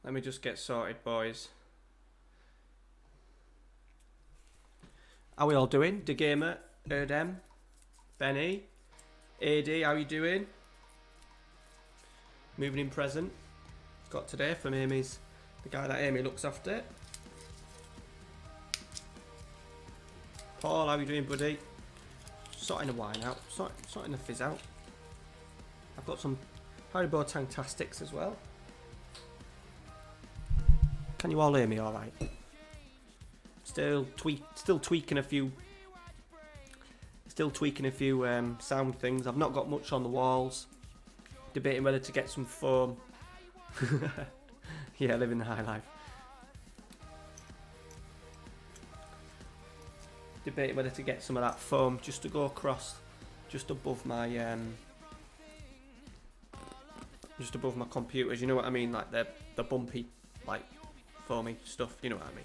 Let me just get sorted, boys. How we all doing? De Gamer, Erdem, Benny, AD, how you doing? Moving in present. Got today from Amy's, the guy that Amy looks after. Paul, how you doing, buddy? Sorting the wine out, sorting the fizz out. I've got some Haribo Tanktastics as well. Can you all hear me all right? Still tweaking a few sound things. I've not got much on the walls. Debating whether to get some foam. Yeah, living the high life. Debating whether to get some of that foam just to go across, just above my computers. You know what I mean? Like the bumpy, like foamy stuff. You know what I mean?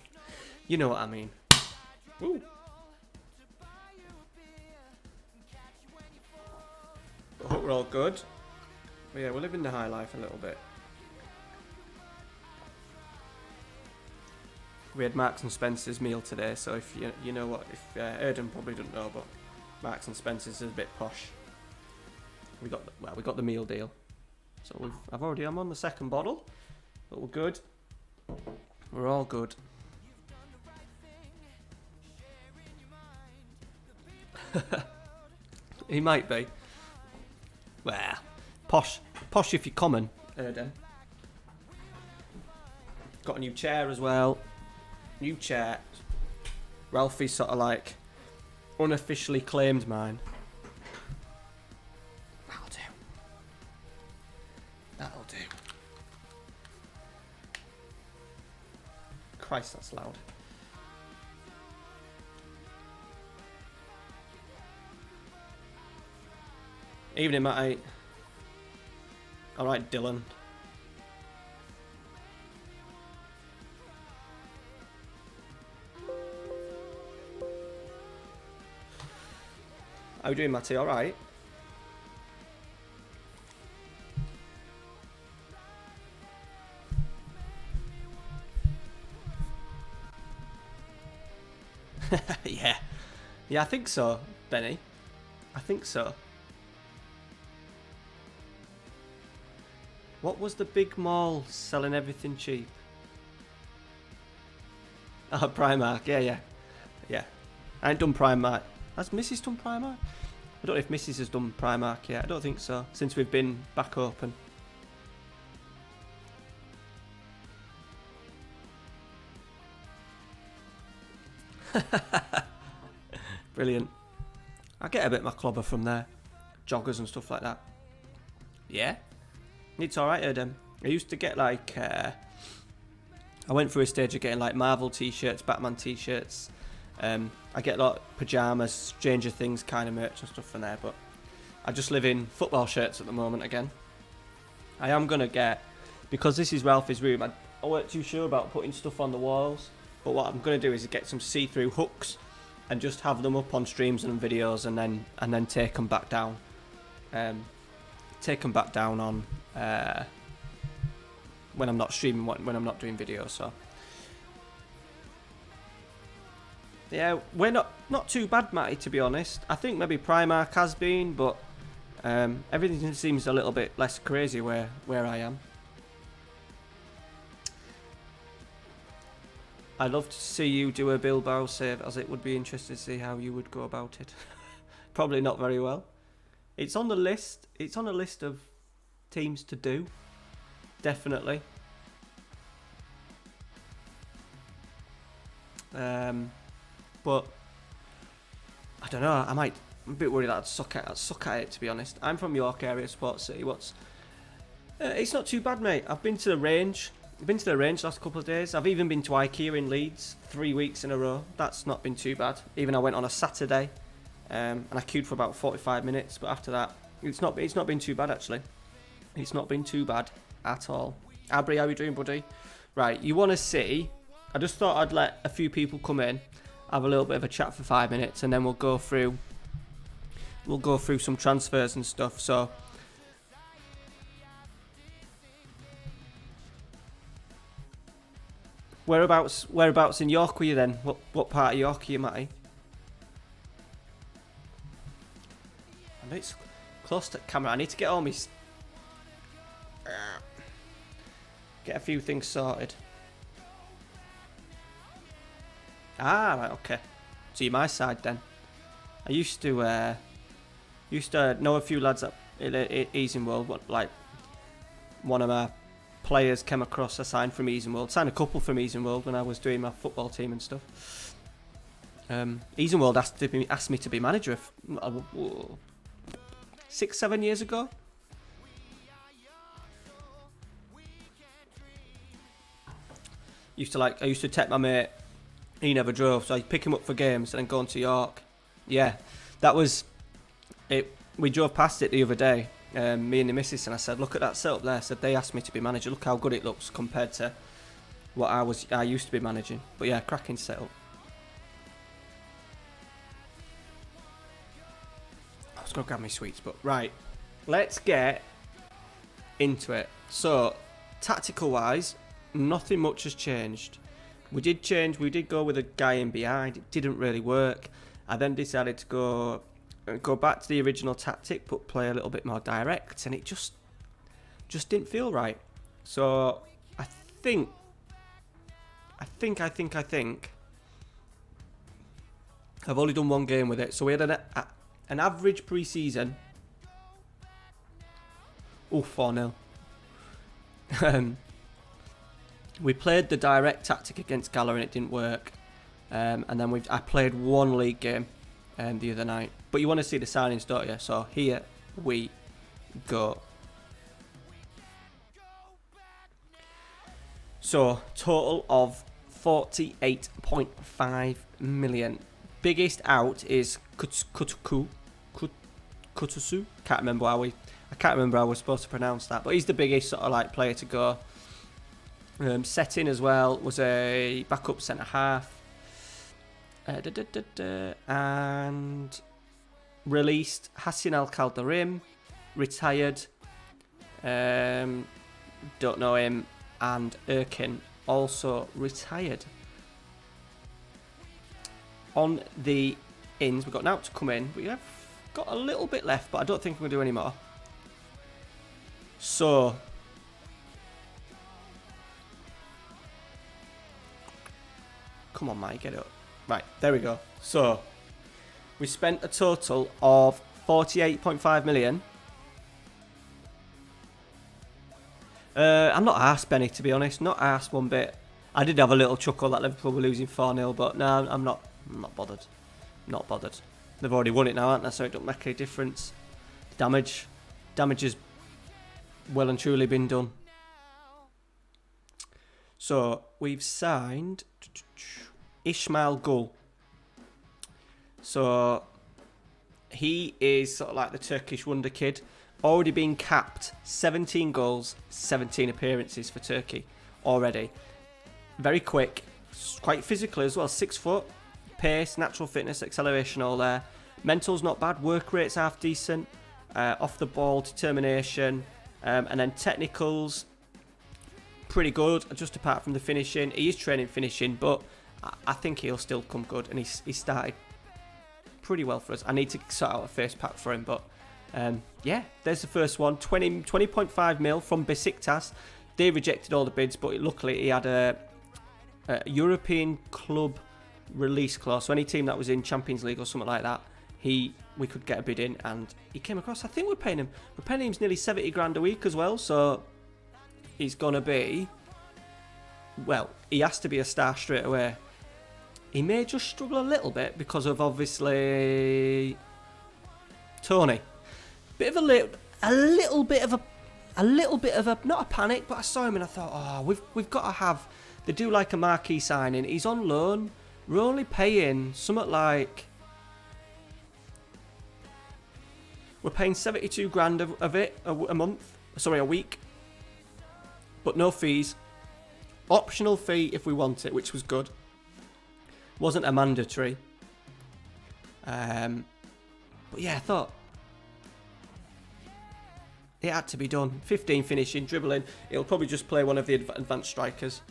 You know what I mean? Ooh. I hope we're all good. But yeah, we're living the high life a little bit. We had Marks and Spencer's meal today, so if you know what, if Erdem probably doesn't know, but Marks and Spencer's is a bit posh. We got the meal deal. So I'm on the second bottle, but we're good. We're all good. He might be. Well, posh if you're common, Erdem. Got a new chair as well. New chair. Ralphie's sort of like unofficially claimed mine. That'll do. Christ, that's loud. Evening, mate. Alright, Dylan. How you doing, Matty? Alright? Yeah. Yeah, I think so, Benny. I think so. What was the big mall selling everything cheap? Oh, Primark. Yeah. I ain't done Primark. Has Mrs. done Primark? I don't know if Mrs. has done Primark yet. I don't think so, since we've been back open. Brilliant. I get a bit of my clobber from there. Joggers and stuff like that. Yeah. It's alright, Erdem. I used to get like... I went through a stage of getting like Marvel t-shirts, Batman t-shirts. I get a lot of pyjamas, Stranger Things kind of merch and stuff from there, but I just live in football shirts at the moment again. I am going to get... Because this is Ralphie's room, I weren't too sure about putting stuff on the walls, but what I'm going to do is get some see-through hooks and just have them up on streams and videos, and then take them back down. Take them back down on when I'm not streaming, when I'm not doing videos. So yeah, we're not too bad, Matty, to be honest. I think maybe Primark has been, but everything seems a little bit less crazy where I am. I'd love to see you do a Bilbao save, as it would be interesting to see how you would go about it. Probably not very well. It's on the list. It's on a list of teams to do. Definitely. But I don't know. I'm a bit worried that I'd suck at it, to be honest. I'm from York area, Sports City. It's not too bad, mate. I've been to the range. I've been to the range last couple of days. I've even been to IKEA in Leeds 3 weeks in a row. That's not been too bad. Even I went on a Saturday, and I queued for about 45 minutes. But after that, it's not been too bad, actually. It's not been too bad at all. Abri, how you doing, buddy? Right, you want to see? I just thought I'd let a few people come in, have a little bit of a chat for 5 minutes, and then we'll go through some transfers and stuff. So Whereabouts in York were you then? What part of York are you, Matty? I know it's close to the camera. I need to get all my... Get a few things sorted. Ah, right, okay. So you're my side then. I used to know a few lads up in Easenworld. Like, one of my players came across a sign from Easenworld. Signed a couple from Easenworld when I was doing my football team and stuff. Easenworld asked me to be manager 6-7 years ago. I used to take my mate. He never drove, so I'd pick him up for games and then go on to York. Yeah, that was it. We drove past it the other day, me and the missus, and I said, "Look at that setup there." I said, "They asked me to be manager. Look how good it looks compared to what I used to be managing." But yeah, cracking setup. I was gonna grab my sweets, but right, let's get into it. So, tactical wise, nothing much has changed. We did go with a guy in behind. It didn't really work. I then decided to go back to the original tactic, but play a little bit more direct, and it just didn't feel right. So I think I've only done one game with it. So we had an average pre-season. 4-0. We played the direct tactic against Gala and it didn't work. And then I played one league game the other night. But you want to see the signings, don't you? So here we go. So total of 48.5 million. Biggest out is Kutusu. I can't remember how we're supposed to pronounce that. But he's the biggest sort of like player to go. Setting as well was a backup centre half. And released Hassan Al Kaldarim, retired. Don't know him. And Erkin also retired. On the ins, we've got now to come in. We have got a little bit left, but I don't think we're going to do any more. So, come on, Mike, get it up. Right, there we go. So, we spent a total of 48.5 million. I'm not arsed, Benny, to be honest. Not arsed one bit. I did have a little chuckle that Liverpool were losing 4-0, but no, I'm not bothered. Not bothered. They've already won it now, aren't they? So it don't make any difference. Damage has well and truly been done. So, we've signed Ismail Gul. So, he is sort of like the Turkish wonder kid. Already been capped. 17 goals, 17 appearances for Turkey already. Very quick. Quite physical as well. 6 foot. Pace, natural fitness, acceleration all there. Mental's not bad. Work rate's half decent. Off the ball, determination. And then technicals, pretty good, just apart from the finishing. He is training finishing, but I think he'll still come good. And he started pretty well for us. I need to sort out a face pack for him, but yeah, there's the first one. 20.5 mil from Besiktas. They rejected all the bids, but luckily he had a European club release clause. So any team that was in Champions League or something like that, we could get a bid in, and he came across. I think we're paying him nearly 70 grand a week as well. So he's gonna be, well, he has to be a star straight away. He may just struggle a little bit because of obviously Tony. A little bit of a not a panic, but I saw him and I thought, we've got to have. They do like a marquee signing. He's on loan. We're only paying something like, we're paying 72 grand of it a week, but no fees. Optional fee if we want it, which was good. Wasn't a mandatory. But yeah, I thought it had to be done. 15 finishing, dribbling. He'll probably just play one of the advanced strikers.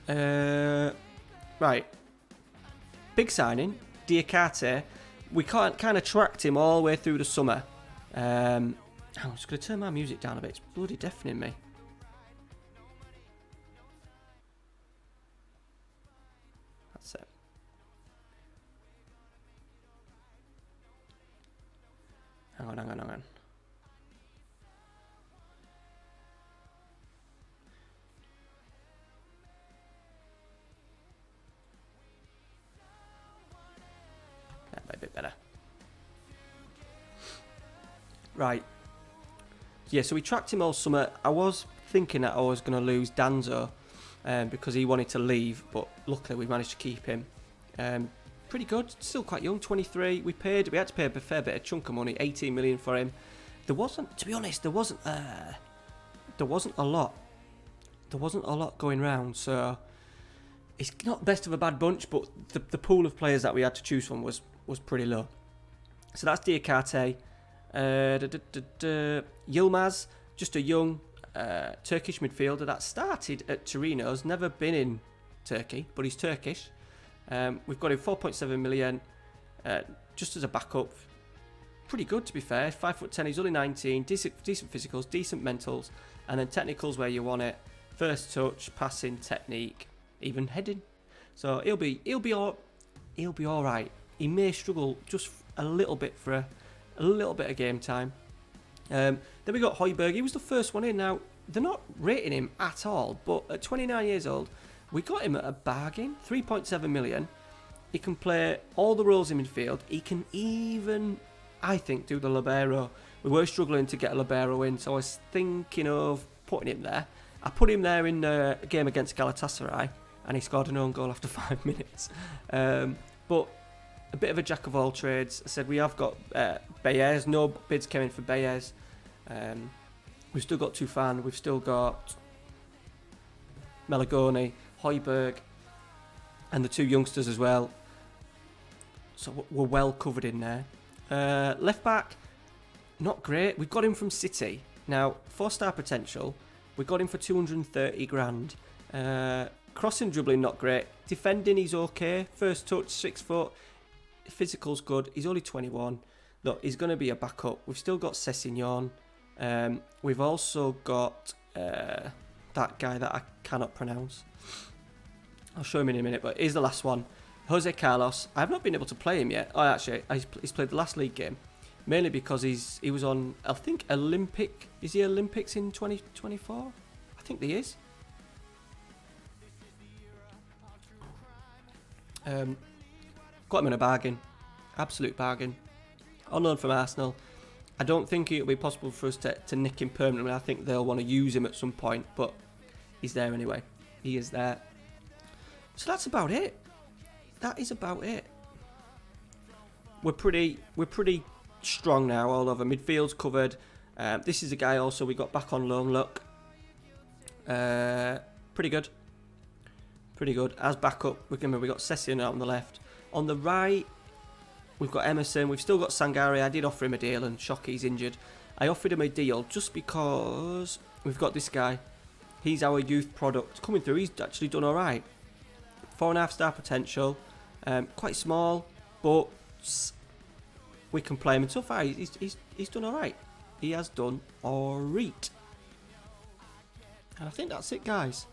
Right. Big signing, Diakate. We kind of tracked him all the way through the summer. I'm just going to turn my music down a bit. It's bloody deafening me. That's it. Hang on. That might be a bit better. Right. Yeah, so we tracked him all summer. I was thinking that I was going to lose Danzo because he wanted to leave, but luckily we managed to keep him. Pretty good, still quite young, 23. We had to pay a fair bit of chunk of money, 18 million for him. There wasn't, to be honest, there wasn't a lot. There wasn't a lot going round, so it's not best of a bad bunch, but the pool of players that we had to choose from was pretty low. So that's Diakate. Yilmaz, just a young Turkish midfielder that started at Torino's, never been in Turkey, but he's Turkish. We've got him 4.7 million, just as a backup. Pretty good, to be fair. 5'10", he's only 19. Decent physicals, decent mentals, and then technicals where you want it. First touch, passing, technique, even heading. So he'll be all right. He may struggle just a little bit for a little bit of game time. Then we got Højbjerg. He was the first one in. Now they're not rating him at all, but at 29 years old, we got him at a bargain, 3.7 million. He can play all the roles in midfield. He can even, I think, do the libero. We were struggling to get a libero in, so I was thinking of putting him there. I put him there in a game against Galatasaray, and he scored an own goal after 5 minutes. But a bit of a jack of all trades. I said we have got Baez. No bids came in for Baez. We've still got Tufan. We've still got Melagoni, Højbjerg, and the two youngsters as well. So we're well covered in there. Left back, not great. We've got him from City. Now, 4-star potential. We got him for 230 grand. Crossing, dribbling, not great. Defending, he's okay. First touch, 6 foot. Physical's good. He's only 21. Look, he's going to be a backup. We've still got Sessegnon. We've also got that guy that I cannot pronounce. I'll show him in a minute, but here's the last one. Jose Carlos. I have not been able to play him yet. Oh, actually, he's played the last league game. Mainly because he was on, I think, Olympic. Is he Olympics in 2024? I think he is. Got him in a bargain. Absolute bargain. On loan from Arsenal. I don't think it'll be possible for us to nick him permanently. I think they'll want to use him at some point, but he's there anyway. He is there. So that's about it. That is about it. We're pretty strong now all over. Midfield's covered. This is a guy also we got back on loan. Look. Pretty good. Pretty good. As backup, we got Sessegnon out on the left. On the right, we've got Emerson. We've still got Sangare. I did offer him a deal, and Shockey's injured. I offered him a deal just because we've got this guy. He's our youth product coming through. He's actually done all right. 4.5-star potential. Quite small, but we can play him. And so far, he's done all right. He has done all right. And I think that's it, guys.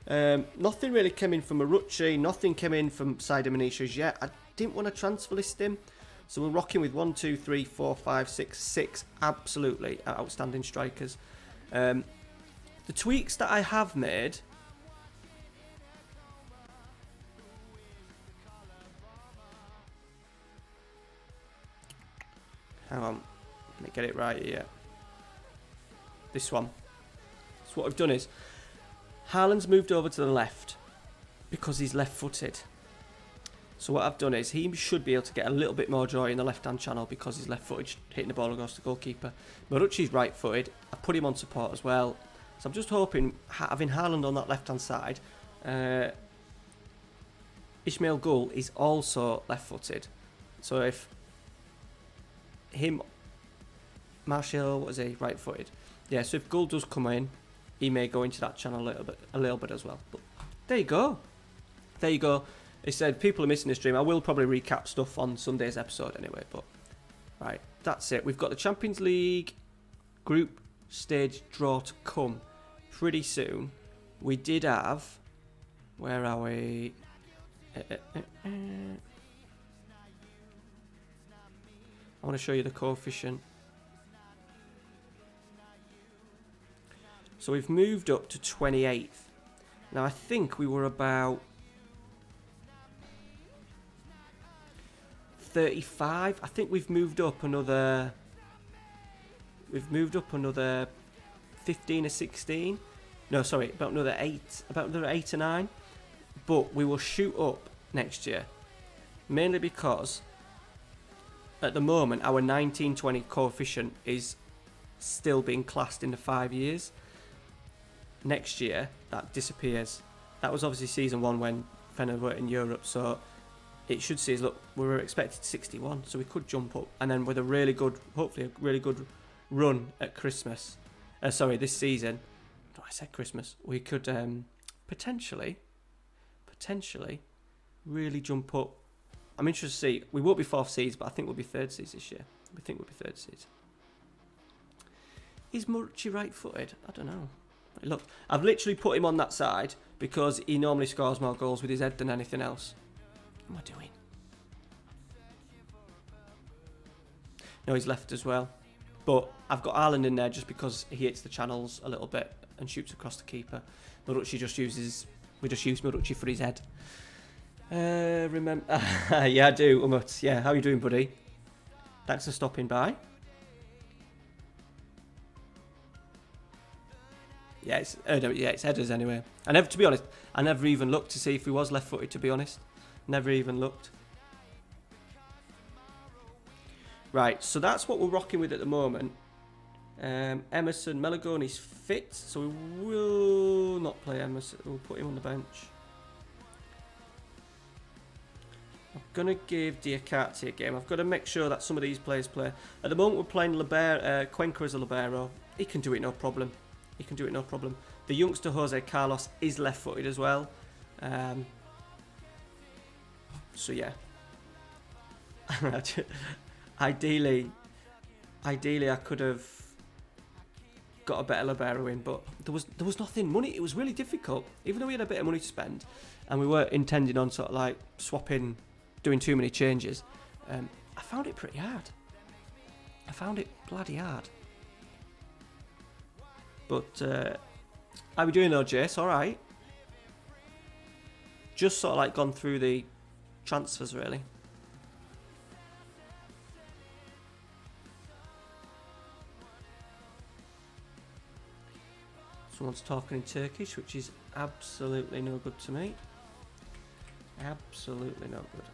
Nothing really came in from Marucci. Nothing came in from Saida Manishas yet. I didn't want to transfer list him. So we're rocking with 1, 2, 3, 4, 5, 6 absolutely outstanding strikers. The tweaks that I have made. Hang on. Let me get it right here. This one. So what I've done is Haaland's moved over to the left because he's left-footed. So what I've done is he should be able to get a little bit more joy in the left-hand channel because he's left-footed, hitting the ball across the goalkeeper. Marucci's right-footed. I put him on support as well. So I'm just hoping, having Haaland on that left-hand side, Ismail Gul is also left-footed. So if Martial, what is he, right-footed? Yeah, so if Gul does come in, he may go into that channel a little bit as well. But There you go. There you go. It said people are missing the stream. I will probably recap stuff on Sunday's episode anyway. But right, that's it. We've got the Champions League group stage draw to come pretty soon. We did have... Where are we? I want to show you the coefficient. So we've moved up to 28th. Now I think we were about 35. I think we've moved up another 15 or 16. No, sorry, about another 8 or 9. But we will shoot up next year. Mainly because at the moment our 1920 coefficient is still being classed in the 5 years. Next year that disappears. That was obviously season 1 when Fener were in Europe, so it should see us, look, we were expected 61, so we could jump up, and then with a really good, hopefully a really good run at Christmas, this season, I said Christmas, we could potentially really jump up. I'm interested to see. We won't be 4th seeds, but I think we'll be 3rd seeds this year. We think we'll be 3rd seeds. Is Murchi right-footed? I don't know. Look, I've literally put him on that side because he normally scores more goals with his head than anything else. What am I doing? No, he's left as well. But I've got Ireland in there just because he hits the channels a little bit and shoots across the keeper. We just use Murchi for his head. Remember? Yeah, I do. Umut. Yeah, how are you doing, buddy? Thanks for stopping by. Yeah, it's headers anyway. To be honest, I never even looked to see if he was left-footed. To be honest, never even looked. Right, so that's what we're rocking with at the moment. Emerson Melagoni's fit, so we will not play Emerson. We'll put him on the bench. I'm gonna give Diakate a game. I've got to make sure that some of these players play. At the moment, we're playing Cuenca as a libero. He can do it, no problem. The youngster Jose Carlos is left-footed as well. So yeah. Ideally I could have got a better libero in, but there was nothing money. It was really difficult, even though we had a bit of money to spend, and we weren't intending on sort of like swapping, doing too many changes. I found it pretty hard. I found it bloody hard. But how are we doing though, Jace? All right. Just sort of like gone through the transfers really. Someone's talking in Turkish, which is absolutely no good to me. Absolutely no good.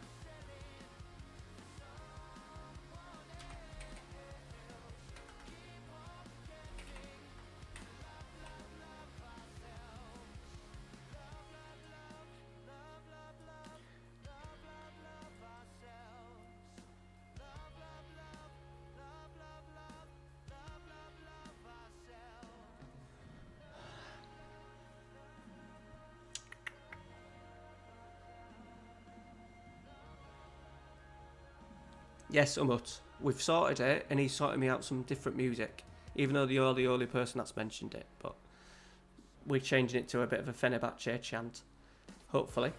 Yes, Umut. We've sorted it, and he's sorted me out some different music. Even though you're the only person that's mentioned it, but we're changing it to a bit of a Fenerbahce chant. Hopefully.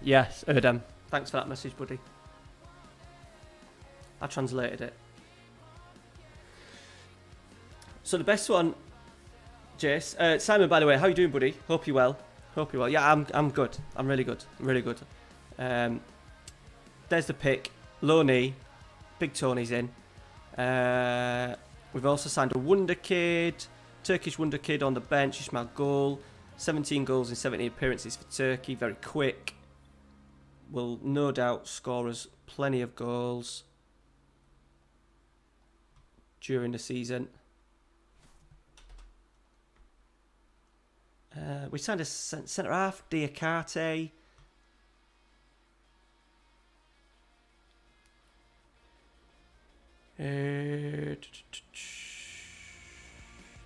Yes, Erdem. Thanks for that message, buddy. I translated it. So the best one, Jace. Simon, by the way, how you doing, buddy? Hope you're well. Yeah, I'm good. I'm really good. There's the pick. Low knee. Big Tony's in. We've also signed a wonder kid. Turkish wonder kid on the bench. Ismail Gol. 17 goals in 17 appearances for Turkey. Very quick. Will no doubt score us plenty of goals during the season. We signed a centre half, Diakate.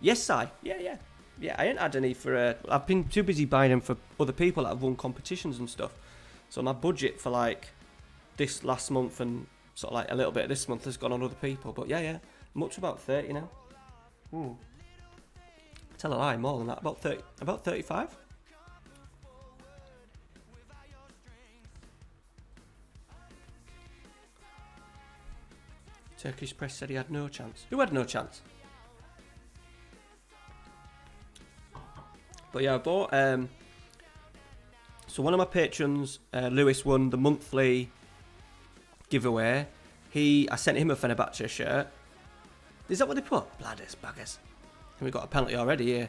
Yes, I. Yeah. I ain't had any for. I've been too busy buying them for other people that have won competitions and stuff. So my budget for like this last month and sort of like a little bit of this month has gone on other people. But yeah, I'm up to about 30 now. Tell a lie, more than that. About 30. About 35. Turkish press said he had no chance. Who had no chance? But yeah, I bought. So one of my patrons, Lewis, won the monthly giveaway. I sent him a Fenerbahce shirt. Is that what they put? Bladders, baggers. We got a penalty already here.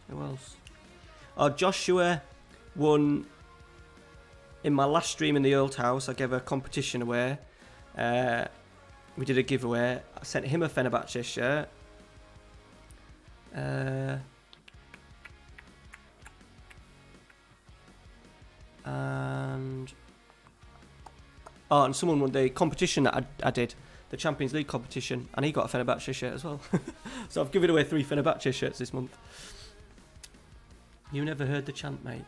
Who else? Oh, Joshua won. In my last stream in the old house, I gave a competition away. We did a giveaway. I sent him a Fenerbahce shirt. And someone won the competition that I did, the Champions League competition, and he got a Fenerbahce shirt as well. So I've given away 3 Fenerbahce shirts this month. You never heard the chant, mate?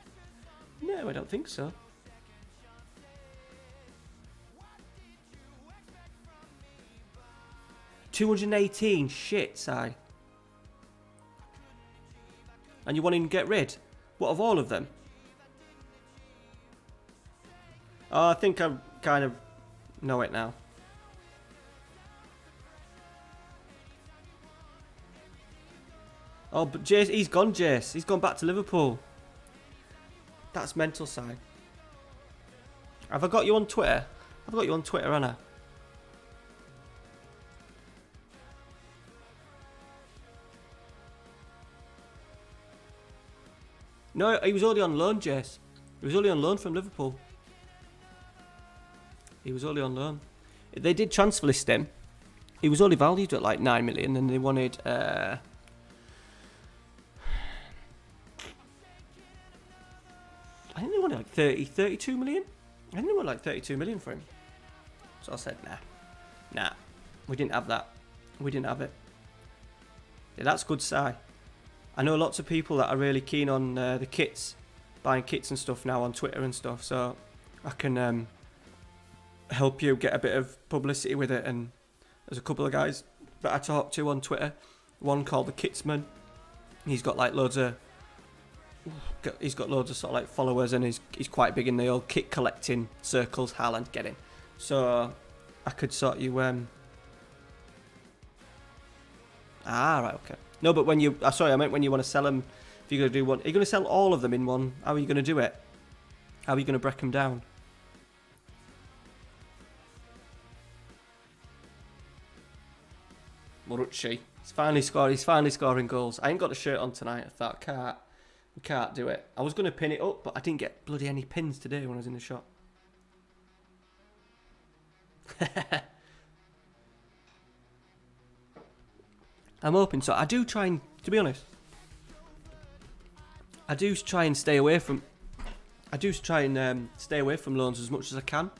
No, I don't think so. $218, shit, Si. And you want him to get rid? What, of all of them? Oh, I think I kind of know it now. Oh, but Jace, he's gone, Jace. He's gone back to Liverpool. That's mental, Si. Have I got you on Twitter? I've got you on Twitter, haven't I? No, he was only on loan, Jace. He was only on loan from Liverpool. He was only on loan. They did transfer list him. He was only valued at like 9 million, and they wanted. I think they wanted like 32 million. I think they wanted like 32 million for him. So I said, nah, we didn't have that. We didn't have it. Yeah, that's good, Si. I know lots of people that are really keen on the kits, buying kits and stuff now on Twitter and stuff, so I can help you get a bit of publicity with it. And there's a couple of guys that I talk to on Twitter, one called the Kitsman. He's got like loads of sort of like followers, and he's quite big in the old kit collecting circles. Haaland, get in. So I could sort you right, okay. No, but when you... sorry, I meant when you want to sell them, if you're going to do one... Are you going to sell all of them in one? How are you going to do it? How are you going to break them down? Marucci. He's finally scoring goals. I ain't got a shirt on tonight. I thought, we can't do it. I was going to pin it up, but I didn't get bloody any pins today when I was in the shop. I'm hoping so. I do try and, to be honest, I do try and stay away from loans as much as I can.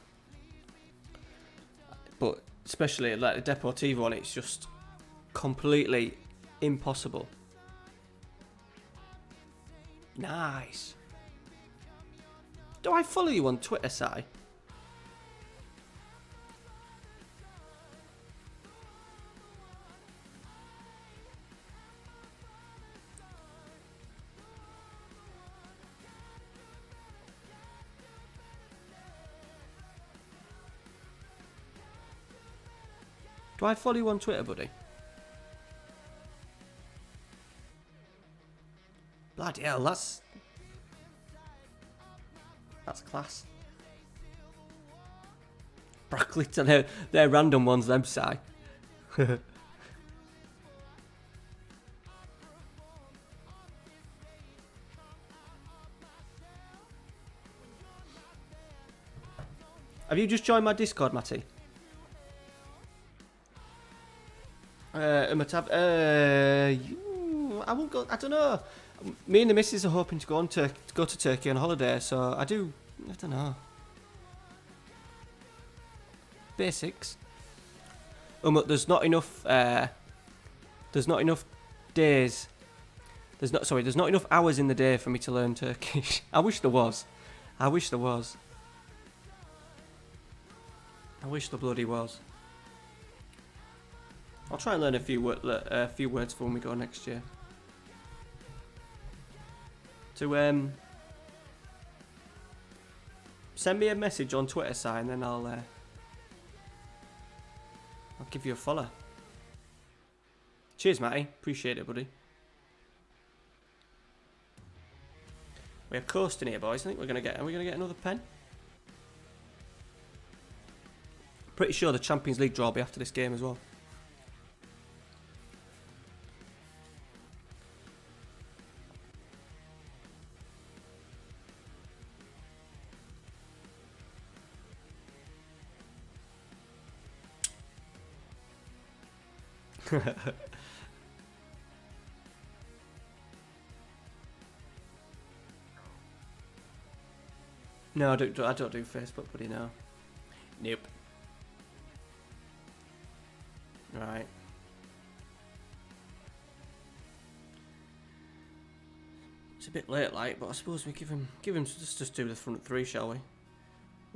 But especially like the Deportivo one, it's just completely impossible. Nice. Do I follow you on Twitter, Si? Do I follow you on Twitter, buddy? Bloody hell, that's class. Brackley, they're random ones, them, Si. Have you just joined my Discord, Matty? I won't go. I don't know. Me and the missus are hoping to go to Turkey on holiday, so I don't know. basics. But there's not enough. There's not enough days. There's not enough hours in the day for me to learn Turkish. I wish there was. I wish there bloody was. I'll try and learn a few words for when we go next year. To send me a message on Twitter, Si, and then I'll give you a follow. Cheers, Matty. Appreciate it, buddy. We're coasting here, boys. I think we're gonna get. Are we gonna get another pen? Pretty sure the Champions League draw will be after this game as well. No, I don't do Facebook, buddy. No. Nope. Right. It's a bit late, like, but I suppose we give him. Just do the front three, shall we?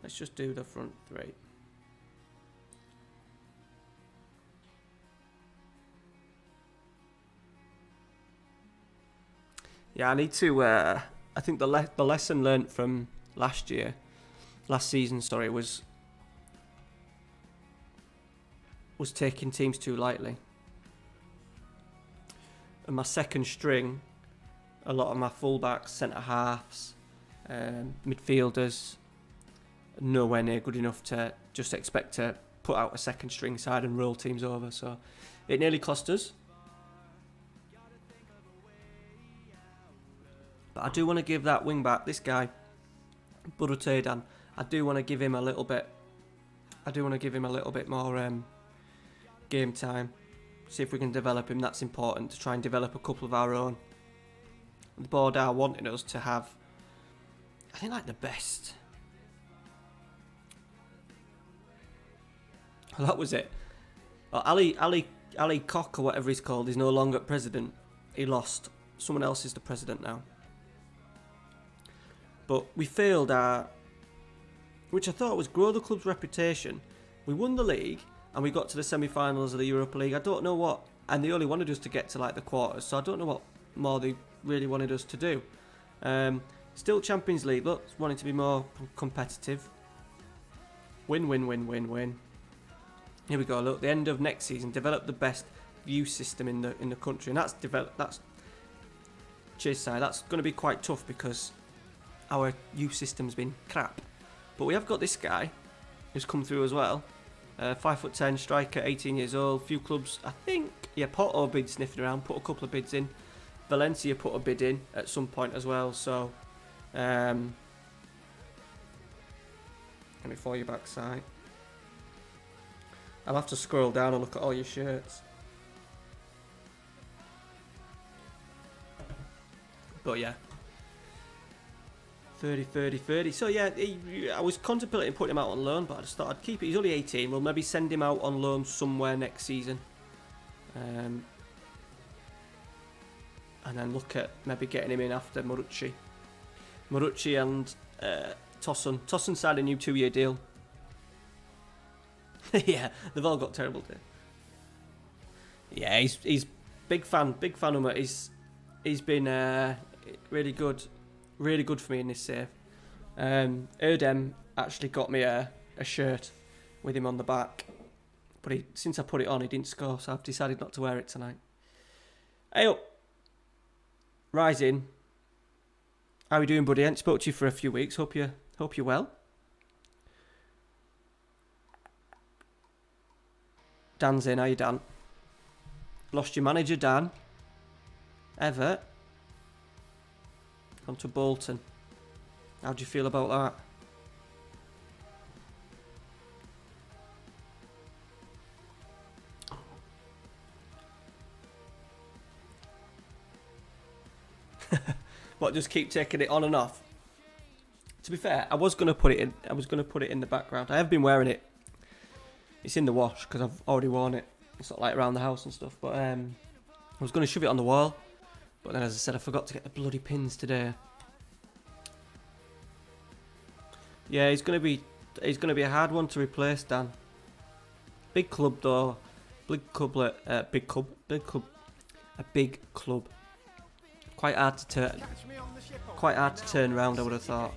Let's just do the front three. Yeah, I need to. I think the lesson learnt from last season, was taking teams too lightly. And my second string, a lot of my fullbacks, centre halves, midfielders, nowhere near good enough to just expect to put out a second string side and roll teams over. So it nearly cost us. But I do want to give that wing back, this guy, Burutedan, I do want to give him a little bit more game time. See if we can develop him. That's important, to try and develop a couple of our own. The board are wanting us to have, I think, like the best. Well, that was it. Well, Ali Koch, or whatever he's called, is no longer president. He lost. Someone else is the president now. But we failed our, which I thought was grow the club's reputation. We won the league and we got to the semi-finals of the Europa League. I don't know what, and they only wanted us to get to like the quarters, so I don't know what more they really wanted us to do. Still Champions League, look, wanting to be more competitive. Win, win, win, win, win. Here we go. Look, the end of next season, develop the best view system in the country, and that's cheers, Si. That's going to be quite tough because our youth system's been crap. But we have got this guy who's come through as well. 5'10", striker, 18 years old. Few clubs, I think. Yeah, Porto bid sniffing around. Put a couple of bids in. Valencia put a bid in at some point as well. So, let me follow you back, Si. I'll have to scroll down and look at all your shirts. But yeah. 30. So yeah, I was contemplating putting him out on loan, but I just thought I'd keep it. He's only 18. We'll maybe send him out on loan somewhere next season. And then look at maybe getting him in after Marucci. Marucci and Tosun. Tosun signed a new 2-year deal. Yeah, they've all got terrible deals. Yeah, he's big fan of him. He's been really good for me in this save. Erdem actually got me a shirt with him on the back, but since I put it on, he didn't score, so I've decided not to wear it tonight. Hey up, Rising. How are you doing, buddy? I haven't spoke to you for a few weeks. Hope you're well. Dan's in. How you, Dan? Lost your manager, Dan. Everett. Gone to Bolton. How do you feel about that? What, just keep taking it on and off? To be fair, I was going to put it in the background. I have been wearing it It's in the wash because I've already worn it. It's not like around the house and stuff. But I was going to shove it on the wall. But then, as I said, I forgot to get the bloody pins today. Yeah, he's going to be a hard one to replace, Dan. Big club though. Big club. A big club. Quite hard to turn. Quite hard to turn around, I would have thought.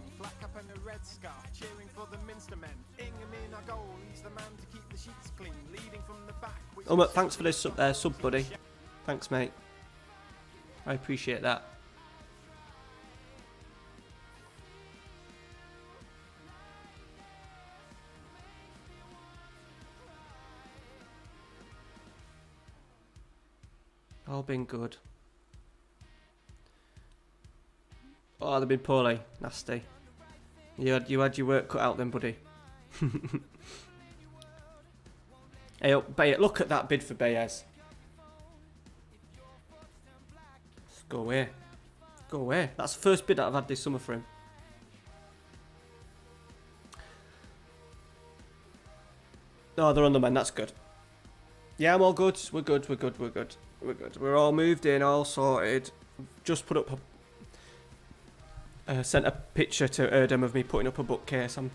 Oh, but thanks for this sub, buddy. Thanks, mate. I appreciate that. All been good. Oh, they've been poorly. Nasty. You had your work cut out then, buddy. Hey, look at that bid for Baez. Go away. Go away. That's the first bid that I've had this summer for him. Oh, they're on the mend. That's good. Yeah, I'm all good. We're good. We're all moved in, all sorted. Just put up sent a picture to Erdem of me putting up a bookcase. I'm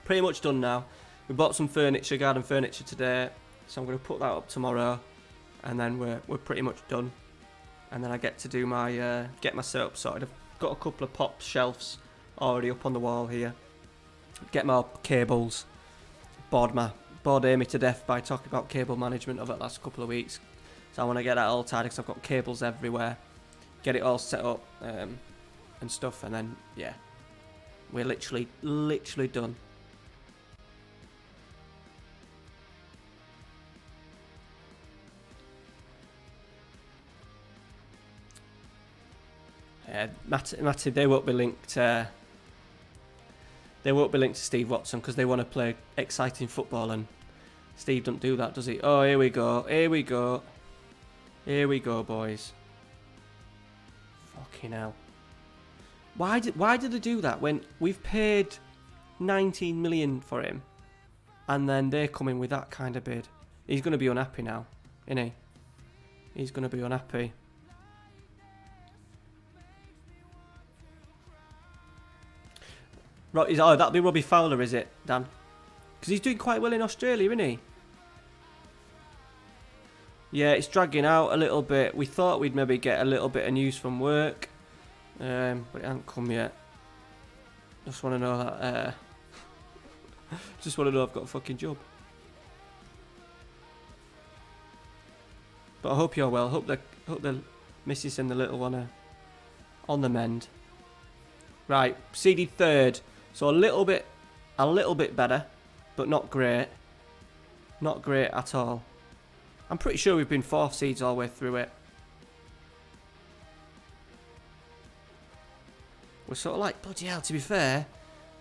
pretty much done now. We bought some furniture, garden furniture today, so I'm going to put that up tomorrow, and then we're pretty much done. And then I get to do my get my setup sorted. I've got a couple of pop shelves already up on the wall here. Get my cables. Bored Amy to death by talking about cable management over the last couple of weeks. So I want to get that all tidy because I've got cables everywhere. Get it all set up and stuff, and then yeah, we're literally done. Matty, they won't be linked. They won't be linked to Steve Watson because they want to play exciting football, and Steve don't do that, does he? Oh, here we go, boys. Fucking hell! Why did they do that when we've paid 19 million for him, and then they come in with that kind of bid? He's going to be unhappy now, isn't he? He's going to be unhappy. Oh, that'll be Robbie Fowler, is it, Dan? Because he's doing quite well in Australia, isn't he? Yeah, it's dragging out a little bit. We thought we'd maybe get a little bit of news from work, but it hasn't come yet. Just want to know that. Just want to know I've got a fucking job. But I hope you're well. Hope the missus and the little one are on the mend. Right, seeded third. So a little bit better, but not great. Not great at all. I'm pretty sure we've been fourth seeds all the way through it. We're sort of like, bloody hell, to be fair,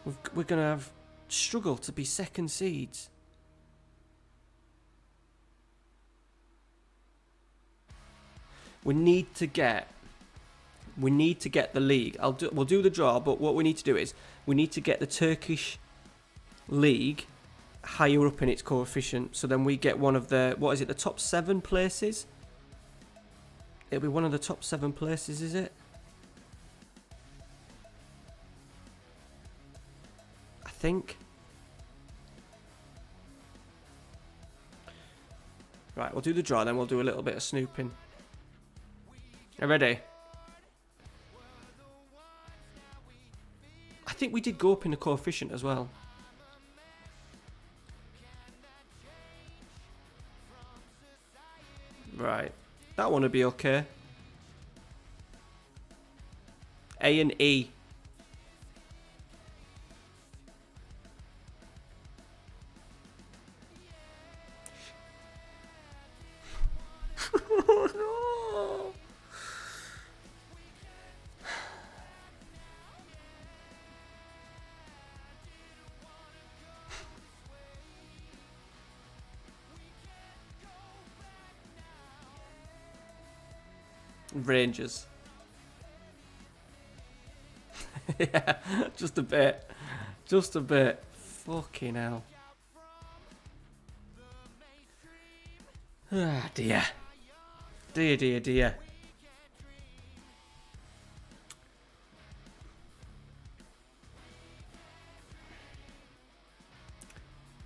we're going to have struggled to be second seeds. We need to get the league. We'll do the draw, but what we need to do is we need to get the Turkish league higher up in its coefficient, so then we get one of the, what is it, the top 7 places? It'll be one of the top 7 places, is it? I think. Right, we'll do the draw, then we'll do a little bit of snooping. Are you ready? I think we did go up in the coefficient as well. Right. That one would be okay. A and E. Rangers. Yeah, just a bit. Just a bit. Fucking hell. Ah, dear. Dear, dear, dear.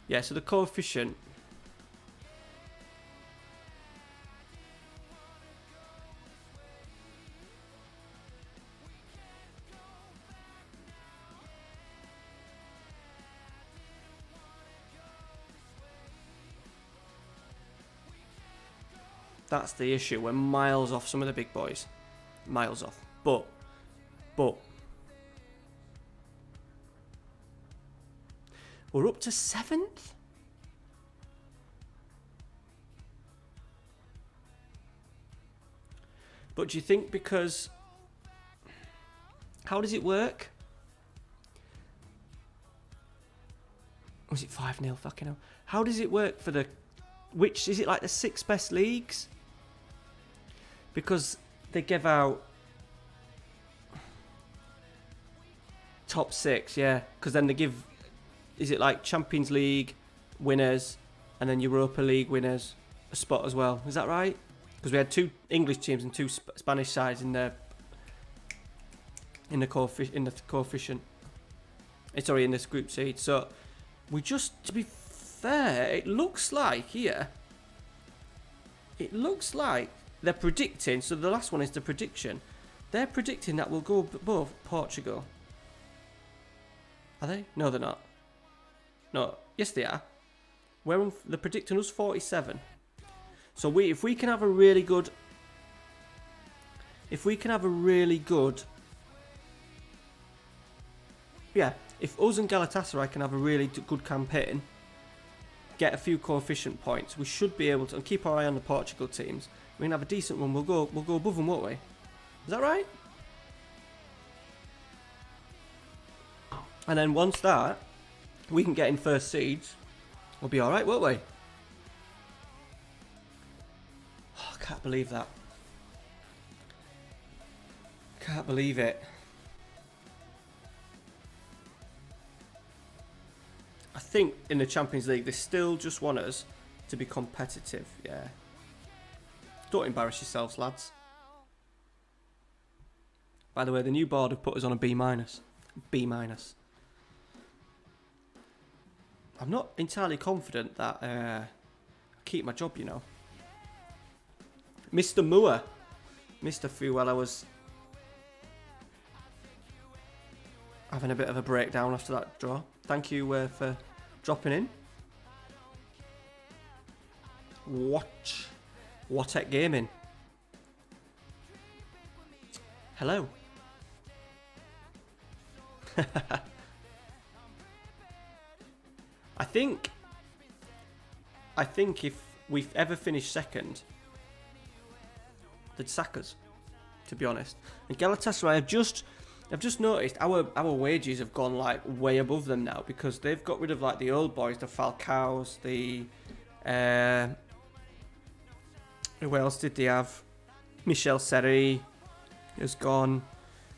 Yeah, so the coefficient. That's the issue. We're miles off some of the big boys. Miles off. But. We're up to 7th? But do you think because... How does it work? Was it 5-0? Fucking hell. How does it work for the... Which... Is it like the 6 best leagues? Because they give out... Top 6, yeah. Because then they give... Is it like Champions League winners and then Europa League winners a spot as well? Is that right? Because we had 2 English teams and 2 Spanish sides in the coefficient. Sorry, in this group seed. So we just, to be fair, it looks like here. It looks like they're predicting. So the last one is the prediction. They're predicting that we'll go above Portugal. Are they? No, they're not. No, yes they are. They're predicting us 47. So if we can have a really good, yeah, if us and Galatasaray can have a really good campaign, get a few coefficient points, we should be able to, and keep our eye on the Portugal teams. We can have a decent one. We'll go above them, won't we? Is that right? And then once that, we can get in first seeds. We'll be all right, won't we? Oh, I can't believe that. Can't believe it. I think in the Champions League, they still just want us to be competitive. Yeah. Don't embarrass yourselves, lads. By the way, the new board have put us on a B-. B-. I'm not entirely confident that I'll keep my job, you know. Mr. Moore. Mr. Fuella was having a bit of a breakdown after that draw. Thank you for dropping in. What at gaming? Hello. I think if we've ever finished second, they'd sack us, to be honest. And Galatasaray, I've just noticed our wages have gone like way above them now because they've got rid of like the old boys, the Falcaos, the who else did they have? Michel Seri has gone,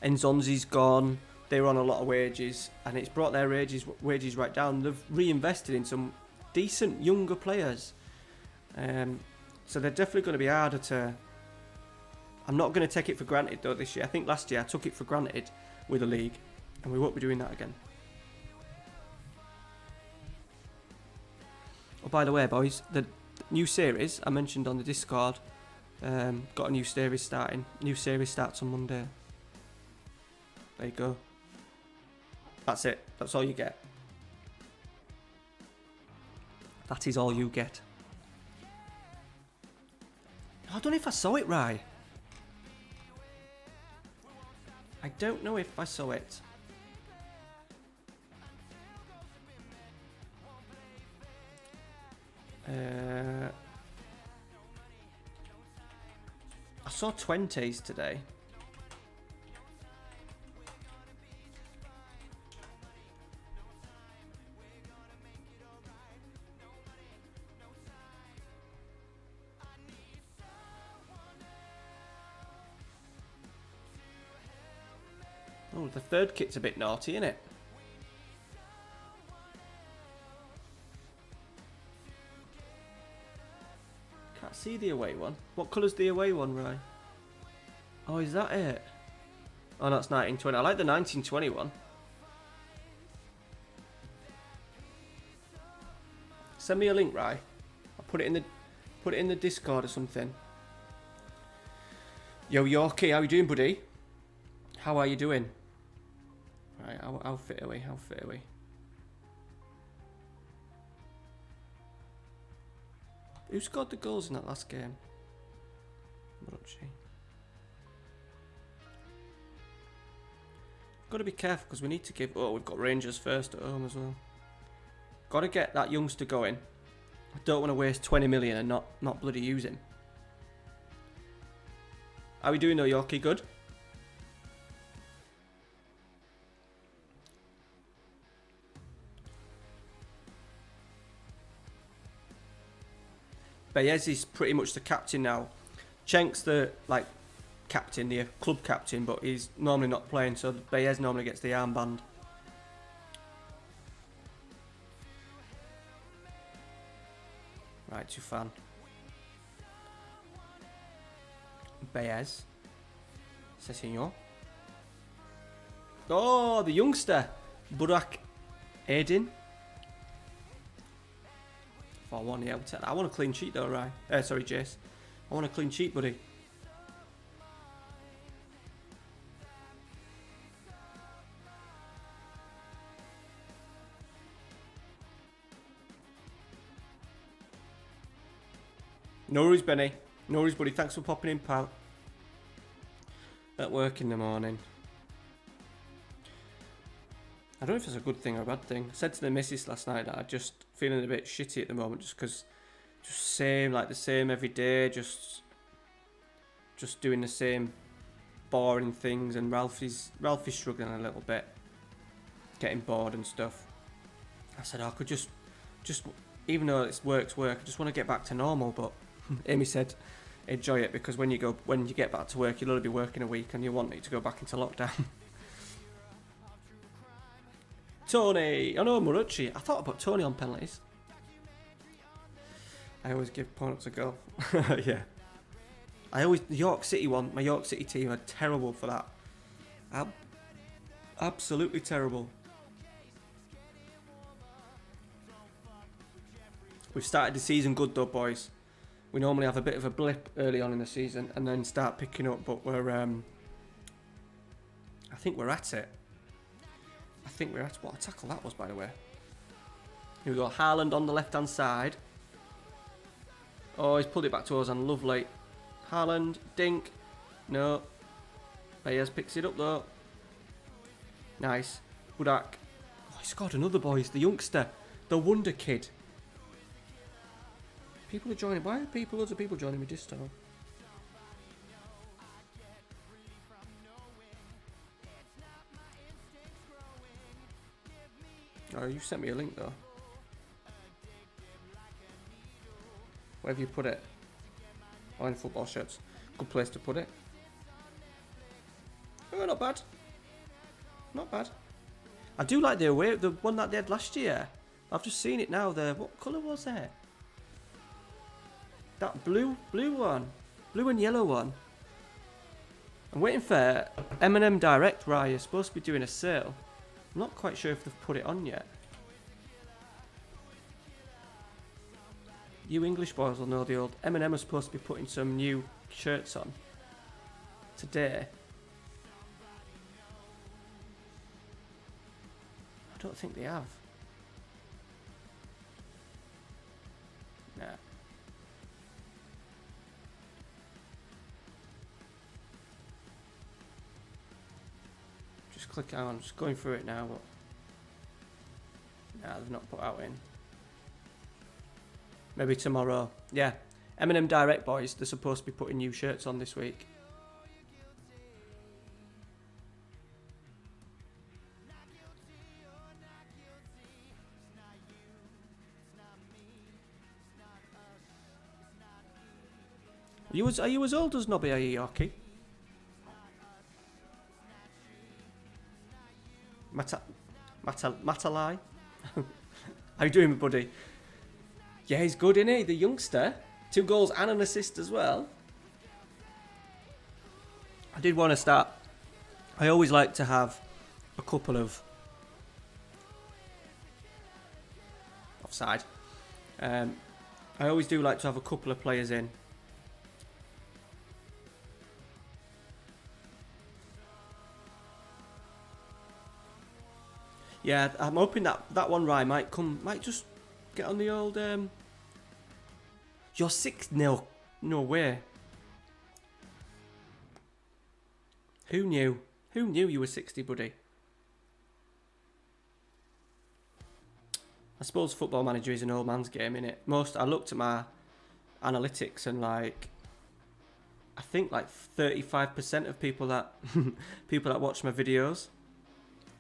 Enzonzi's gone. They were on a lot of wages, and it's brought their wages right down. They've reinvested in some decent younger players, so they're definitely going to be harder to. I'm not going to take it for granted though this year. I think last year I took it for granted with the league, and we won't be doing that again. Oh, by the way, boys, the new series I mentioned on the Discord got a new series starting. New series starts on Monday. There you go. That's it. That's all you get. That is all you get. I don't know if I saw it right. I don't know if I saw it. I saw 20s today. Oh, the third kit's a bit naughty, isn't it? Can't see the away one. What colour's the away one, Rye? Oh, is that it? Oh, that's 1920. I like the 1920 one. Send me a link, Rye. I'll put it in the Discord or something. Yo, Yorkie, how you doing, buddy? How are you doing? Right, how fit are we? How fit are we? Who scored the goals in that last game? Marquee. Got to be careful because we need to give... Oh, we've got Rangers first at home as well. Got to get that youngster going. I don't want to waste 20 million and not bloody use him. How are we doing though, Yorkie? Good? Bayez is pretty much the captain now. Cenk's the captain, the club captain, but he's normally not playing, so Bayez normally gets the armband. Right, Tufan. Bayez. C'est senor. Oh, the youngster. Burak Aydin. 4-1, yeah. I want a clean sheet though, right? Sorry, Jace. I want a clean sheet, buddy. No worries, Benny. No worries, buddy. Thanks for popping in, pal. At work in the morning. I don't know if it's a good thing or a bad thing. I said to the missus last night that I'm just feeling a bit shitty at the moment, just because, the same every day, just doing the same boring things, and Ralphie's struggling a little bit, getting bored and stuff. I said I could just even though it's work, I just want to get back to normal, but Amy said enjoy it, because when you get back to work, you'll only be working a week and you want it to go back into lockdown. Tony! Oh no, Murachi. I thought I put Tony on penalties. I always give opponents a go. Yeah. The York City one, my York City team are terrible for that. Absolutely terrible. We've started the season good though, boys. We normally have a bit of a blip early on in the season and then start picking up, but we're I think we're at it. What a tackle that was, by the way. Here we go, Haaland on the left-hand side. Oh, he's pulled it back to us, and lovely. Haaland, dink. No. Bayez picks it up, though. Nice. Budak. Oh, he scored another, boys. The youngster. The wonder kid. People are joining. Why are loads of people joining me this time? Oh, you sent me a link though. Where have you put it? Oh, in football shirts. Good place to put it. Oh, not bad. Not bad. I do like the one that they had last year. I've just seen it now. What colour was that? That blue one. Blue and yellow one. I'm waiting for M&M Direct, right? You're supposed to be doing a sale. I'm not quite sure if they've put it on yet. You English boys will know the old M&M are supposed to be putting some new shirts on today. I don't think they have. Nah. Just click on, just going through it now, but nah, they've not put out in. Maybe tomorrow. Yeah. M&M Direct boys, they're supposed to be putting new shirts on this week. Are you as old as Nobby, are you, Yorkie? Matalai? How you doing, buddy? Yeah, he's good, isn't he? The youngster. 2 goals and an assist as well. I did want to start. I always like to have a couple of offside. I always do like to have a couple of players in. Yeah, I'm hoping that one Rye might just get on the old. You're 6-0. No way. Who knew? Who knew you were 60, buddy? I suppose Football Manager is an old man's game, innit? I looked at my analytics and I think 35% of people that watch my videos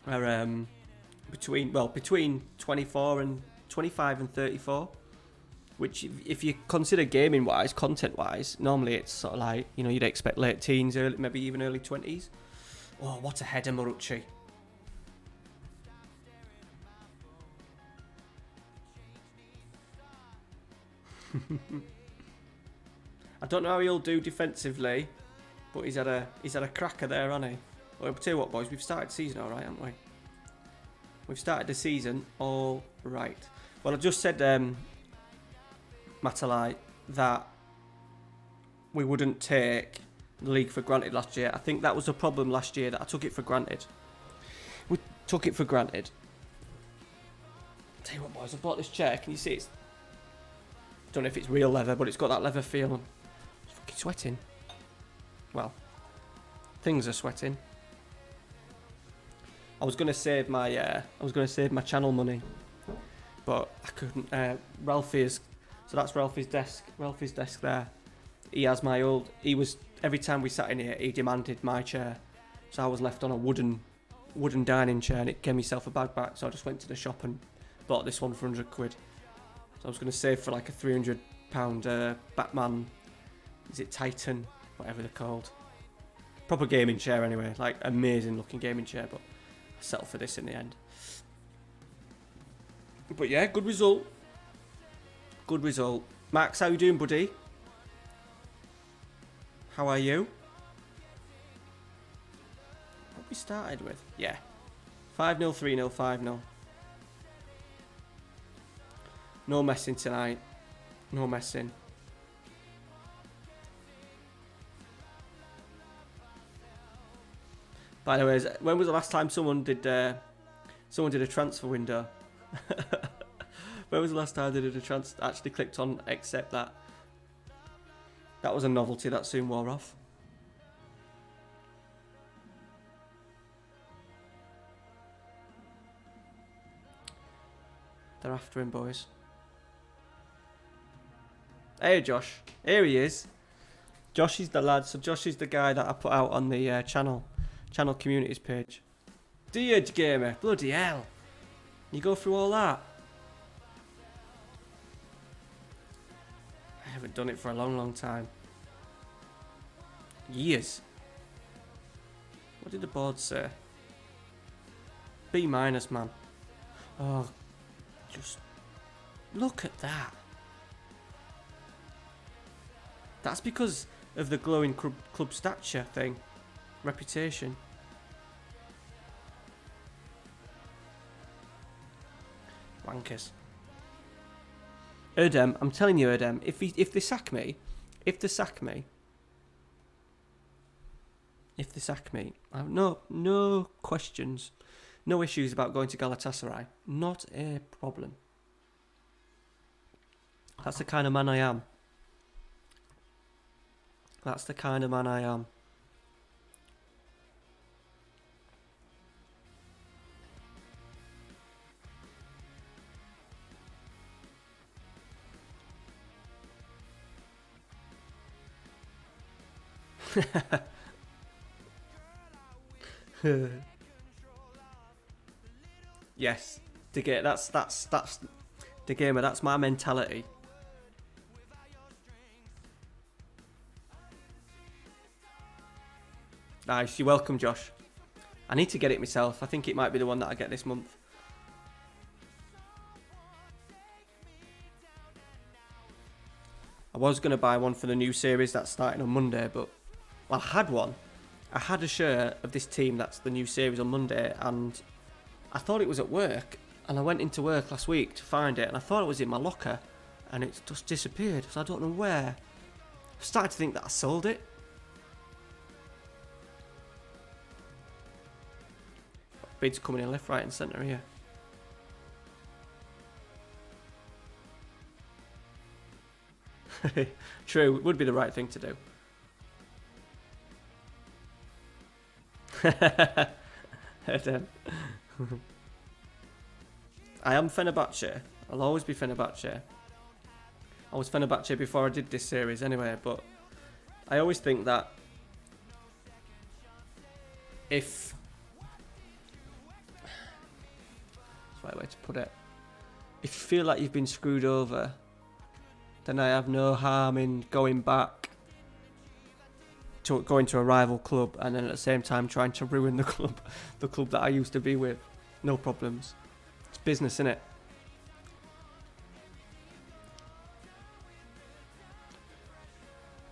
are between 25 and 34. Which, if you consider gaming wise, content wise, normally it's sort of you'd expect late teens, maybe even early 20s. Oh, what a header, Marucci. I don't know how he'll do defensively, but he's had a cracker there, hasn't he? Well, I'll tell you what, boys, we've started the season all right, haven't we? We've started the season all right. Well, I just said, Matalai, that we wouldn't take the league for granted last year. I think that was a problem last year, that I took it for granted. We took it for granted. I'll tell you what, boys, I bought this chair. Can you see it? I don't know if it's real leather, but it's got that leather feel. It's fucking sweating. Well, things are sweating. I was gonna save my channel money, but I couldn't. Ralphie is. So that's Ralphie's desk. Ralphie's desk there. He has my old. Every time we sat in here, he demanded my chair. So I was left on a wooden dining chair, and it gave myself a bag back. So I just went to the shop and bought this one for £100. So I was going to save for a £300 Batman. Is it Titan? Whatever they're called. Proper gaming chair anyway. Amazing looking gaming chair, but I settled for this in the end. But yeah, good result. Good result. Max, how you doing, buddy? How are you? What we started with? Yeah. 5-0, 3-0, 5-0. No messing tonight. No messing. By the way, when was the last time someone did a transfer window? When was the last time they did a transfer? Actually clicked on accept that. That was a novelty that soon wore off. They're after him, boys. Hey, Josh. Here he is. Josh is the lad. So Josh is the guy that I put out on the channel communities page. Dear gamer, bloody hell! You go through all that. I haven't done it for a long, long time. Years. What did the board say? B-, man. Oh, just look at that. That's because of the glowing club stature thing. Reputation. Wankers. Erdem, I'm telling you, Erdem, if they sack me, I have no questions, no issues about going to Galatasaray. Not a problem. That's the kind of man I am. That's the kind of man I am. Yes, that's the gamer. That's my mentality. Nice, you're welcome, Josh. I need to get it myself. I think it might be the one that I get this month. I was going to buy one for the new series that's starting on Monday, but well, I had one. I had a shirt of this team that's the new series on Monday, and I thought it was at work, and I went into work last week to find it, and I thought it was in my locker, and it's just disappeared, so I don't know where. I started to think that I sold it. Bids coming in left, right and centre here. True, it would be the right thing to do. I am Fenerbahce. I'll always be Fenerbahce. I was Fenerbahce before I did this series anyway, but I always think that if... That's the right way to put it. If you feel like you've been screwed over, then I have no harm in going back to going to a rival club, and then at the same time trying to ruin the club that I used to be with. No problems. It's business, innit?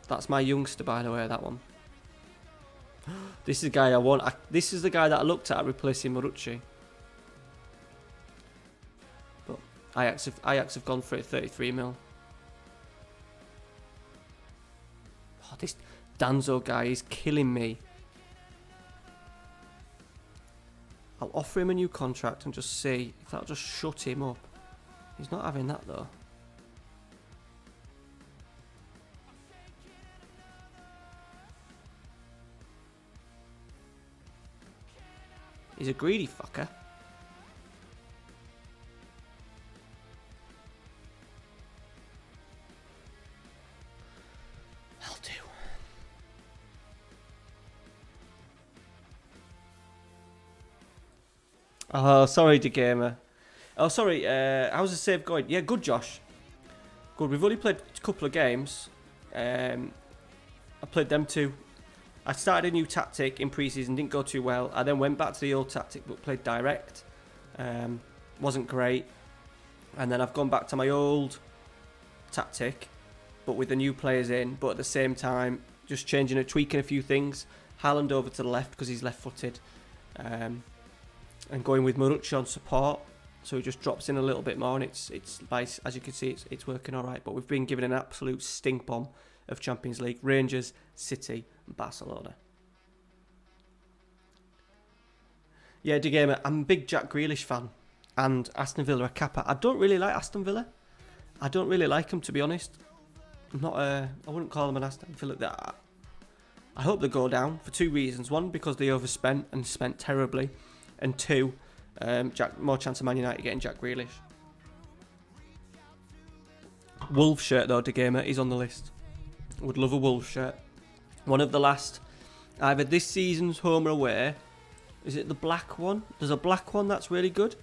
That's my youngster, by the way, that one. This is the guy I want. This is the guy that I looked at replacing Marucci. But Ajax have gone for it, 33 mil. Oh, this Danzo guy is killing me. I'll offer him a new contract and just see if that'll just shut him up. He's not having that though. He's a greedy fucker. I'll do. Oh, sorry, DeGamer. Oh, sorry. How's the save going? Yeah, good, Josh. Good. We've only played a couple of games. I played them two. I started a new tactic in pre-season, didn't go too well. I then went back to the old tactic, but played direct. Wasn't great. And then I've gone back to my old tactic, but with the new players in. But at the same time, just changing and tweaking a few things. Haaland over to the left because he's left-footed. And going with Marucci on support. So he just drops in a little bit more, and it's as you can see, it's working all right. But we've been given an absolute stink bomb of Champions League. Rangers, City, and Barcelona. Yeah, DeGamer, I'm a big Jack Grealish fan, and Aston Villa are kappa. I don't really like Aston Villa. I don't really like them, to be honest. I'm not. I wouldn't call them an Aston Villa. I hope they go down for two reasons. One, because they overspent and spent terribly, and two, more chance of Man United getting Jack Grealish. Wolves shirt though, DeGamer, is on the list. Would love a Wolves shirt. One of the last, either this season's home or away. Is it the black one? There's a black one that's really good.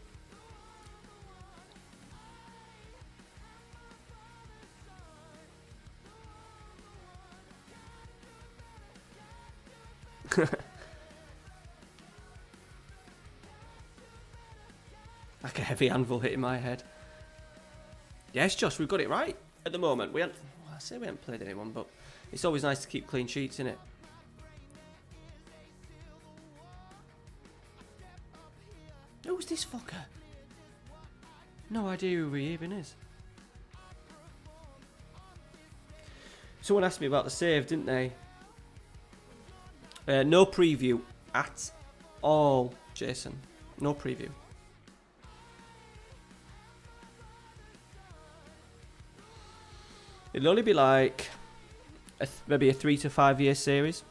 Like a heavy anvil hitting my head. Yes, Josh, we've got it right at the moment. I say we haven't played anyone, but it's always nice to keep clean sheets, isn't it? Who's this fucker? No idea who he even is. Someone asked me about the save, didn't they? No preview at all, Jason. No preview. It'll only be like maybe a 3 to 5 year series.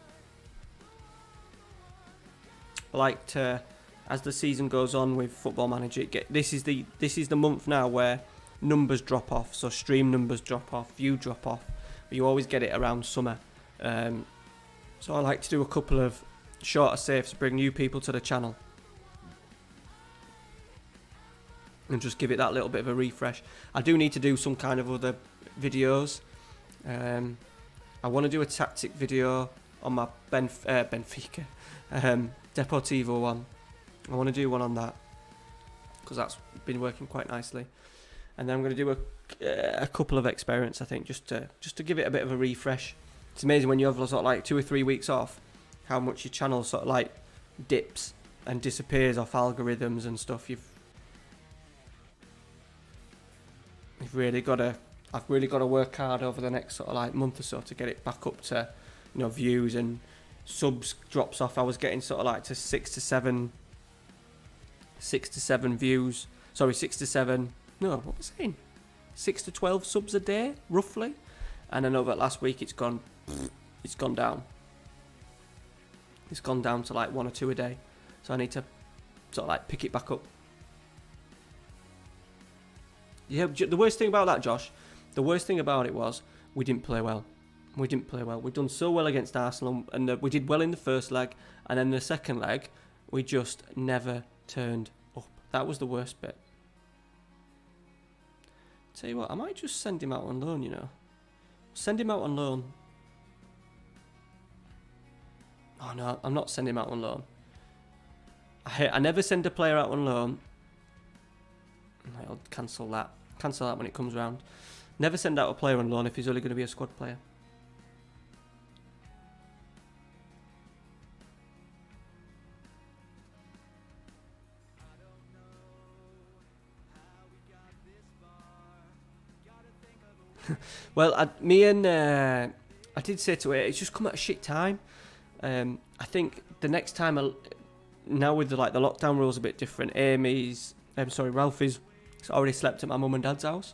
Like to, as the season goes on with Football Manager, this is the month now where numbers drop off. So stream numbers drop off, view drop off. But you always get it around summer. So I like to do a couple of shorter saves to bring new people to the channel. And just give it that little bit of a refresh. I do need to do some kind of other videos. I want to do a tactic video on my Benfica Deportivo one. I want to do one on that because that's been working quite nicely. and then I'm going to do a couple of experiments, I think, just to give it a bit of a refresh. It's amazing when you have sort of like 2 or 3 weeks off, how much your channel sort of like dips and disappears off algorithms and stuff. You've really got to. I've really got to work hard over the next sort of like month or so to get it back up to, views and subs drops off. I was getting sort of like to 6 to 7 views. Sorry, 6 to 7. No, what was I saying? 6 to 12 subs a day, roughly. And I know that last week it's gone down. It's gone down to like 1 or 2 a day. So I need to sort of like pick it back up. Yeah, the worst thing about that, Josh, the worst thing about it was we didn't play well. We'd done so well against Arsenal, and we did well in the first leg, and then the second leg, we just never turned up. That was the worst bit. Tell you what, I might just send him out on loan, Send him out on loan. Oh no, I'm not sending him out on loan. I never send a player out on loan. I'll cancel that. Cancel that when it comes round. Never send out a player on loan if he's only going to be a squad player. Well, I did say to it, it's just come at a shit time. I think the next time, now with the lockdown rules a bit different, Ralphie's already slept at my mum and dad's house.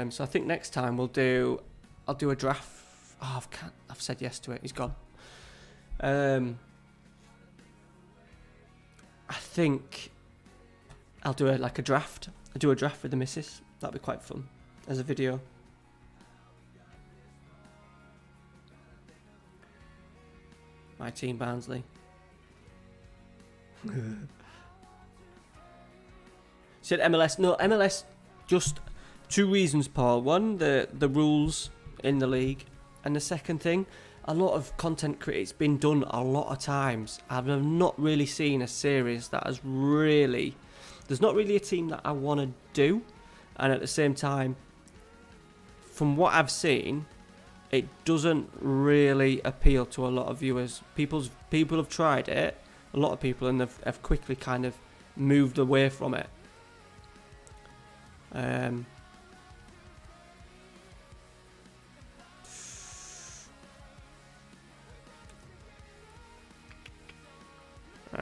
So I think next time I'll do a draft. Oh, I've said yes to it. He's gone. I think I'll do a draft. I'll do a draft with the missus. That'd be quite fun as a video. My team, Barnsley. Said MLS. No, MLS. Just 2 reasons, Paul. One, the rules in the league, and the second thing, a lot of content it's been done a lot of times. I've not really seen a series that has really. There's not really a team that I want to do, and at the same time, from what I've seen, it doesn't really appeal to a lot of viewers. People have tried it, a lot of people, and have quickly kind of moved away from it. Hang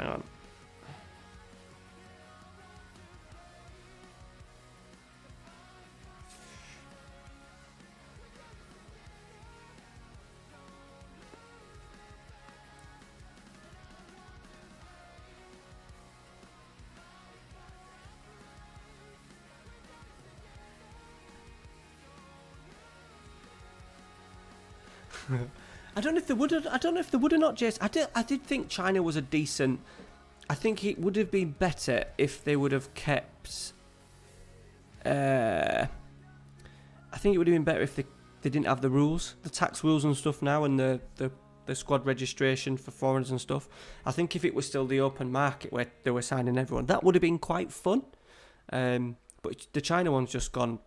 on. I don't know if they would have. I don't know if they would have not, Jace. I did think China was a decent. I think it would have been better if they would have kept. I think it would have been better if they didn't have the rules, the tax rules and stuff now, and the squad registration for foreigners and stuff. I think if it was still the open market where they were signing everyone, that would have been quite fun. But the China one's just gone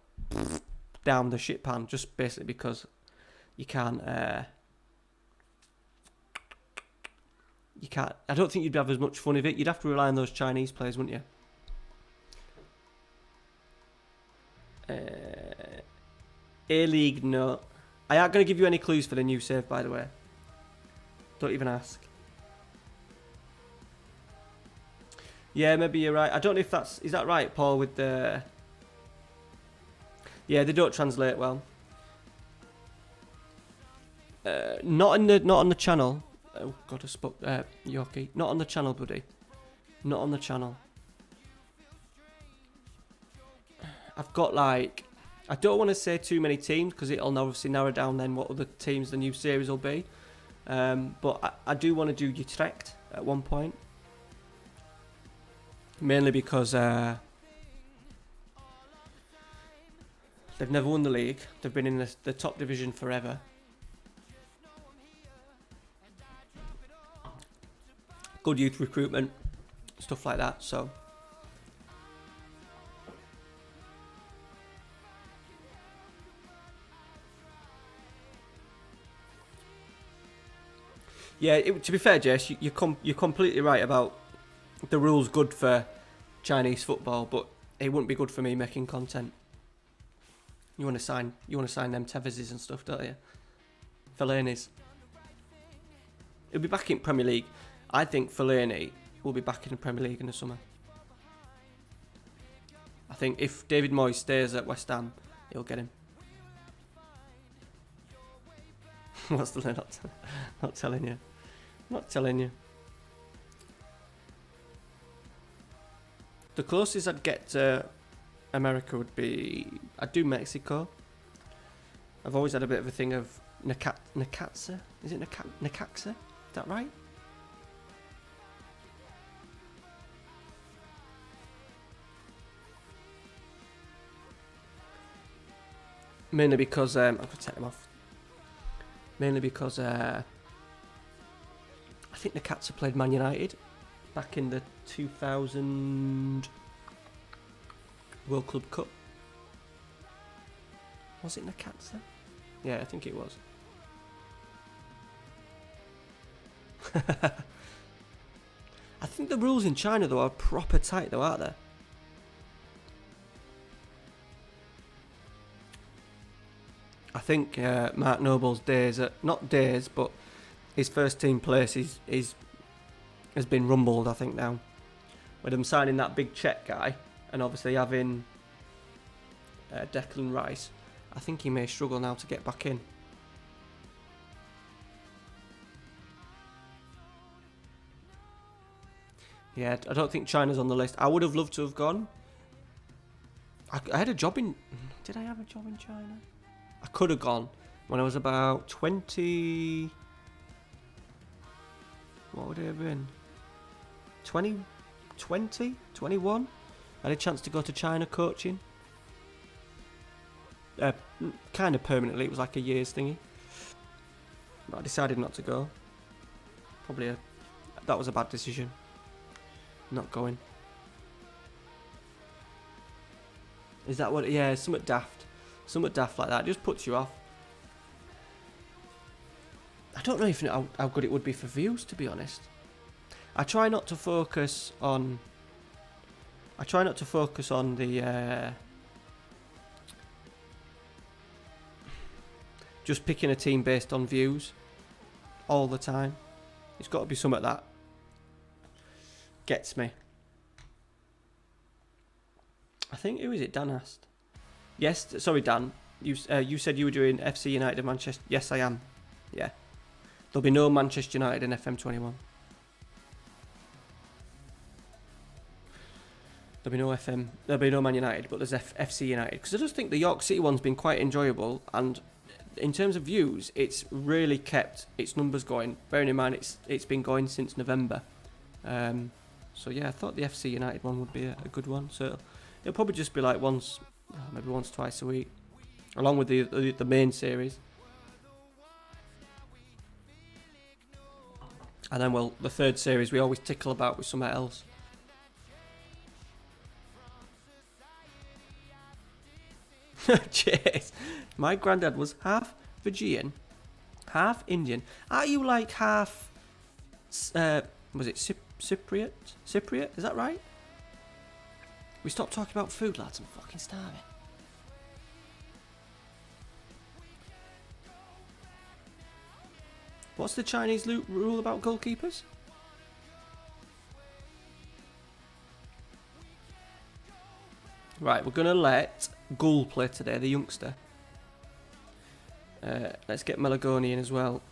down the shit pan, just basically because you can't. You can't. I don't think you'd have as much fun with it. You'd have to rely on those Chinese players, wouldn't you? A-League, no. I aren't going to give you any clues for the new save, by the way. Don't even ask. Yeah, maybe you're right. I don't know if that's... Is that right, Paul, with the... Yeah, they don't translate well. Not on the channel. Oh, God, I spoke... Yorkie. Not on the channel, buddy. Not on the channel. I've got, like... I don't want to say too many teams, because it'll obviously narrow down then what other teams the new series will be. But I do want to do Treq at one point. Mainly because they've never won the league. They've been in the top division forever. Good youth recruitment, stuff like that. So Yeah, to be fair, Jess, you're completely right about the rules good for Chinese football, but it wouldn't be good for me making content. You want to sign them Tevezes and stuff, don't you? Fellaini's. He'll be back in Premier League. I think Fellaini will be back in the Premier League in the summer. I think if David Moyes stays at West Ham, he'll get him. What's the not telling you? Not telling you. The closest I'd get to America would be... I'd do Mexico. I've always had a bit of a thing of Necaxa. Is it Necaxa? Is that right? Mainly because... I'm going to take them off. Mainly because... I think Necaxa played Man United back in the 2000 World Club Cup. Was it Necaxa? Yeah, I think it was. I think the rules in China, though, are proper tight, though, aren't they? I think Mark Noble's but his first team place has been rumbled, I think, now. With them signing that big Treq guy, and obviously having Declan Rice, I think he may struggle now to get back in. Yeah, I don't think China's on the list. I would have loved to have gone. I had a job in... Did I have a job in China? I could have gone when I was about 20... What would it have been? 20? 21? I had a chance to go to China coaching. Kind of permanently. It was like a year's thingy. But I decided not to go. That was a bad decision. Not going. Is that what... Yeah, somewhat daft. Somewhat daft like that. It just puts you off. I don't know if how good it would be for views, to be honest. I try not to focus on the just picking a team based on views all the time. It's got to be something that gets me. I think, who is it? Dan asked. Yes, sorry, Dan. You said you were doing FC United of Manchester. Yes, I am. Yeah. There'll be no Manchester United in FM21. There'll be no Man United, but there's FC United. Because I just think the York City one's been quite enjoyable, and in terms of views, it's really kept its numbers going. Bearing in mind it's been going since November. So yeah, I thought the FC United one would be a good one. So it'll probably just be like maybe once, twice a week, along with the main series. And then, well, the third series we always tickle about with something else. Cheers. My granddad was half Fijian, half Indian. Are you like half... was it Cypriot? Cypriot? Is that right? We stopped talking about food, lads. I'm fucking starving. What's the Chinese rule about goalkeepers? Right, we're going to let Gull play today, the youngster. Let's get Melagoni in as well.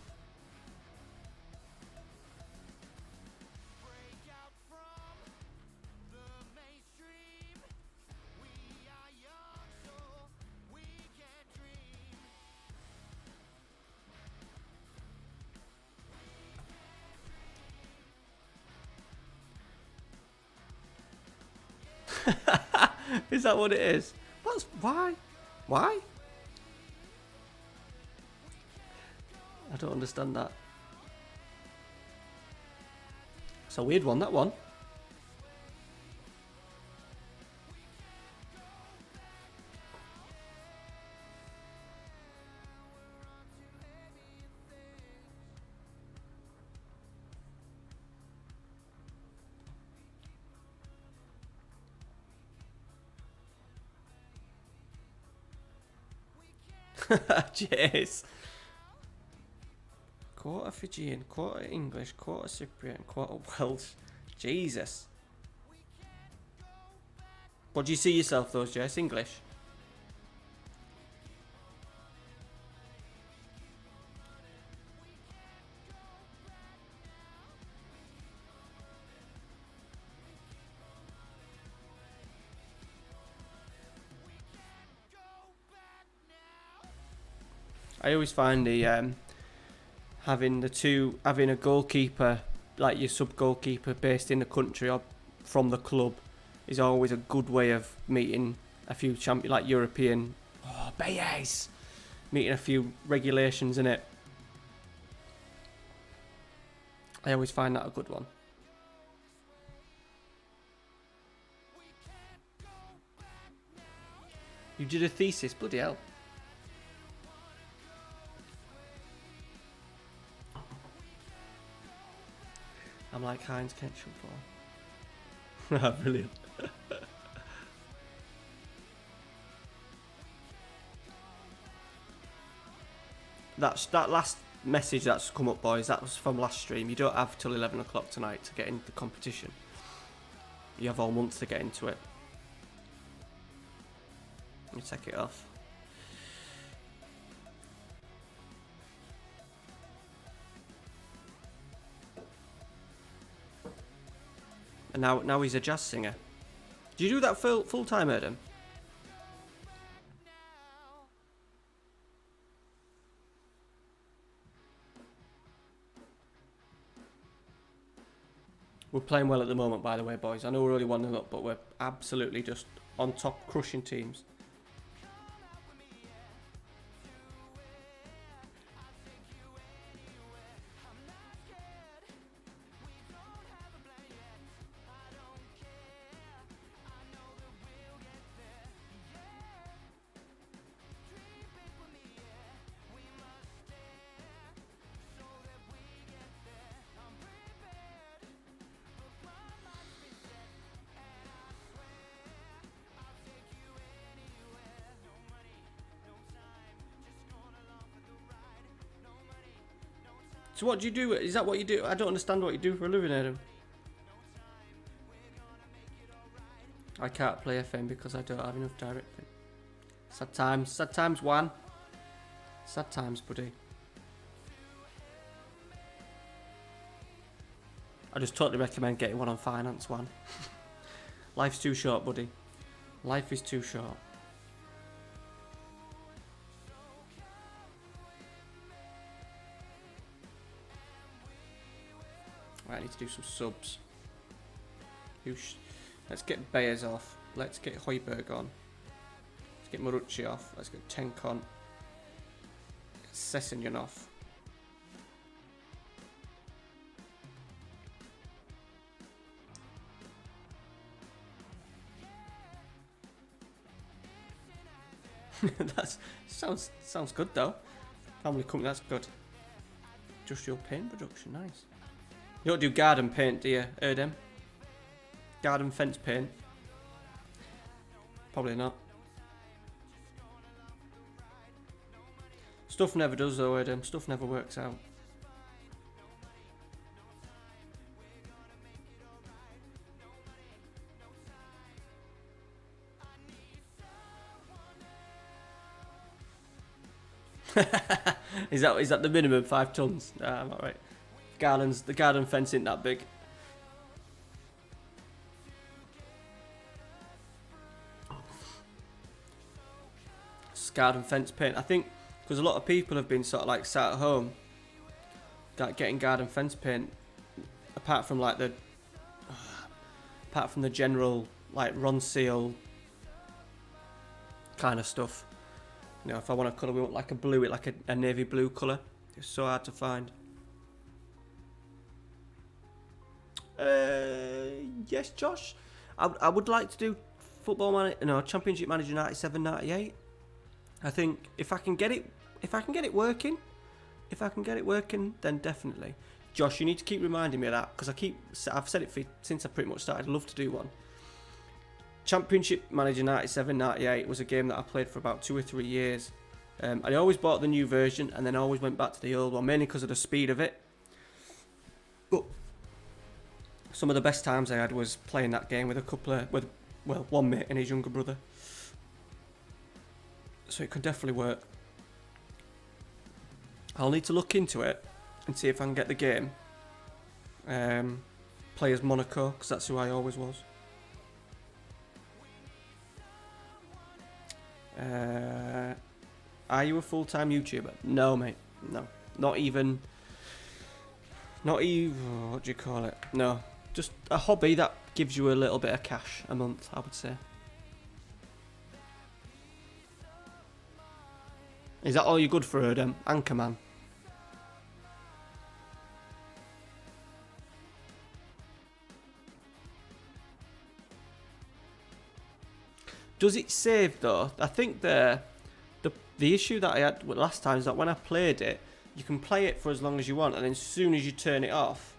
Is that what it is? Why? Why? I don't understand that. It's a weird one, that one. Jeez. Quarter Fijian, quarter English, quarter Cypriot, quarter Welsh. Jesus. What do you see yourself, though, Jess? English? I always find the having a goalkeeper, like your sub goalkeeper based in the country or from the club, is always a good way of meeting a few like European. Oh, Bayes! Meeting a few regulations in it. I always find that a good one. You did a thesis, bloody hell. I'm like Heinz ketchup for. Brilliant. That last message that's come up, boys, that was from last stream. You don't have till 11 o'clock tonight to get into the competition. You have all month to get into it. Let me take it off. And now he's a jazz singer. Do you do that full time, Adam? We're playing well at the moment, by the way, boys. I know we're only 1-0 up, but we're absolutely just on top, crushing teams. So what do you do? Is that what you do? I don't understand what you do for a living, Adam. I can't play FM because I don't have enough direct fit. Sad times, Juan. Sad times, buddy. I just totally recommend getting one on finance, Juan. Life's too short, buddy. Life is too short. Right, I need to do some subs. Let's get Bayers off. Let's get Højbjerg on. Let's get Marucci off. Let's get Tenk on. Get Sessignon off. That sounds good though. Family company, that's good. Just your paint production, nice. You don't do garden paint, do you, Erdem? Garden fence paint? Probably not. Stuff never does though, Erdem. Stuff never works out. Is that the minimum 5 tons? I'm alright. The garden fence isn't that big. Garden fence paint. I think because a lot of people have been sort of like sat at home, getting garden fence paint. Apart from the general like Ronseal kind of stuff. You know, if I want a colour, we want like a blue, like a navy blue colour. It's so hard to find. Yes, Josh. I would like to do Championship Manager 97, 98. I think if I can get it working, then definitely. Josh, you need to keep reminding me of that because I've said it since I pretty much started. I'd love to do one. Championship Manager 97, 98 was a game that I played for about 2 or 3 years. I always bought the new version and then I always went back to the old one, mainly because of the speed of it. But some of the best times I had was playing that game with one mate and his younger brother. So it could definitely work. I'll need to look into it and see if I can get the game. Play as Monaco, because that's who I always was. Are you a full-time YouTuber? No, mate. No. Not even, what do you call it? No. Just a hobby that gives you a little bit of cash a month, I would say. Is that all you're good for, Erdem? Anchorman? Does it save though? I think the issue that I had last time is that when I played it, you can play it for as long as you want, and then as soon as you turn it off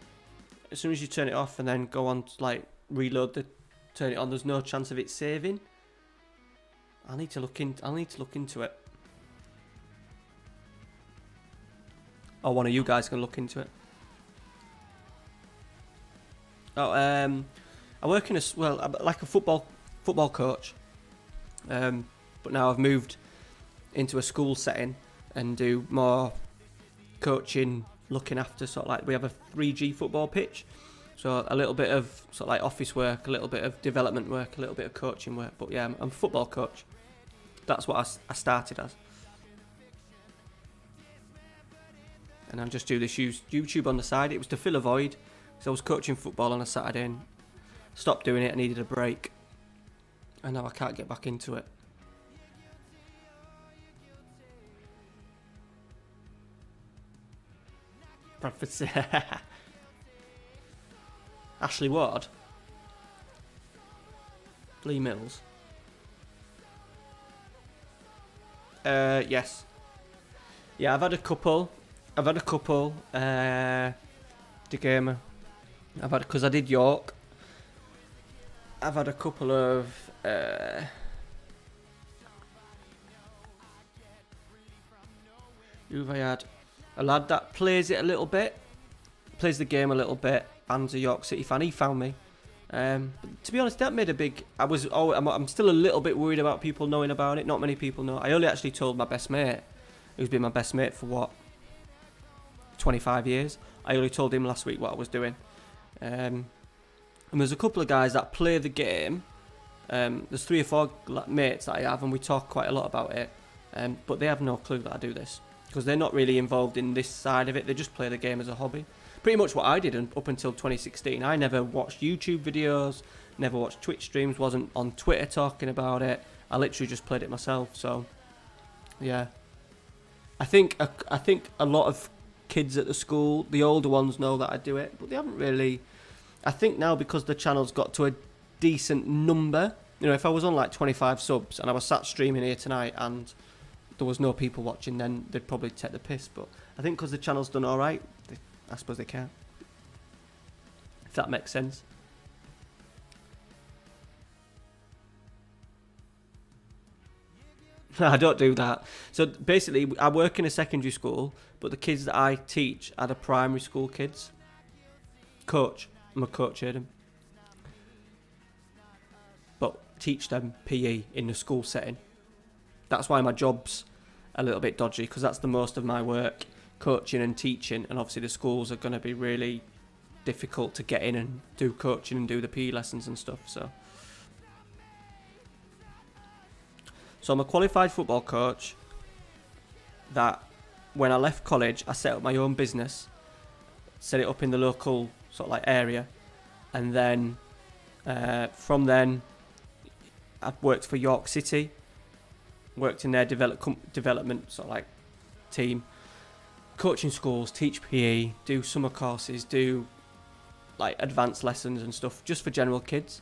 and then go on to like turn it on, there's no chance of it saving. I'll need to look into it. Or one of you guys can look into it. Oh, I work in like a football coach. But now I've moved into a school setting and do more coaching, looking after sort of like, we have a 3G football pitch, so a little bit of sort of like office work, a little bit of development work, a little bit of coaching work. But yeah, I'm a football coach. That's what I started as. And I just do this YouTube on the side. It was to fill a void, because I was coaching football on a Saturday and stopped doing it. I needed a break. And now I can't get back into it. Bradford City. Ashley Ward. Lee Mills. Yes. Yeah, I've had a couple. De Gamer. Because I did York. I've had a couple of who have I had? A lad that plays it a little bit, plays the game a little bit, and's a York City fan. He found me. But to be honest, that made a big. I'm still a little bit worried about people knowing about it. Not many people know. I only actually told my best mate, who's been my best mate for 25 years. I only told him last week what I was doing. And there's a couple of guys that play the game. There's 3 or 4 mates that I have, and we talk quite a lot about it. But they have no clue that I do this, because they're not really involved in this side of it. They just play the game as a hobby. Pretty much what I did up until 2016. I never watched YouTube videos, never watched Twitch streams, wasn't on Twitter talking about it. I literally just played it myself. So, yeah. I think a lot of kids at the school, the older ones, know that I do it, but they haven't really. I think now, because the channel's got to a decent number, if I was on like 25 subs and I was sat streaming here tonight and there was no people watching, then they'd probably take the piss. But I think because the channel's done alright, I suppose they can. If that makes sense. I don't do that. So basically, I work in a secondary school, but the kids that I teach are the primary school kids. Coach. I'm a coach, Adam. But teach them PE in the school setting. That's why my job's a little bit dodgy, because that's the most of my work, coaching and teaching, and obviously the schools are going to be really difficult to get in and do coaching and do the PE lessons and stuff. So I'm a qualified football coach that, when I left college, I set up my own business, set it up in the local sort of like area, and then from then I've worked for York City, worked in their development sort of like team, coaching schools, teach PE, do summer courses, do like advanced lessons and stuff just for general kids.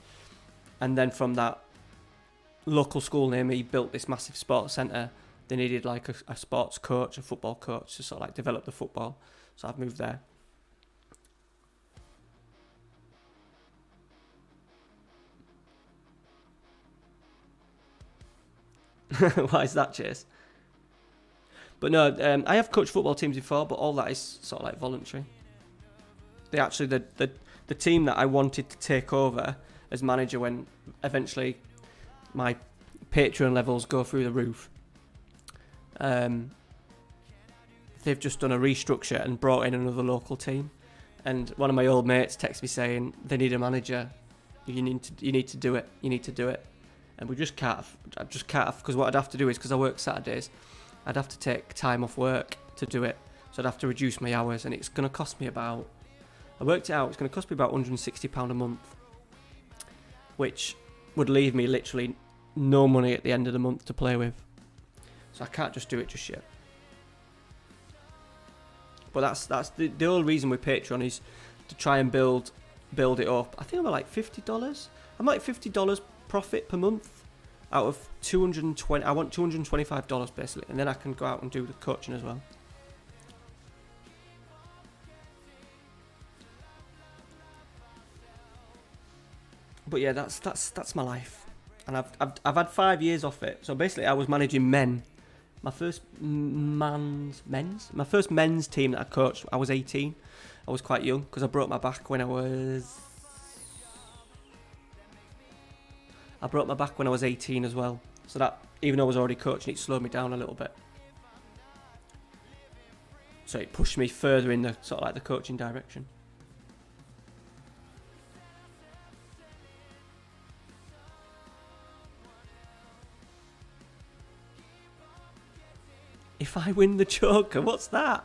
And then from that, local school near me built this massive sports centre. They needed like a sports coach, a football coach to sort of like develop the football, so I've moved there. Why is that, Chase? But no, I have coached football teams before, but all that is sort of like voluntary. They actually, the team that I wanted to take over as manager when eventually my Patreon levels go through the roof, they've just done a restructure and brought in another local team. And one of my old mates texted me saying they need a manager. You need to do it. You need to do it. And we just can't. I just can't, because what I'd have to do is, because I work Saturdays, I'd have to take time off work to do it. So I'd have to reduce my hours, and it's going to cost me about, I worked it out, it's going to cost me about £160 a month, which would leave me literally no money at the end of the month to play with. So I can't just do it just yet. But that's the whole reason with Patreon is to try and build it up. I think I'm at like $50. I'm like $50 profit per month out of 220. I want $225 basically, and then I can go out and do the coaching as well. But yeah, that's my life, and I've had 5 years off it. So basically, I was managing men. My first men's team that I coached, I was 18. I was quite young because I broke my back when I was 18 as well. So that, even though I was already coaching, it slowed me down a little bit. So it pushed me further in the sort of like the coaching direction. If I win the Joker, what's that?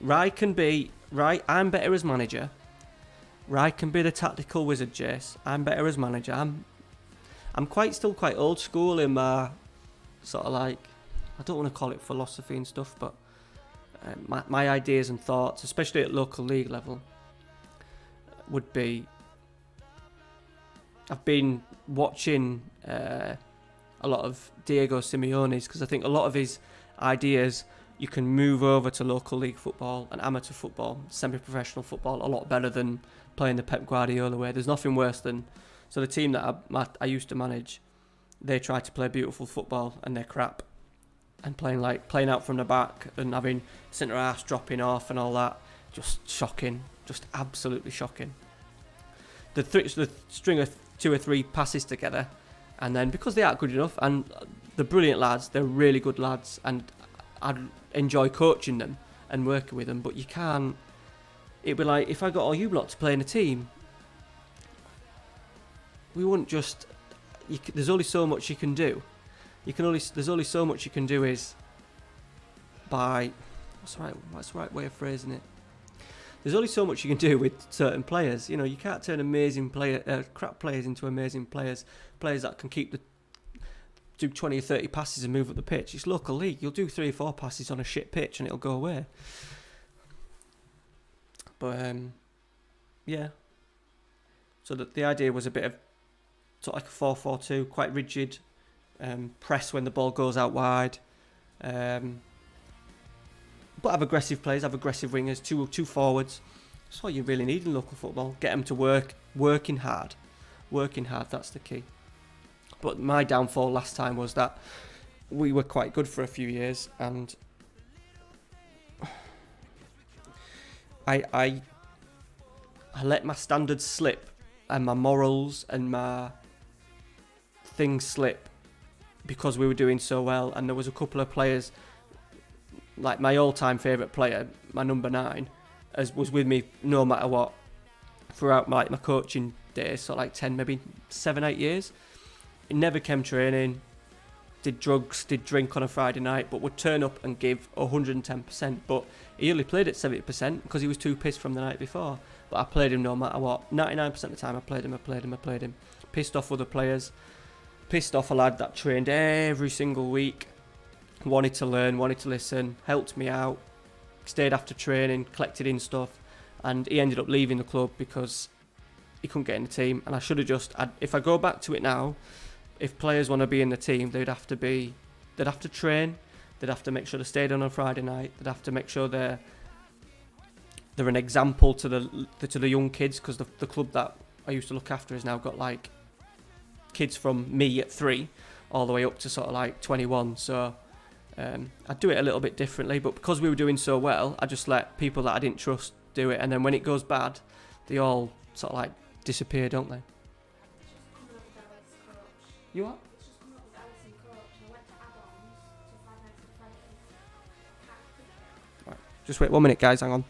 I'm better as manager. Rye can be the tactical wizard, Jace. I'm better as manager. I'm still quite old school in my sort of like, I don't want to call it philosophy and stuff, but my ideas and thoughts, especially at local league level, would be, I've been watching a lot of Diego Simeone's, because I think a lot of his ideas you can move over to local league football and amateur football, semi-professional football, a lot better than playing the Pep Guardiola way. There's nothing worse than, so the team that I used to manage, they try to play beautiful football and they're crap, and playing out from the back and having centre halves dropping off and all that, just shocking, just absolutely shocking. The string of 2 or 3 passes together, and then because they aren't good enough, and they're brilliant lads, they're really good lads, and I'd enjoy coaching them and working with them, but you can't. It'd be like if I got all you lot to play in a team, we wouldn't just. There's only so much you can do. There's only so much you can do is by. What's the right way of phrasing it? There's only so much you can do with certain players. You know, you can't turn crap players into amazing players. Players that can do 20 or 30 passes and move up the pitch. It's local league. You'll do 3 or 4 passes on a shit pitch and it'll go away. But yeah. So the idea was a bit of sort of like a 4-4-2, quite rigid. Press when the ball goes out wide. But have aggressive players, have aggressive wingers, two forwards. That's all you really need in local football. Get them to working hard. Working hard, that's the key. But my downfall last time was that we were quite good for a few years, and I let my standards slip, and my morals and my things slip because we were doing so well, and there was a couple of players. Like my all-time favourite player, my number 9, was with me no matter what throughout my coaching days, so like 10, maybe 7, 8 years. He never came training, did drugs, did drink on a Friday night, but would turn up and give 110%. But he only played at 70% because he was too pissed from the night before. But I played him no matter what. 99% of the time I played him. Pissed off other players. Pissed off a lad that trained every single week. Wanted to learn, wanted to listen, helped me out, stayed after training, collected in stuff, and he ended up leaving the club because he couldn't get in the team. And I should have if I go back to it now, if players want to be in the team, they'd have to train, they'd have to make sure they stayed on a Friday night, they'd have to make sure they're an example to the young kids, because the club that I used to look after has now got like kids from me at 3 all the way up to sort of like 21. So I'd do it a little bit differently, but because we were doing so well, I just let people that I didn't trust do it, and then when it goes bad, they all sort of like disappear, don't they? You what? Right. Just wait 1 minute, guys, hang on.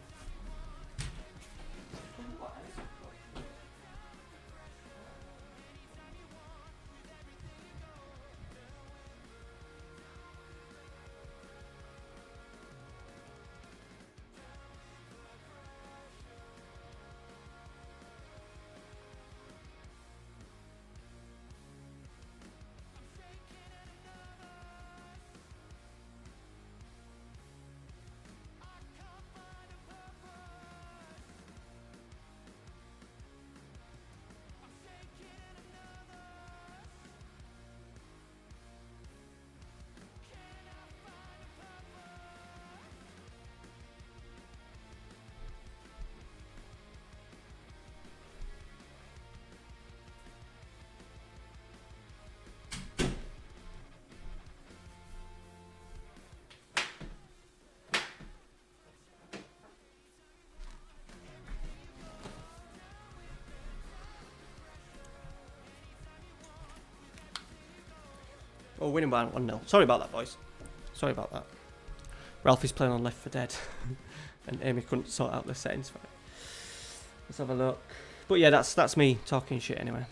Oh, winning by 1-0. Sorry about that, boys. Sorry about that. Ralphie's playing on Left 4 Dead. And Amy couldn't sort out the settings for it. Let's have a look. But yeah, that's me talking shit anyway.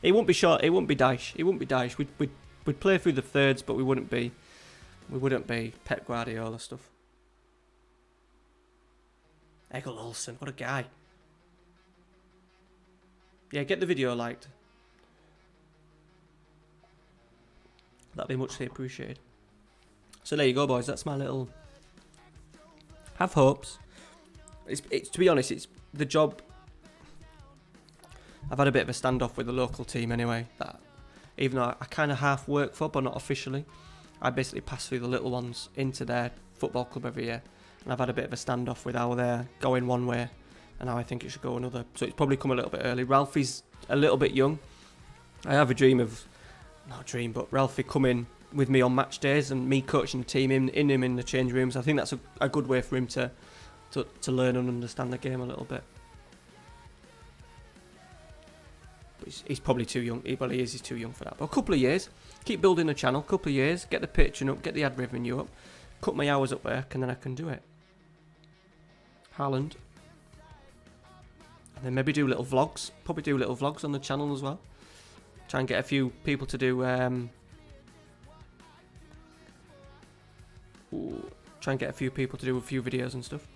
It wouldn't be short. It wouldn't be Dyche. It wouldn't be Dyche. We'd play through the thirds, but we wouldn't be Pep Guardiola stuff. Egil Olsen, what a guy. Yeah, get the video liked. That'd be muchly appreciated. So there you go, boys. That's my little... Have hopes. It's to be honest, it's the job... I've had a bit of a standoff with the local team anyway. That even though I kind of half work for, but not officially, I basically pass through the little ones into their football club every year. And I've had a bit of a standoff with how they're going one way and how I think it should go another. So it's probably come a little bit early. Ralphie's a little bit young. I have a dream of... Not a dream, but Ralphie coming with me on match days and me coaching the team in him in the change rooms. I think that's a good way for him to learn and understand the game a little bit. But he's probably too young. Well, he is. He's too young for that. But a couple of years, keep building the channel. A couple of years, get the pitching up, get the ad revenue up, cut my hours at work, and then I can do it. Haaland. And then maybe do little vlogs. Probably do little vlogs on the channel as well. Try and get a few people to do... try and get a few people to do a few videos and stuff.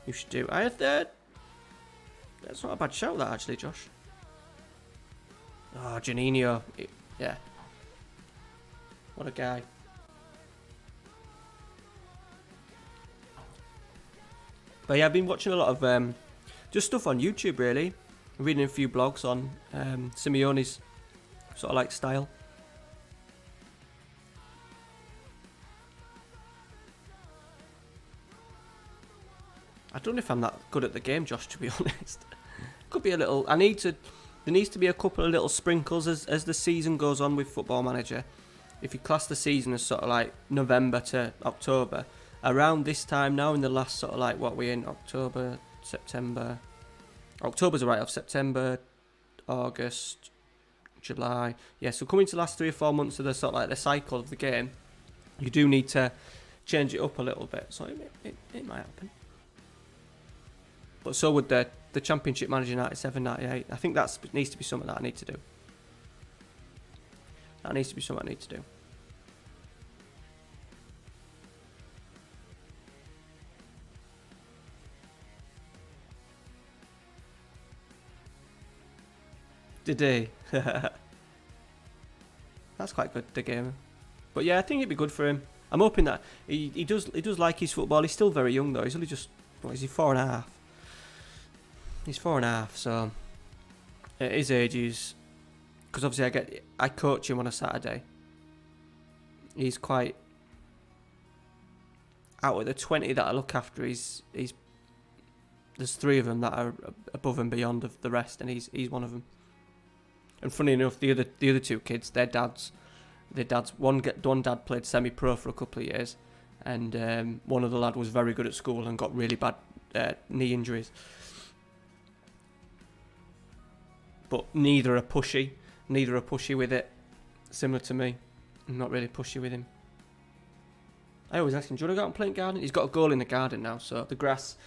You should do... I had that. That's not a bad shout, that, actually, Josh. Oh, Janino. Yeah. What a guy. But yeah, I've been watching a lot of just stuff on YouTube, really. Reading a few blogs on Simeone's sort of like style. I don't know if I'm that good at the game, Josh, to be honest. Could be a little... There needs to be a couple of little sprinkles as the season goes on with Football Manager. If you class the season as sort of like November to October, around this time now, in the last sort of like, what we're in, October, September... October's a write-off. September, August, July. Yeah, so coming to the last 3 or 4 months of the sort of like the cycle of the game, you do need to change it up a little bit. So it might happen. But so would the Championship Manager 97, 98. I think that needs to be something that I need to do. That needs to be something I need to do. Did he? That's quite good, the game. But yeah, I think it'd be good for him. I'm hoping that he does like his football. He's still very young though. He's only just, what is he, 4.5? He's 4.5, so at his age, because obviously I coach him on a Saturday. He's quite out of the 20 that I look after, there's 3 of them that are above and beyond of the rest, and he's one of them. And funny enough, the other 2 kids, their dads, one dad played semi-pro for a couple of years, and one of the lad was very good at school and got really bad knee injuries. But neither are pushy with it, similar to me. I'm not really pushy with him. I always ask him, do you want to go out and play in the garden? He's got a goal in the garden now, so the grass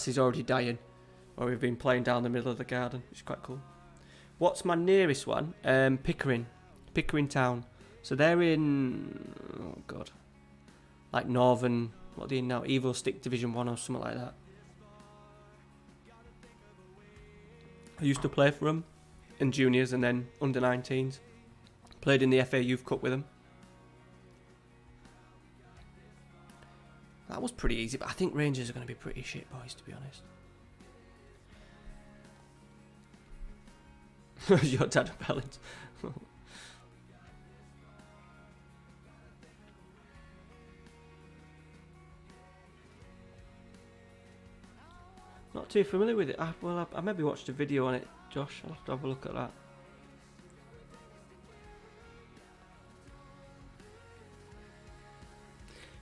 is already dying. Or we've been playing down the middle of the garden, which is quite cool. What's my nearest one? Pickering Town. So they're in, oh god, like Northern, what are they in now? Evo Stick Division 1 or something like that. I used to play for them in juniors and then under 19s. Played in the FA Youth Cup with them. That was pretty easy, but I think Rangers are going to be pretty shit boys, to be honest. Your dad Bellins. Not too familiar with it. I maybe watched a video on it, Josh. I'll have to have a look at that.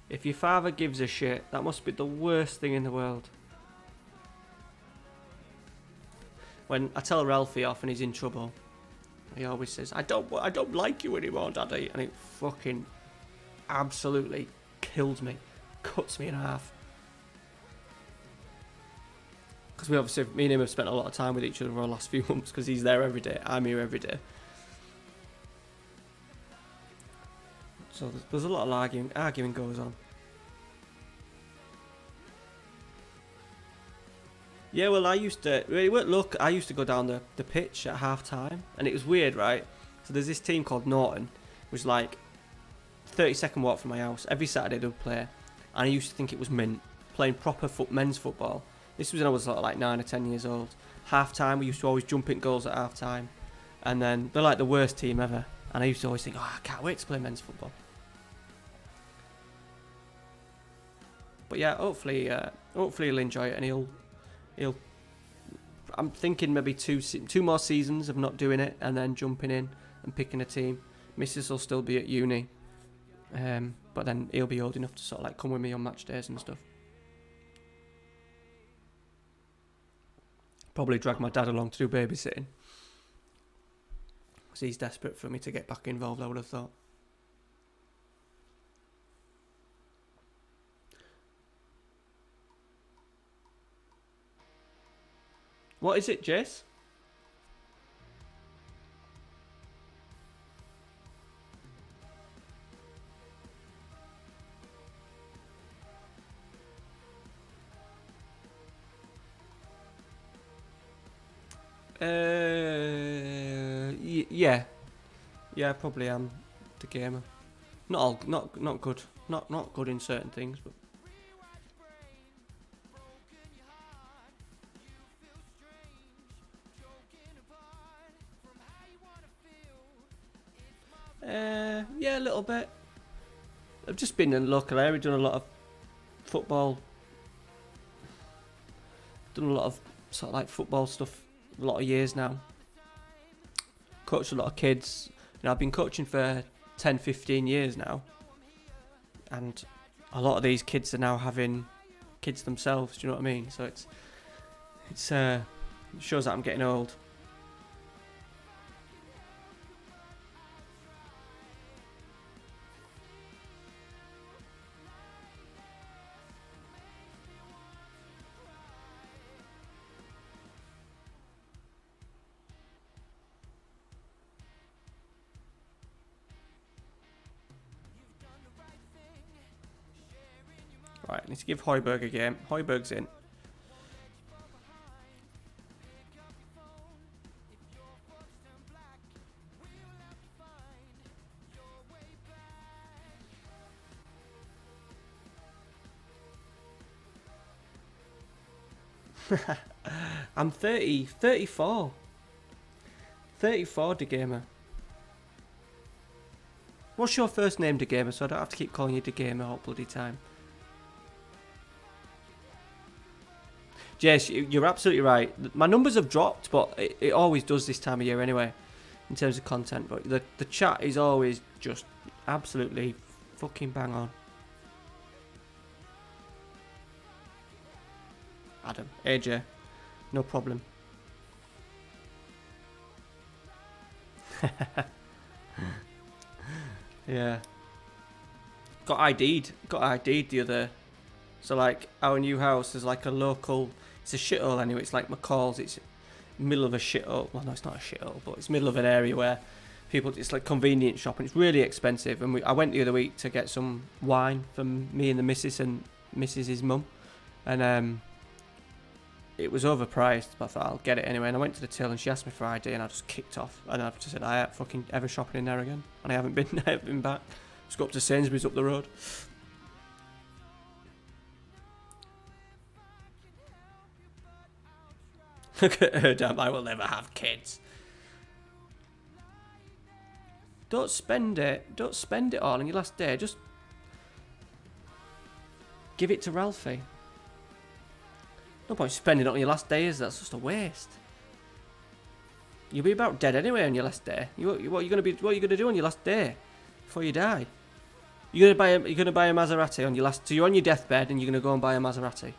If your father gives a shit, that must be the worst thing in the world. When I tell Ralphie off and he's in trouble, he always says, I don't like you anymore, Daddy. And it fucking absolutely kills me. Cuts me in half. Because me and him have spent a lot of time with each other over the last few months, because he's there every day, I'm here every day. So there's a lot of arguing goes on. Yeah, well, I used to go down the pitch at half time, and it was weird, right? So there's this team called Norton, which is like 30-second walk from my house. Every Saturday they would play, and I used to think it was mint, playing proper men's football. This was when I was like 9 or 10 years old. Half time, we used to always jump in goals at half time, and then they're like the worst team ever. And I used to always think, I can't wait to play men's football. But yeah, hopefully he'll enjoy it, and he'll. I'm thinking maybe two more seasons of not doing it, and then jumping in and picking a team. Mrs. will still be at uni, but then he'll be old enough to sort of like come with me on match days and stuff. Probably drag my dad along to do babysitting, because he's desperate for me to get back involved, I would have thought. What is it, Jace? Yeah, I probably am the gamer. Not good. Not good in certain things, but. Yeah, a little bit. I've just been in the local area, done a lot of football. Done a lot of sort of like football stuff a lot of years now. Coached a lot of kids. I've been coaching for 10, 15 years now. And a lot of these kids are now having kids themselves, do you know what I mean? So it shows that I'm getting old. Right, I need to give Højbjerg a game. Højbjerg's in. I'm 34. 34, De Gamer. What's your first name, De Gamer, so I don't have to keep calling you De Gamer all bloody time? Jess, you're absolutely right. My numbers have dropped, but it always does this time of year anyway, in terms of content. But the chat is always just absolutely fucking bang on. Adam, AJ, no problem. Yeah. Got ID'd the other. So like our new house is like a local. It's a shithole anyway. It's like McCall's. It's middle of a shithole. Well, no, it's not a shithole, but it's middle of an area where people. It's like convenience shop, and it's really expensive. And I went the other week to get some wine from me and the missus and Mrs.'s mum, and it was overpriced, but I thought I'll get it anyway. And I went to the till and she asked me for ID, and I just kicked off. And I just said I ain't fucking ever shopping in there again. And I haven't been back. Just go up to Sainsbury's up the road. Look at her, damn! I will never have kids. Don't spend it. Don't spend it all on your last day. Just give it to Ralphie. No point spending it on your last day, is that? That's just a waste. You'll be about dead anyway on your last day. What are you gonna do on your last day before you die? You're gonna buy a Maserati on your last. So you're on your deathbed and you're gonna go and buy a Maserati.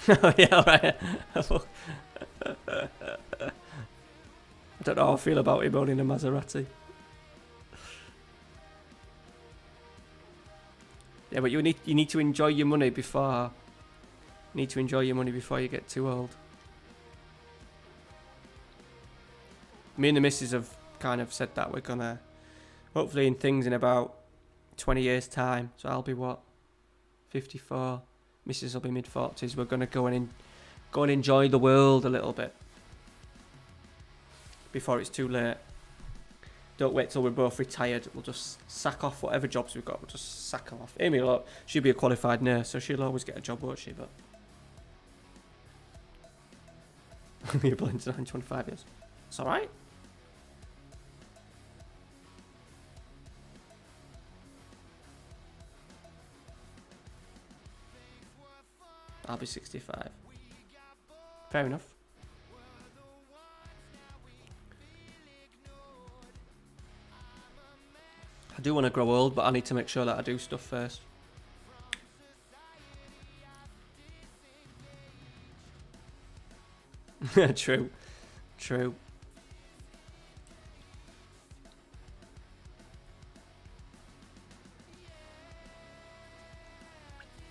Oh yeah, alright. I don't know how I feel about him owning a Maserati. Yeah, but you need to enjoy your money before. You need to enjoy your money before you get too old. Me and the missus have kind of said that we're gonna, hopefully in things in about 20 years time. So I'll be what, 54. Missus will be mid-40s. We're gonna go and enjoy the world a little bit before it's too late. Don't wait till we're both retired. We'll just sack off whatever jobs we've got. We'll just sack them off. Amy, she'll be a qualified nurse, so she'll always get a job, won't she? But you're blind to 25 years. It's all right. I'll be 65. Fair enough. I do want to grow old, but I need to make sure that I do stuff first. True. True.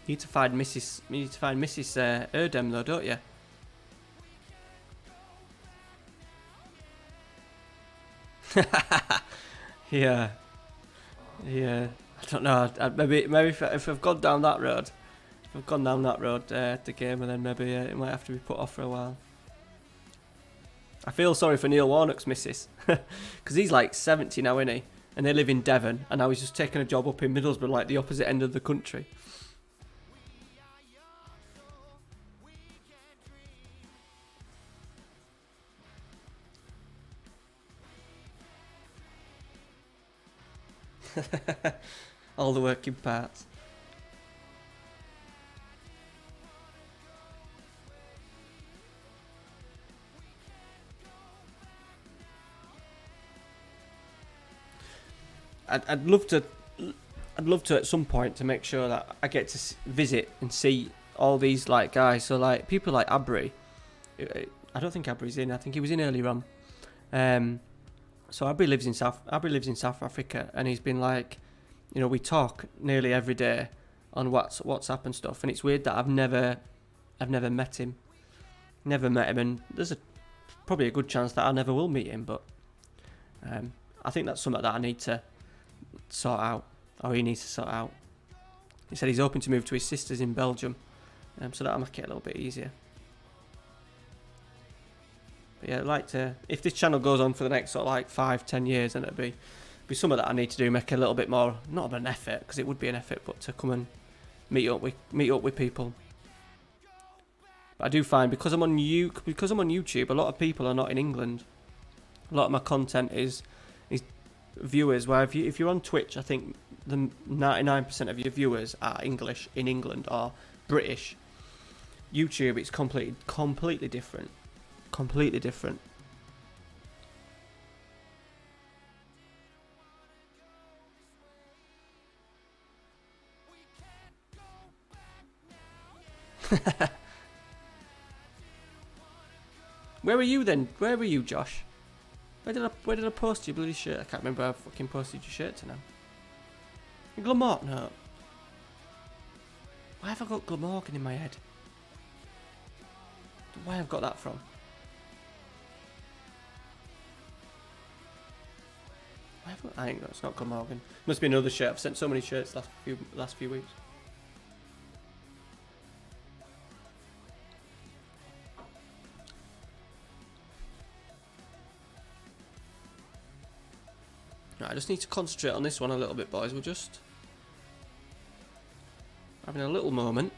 You need to find Mrs. Erdem though, don't you? Yeah. Yeah. I don't know. Maybe if I've gone down that road, to game, and then maybe it might have to be put off for a while. I feel sorry for Neil Warnock's missus, because he's like 70 now, isn't he? And they live in Devon, and I was just taking a job up in Middlesbrough, like the opposite end of the country. All the working parts. I'd love to at some point to make sure that I get to visit and see all these like guys. So like people like Abri. I don't think Abri's in. I think he was in earlier on. So Abri lives in South Africa, and he's been like, you know, we talk nearly every day on WhatsApp and stuff. And it's weird that I've never met him. And there's probably a good chance that I never will meet him. But I think that's something that I need to sort out, or he needs to sort out. He said he's hoping to move to his sister's in Belgium, so that'll make it a little bit easier. But yeah, I'd like to, if this channel goes on for the next sort of like 5-10 years, then it'll be something that I need to do, make a little bit more, not of an effort, because it would be an effort, but to come and meet up with people. But I do find because I'm on YouTube, a lot of people are not in England. A lot of my content is viewers, where if you're on Twitch, I think the 99% of your viewers are English in England or British, YouTube, it's completely different. Completely different. Where are you then? Where were you, Josh? Where did I post your bloody shirt? I can't remember how I fucking posted your shirt to now. Glamorgan, no. Why have I got Glamorgan in my head? Where have I got that from? I think that's not Glamorgan. Must be another shirt. I've sent so many shirts last few weeks. Right, I just need to concentrate on this one a little bit, boys. We're just having a little moment.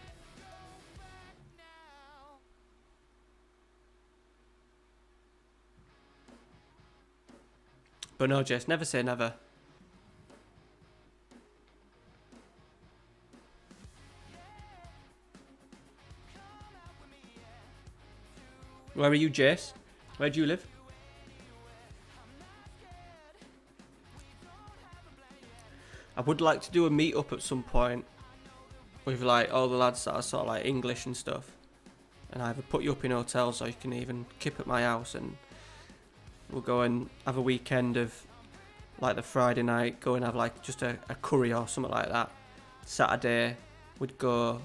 But no, Jess, never say never. Where are you, Jace? Where do you live? I would like to do a meet-up at some point with like all the lads that are sort of like English and stuff, and either put you up in hotels or you can even kip at my house and we'll go and have a weekend of like the Friday night, go and have like just a curry or something like that. Saturday we'd go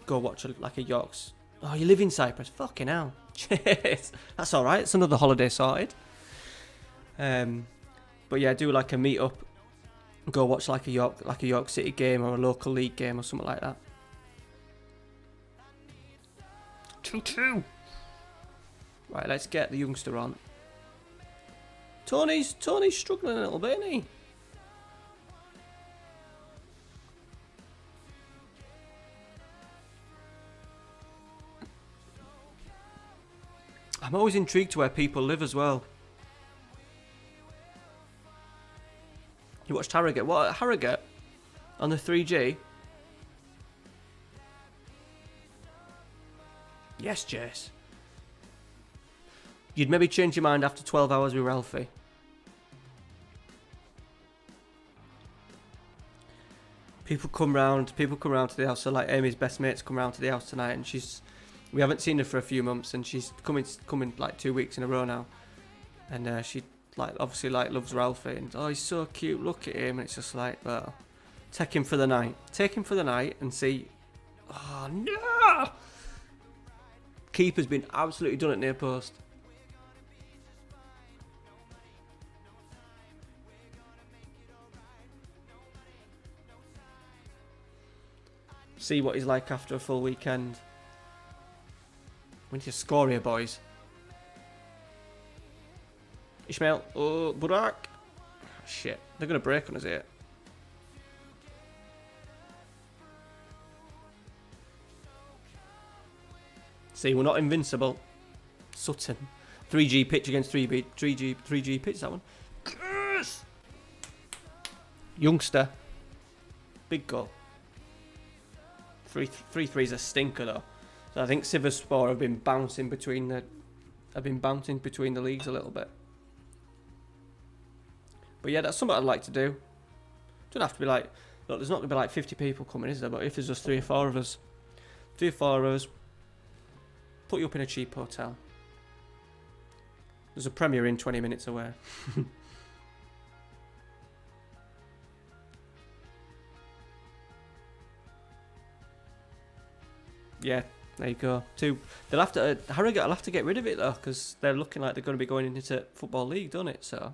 watch like a Yorks. Oh, you live in Cyprus? Fucking hell. Cheers. That's alright, it's another holiday sorted. But yeah, do like a meet up. Go watch like a York City game or a local league game or something like that. 2-2. Right, let's get the youngster on. Tony's struggling a little bit, isn't he? I'm always intrigued to where people live as well. You watched Harrogate? What, Harrogate? On the 3G? Yes, Jace. You'd maybe change your mind after 12 hours with Ralphie. People come round to the house. So like Amy's best mates come round to the house tonight, and we haven't seen her for a few months, and she's coming like 2 weeks in a row now, and she like obviously like loves Ralphie, and oh, he's so cute, look at him, and it's just like, well, take him for the night and see. Oh no, keeper's been absolutely done at near post. See what he's like after a full weekend. We need to score here, boys. Ishmael. Oh, Burak. Oh, shit. They're going to break on us here. See, we're not invincible. Sutton. 3G pitch against 3G pitch, that one. Yes! Youngster. Big goal. 3-3 is a stinker though. So I think Sivasspor have been bouncing between the leagues a little bit. But yeah, that's something I'd like to do. Don't have to be like, look, there's not going to be like 50 people coming, is there? But if there's just 3 or 4 of us, put you up in a cheap hotel. There's a Premier Inn 20 minutes away. Yeah, there you go. Harrogate will have to get rid of it though, because they're looking like they're going to be going into Football League, don't it? So.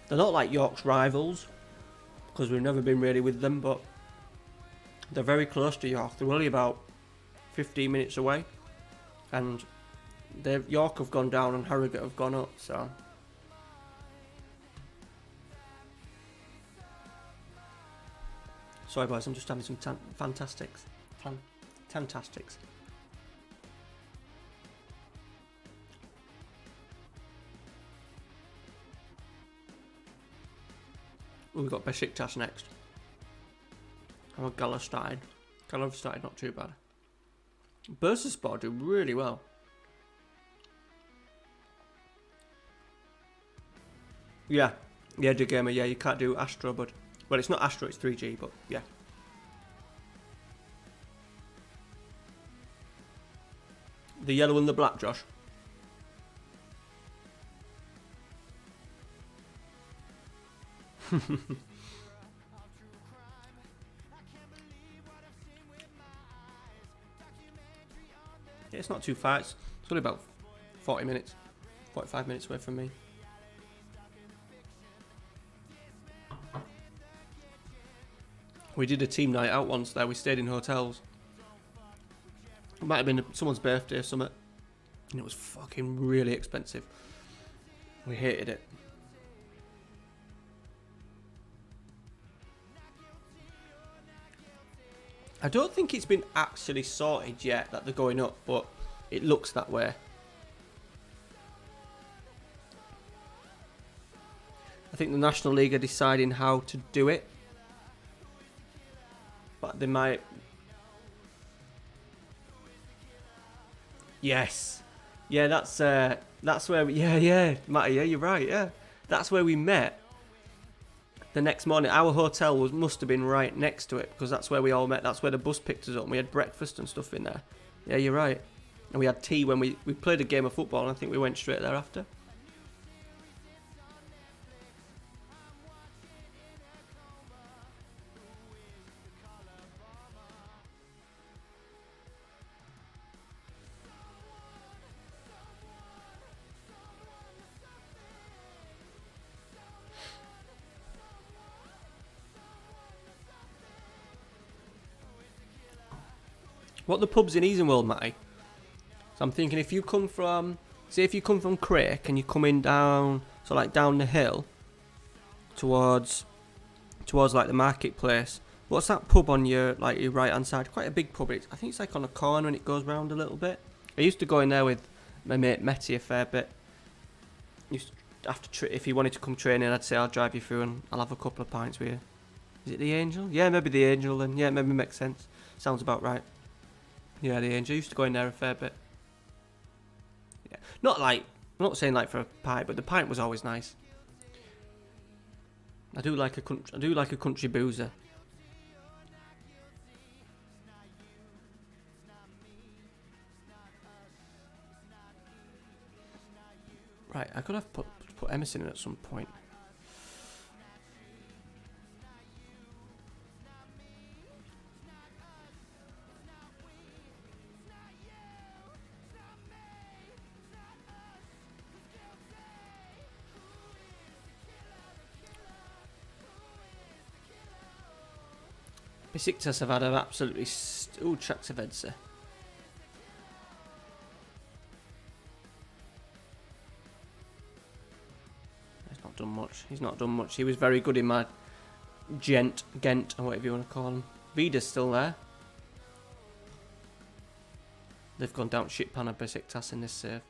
They're not like York's rivals, because we've never been really with them, but they're very close to York. They're only about 15 minutes away. And York have gone down and Harrogate have gone up, so... Sorry boys, I'm just having some fantastics. Tantastics. We've got Besiktas next. How about Galatasaray? Galatasaray not too bad. Bursaspor do really well. Yeah, De Gamer, yeah, you can't do Astro, but... Well, it's not Astro, it's 3G, but yeah. The yellow and the black, Josh. Yeah, it's not too far. It's only about 40 minutes, 45 minutes away from me. We did a team night out once there. We stayed in hotels. It might have been someone's birthday or something. And it was fucking really expensive. We hated it. I don't think it's been actually sorted yet that they're going up, but it looks that way. I think the National League are deciding how to do it. But they might... Yes. Yeah, that's where we... Yeah, Matty, yeah, you're right, yeah. That's where we met. The next morning, our hotel must have been right next to it, because that's where we all met. That's where the bus picked us up, and we had breakfast and stuff in there. Yeah, you're right. And we had tea when we played a game of football, and I think we went straight there after. What the pubs in Easenworld, Matty? So I'm thinking if you come from... Say if you come from Treq and you're coming down... So like down the hill... Towards like the marketplace. What's that pub on your your right hand side? Quite a big pub. I think it's like on a corner and it goes round a little bit. I used to go in there with my mate Metty a fair bit. If he wanted to come training, I'd say I'll drive you through and I'll have a couple of pints with you. Is it the Angel? Yeah, maybe the Angel then. Yeah, maybe makes sense. Sounds about right. Yeah, the Angel. I used to go in there a fair bit. Yeah, I'm not saying like for a pint, but the pint was always nice. I do like a country boozer. Right, I could have put Emerson in at some point. Besiktas have had an absolutely... Ooh, Treq. He's not done much. He was very good in my Gent, or whatever you want to call him. Vida's still there. They've gone down shit pan of Besiktas in this save.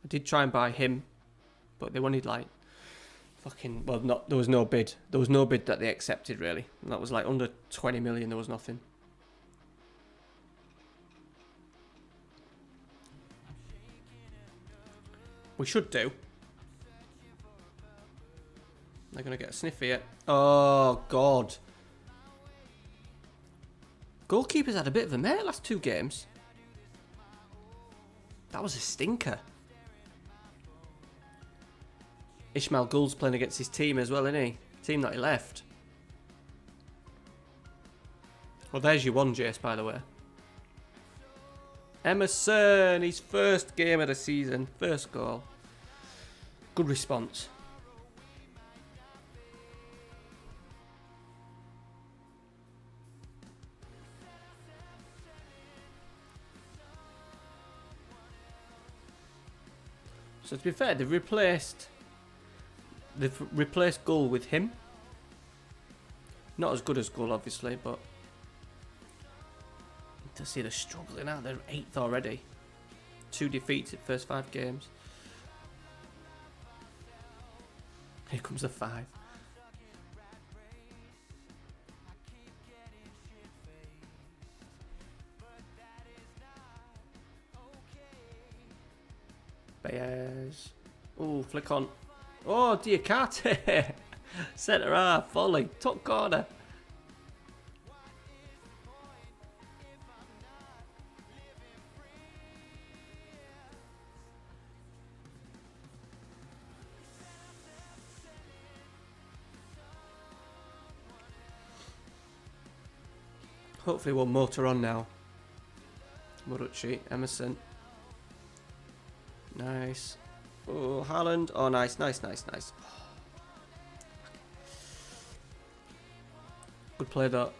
I did try and buy him, but they wanted like fucking... Well, there was no bid. There was no bid that they accepted, really. And that was like under 20 million, there was nothing. We should do. They're going to get a sniff here. Oh, God. Goalkeeper's had a bit of a mare last 2 games. That was a stinker. Ishmael Gould's playing against his team as well, isn't he? Team that he left. Well, there's your one, Jace, by the way. Emerson, his first game of the season. First goal. Good response. So to be fair, they've replaced Gull with him. Not as good as Gull, obviously, but to see they're struggling out. They're 8th already. 2 defeats in first 5 games. Here comes the 5. Baez. Oh, flick on. Oh, Diakate. Centre half, volley, top corner. Hopefully we'll motor on now. Murucci, Emerson. Nice. Oh, Haaland. Oh, nice. Good play, though.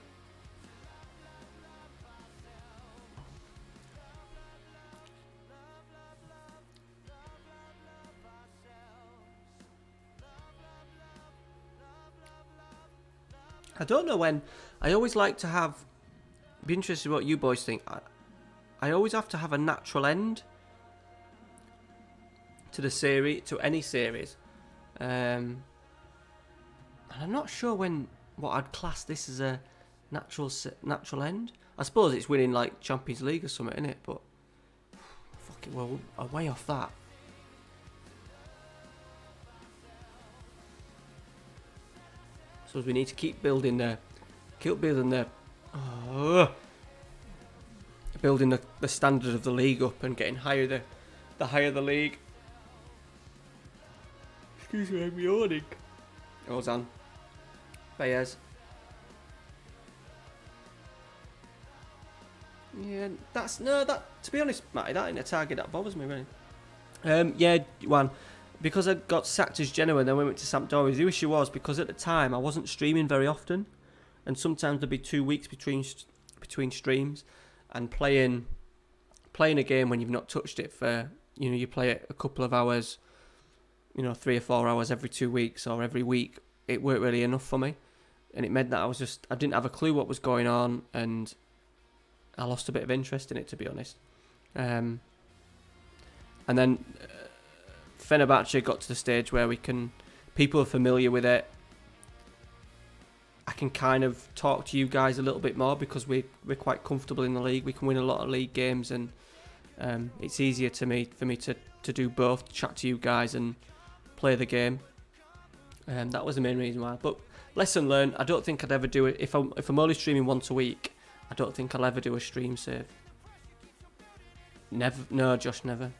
I don't know when. I always like to have... Be interested in what you boys think. I always have to have a natural end to the series, to any series. And I'm not sure what I'd class this as a natural end. I suppose it's winning like Champions League or something, innit? But fuck it, well, I'm way off that. So we need to keep building the standard of the league up and getting higher the higher the league. Excuse me, I'm yawning. Ozan. Baez. Yeah, to be honest, Matty, that ain't a target that bothers me really. Yeah, Juan. Because I got sacked as Genoa and then we went to Sampdoria, the issue was because at the time I wasn't streaming very often, and sometimes there'd be 2 weeks between streams, and playing a game when you've not touched it for, you play it a couple of hours, 3 or 4 hours every 2 weeks or every week, it weren't really enough for me, and it meant that I didn't have a clue what was going on, and I lost a bit of interest in it, to be honest. And then Fenerbahce got to the stage where people are familiar with it. I can kind of talk to you guys a little bit more because we're quite comfortable in the league. We can win a lot of league games, and it's easier for me to do both, chat to you guys and play the game. That was the main reason why. But lesson learned. I don't think I'd ever do it if I'm only streaming once a week. I don't think I'll ever do a stream save. Never. No, Josh, never.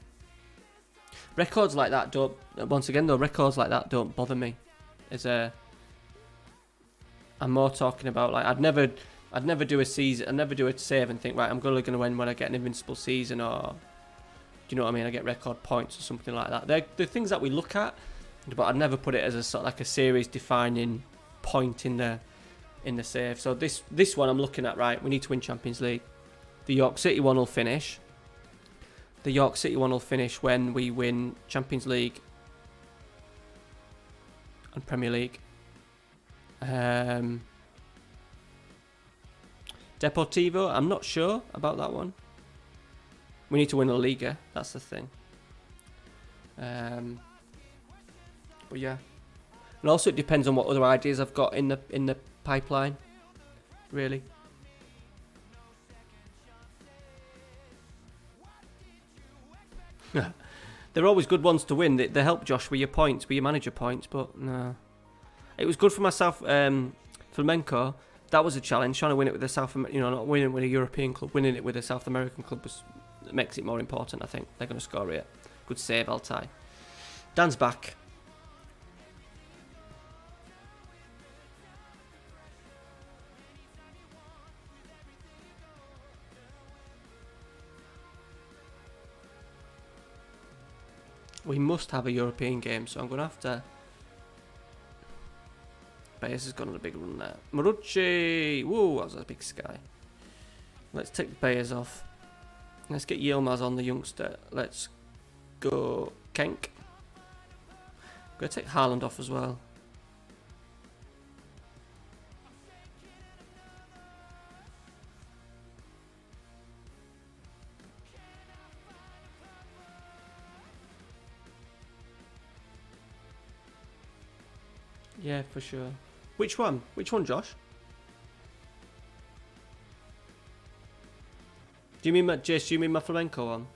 Records like that don't. Once again, though, records like that don't bother me. I'm more talking about like I'd never do a season. I'd never do a save and think, right, I'm going to win when I get an invincible season, or do you know what I mean? I get record points or something like that. They're the things that we look at, but I'd never put it as a sort of like a series defining point in the save. So this one I'm looking at, right, we need to win Champions League. The York City one will finish. The York City one will finish when we win Champions League and Premier League. Deportivo, I'm not sure about that one. We need to win La Liga, that's the thing. But yeah. And also it depends on what other ideas I've got in the pipeline, really. They're always good ones to win. They help Josh with your manager points, but no. It was good for myself. Flamenco, that was a challenge. Trying to win it with a not winning it with a European club, winning it with a South American club makes it more important. I think they're going to score it. Good save, Altai. Dan's back. We must have a European game, so I'm going to have to... Baez has gone on a big run there. Marucci! Whoa, that was a big sky. Let's take Baez off. Let's get Yilmaz on, the youngster. Let's go Kenk. Gonna take Haaland off as well. Yeah, for sure. Which one? Which one, Josh? Do you mean my Jace? Do you mean my flamenco one?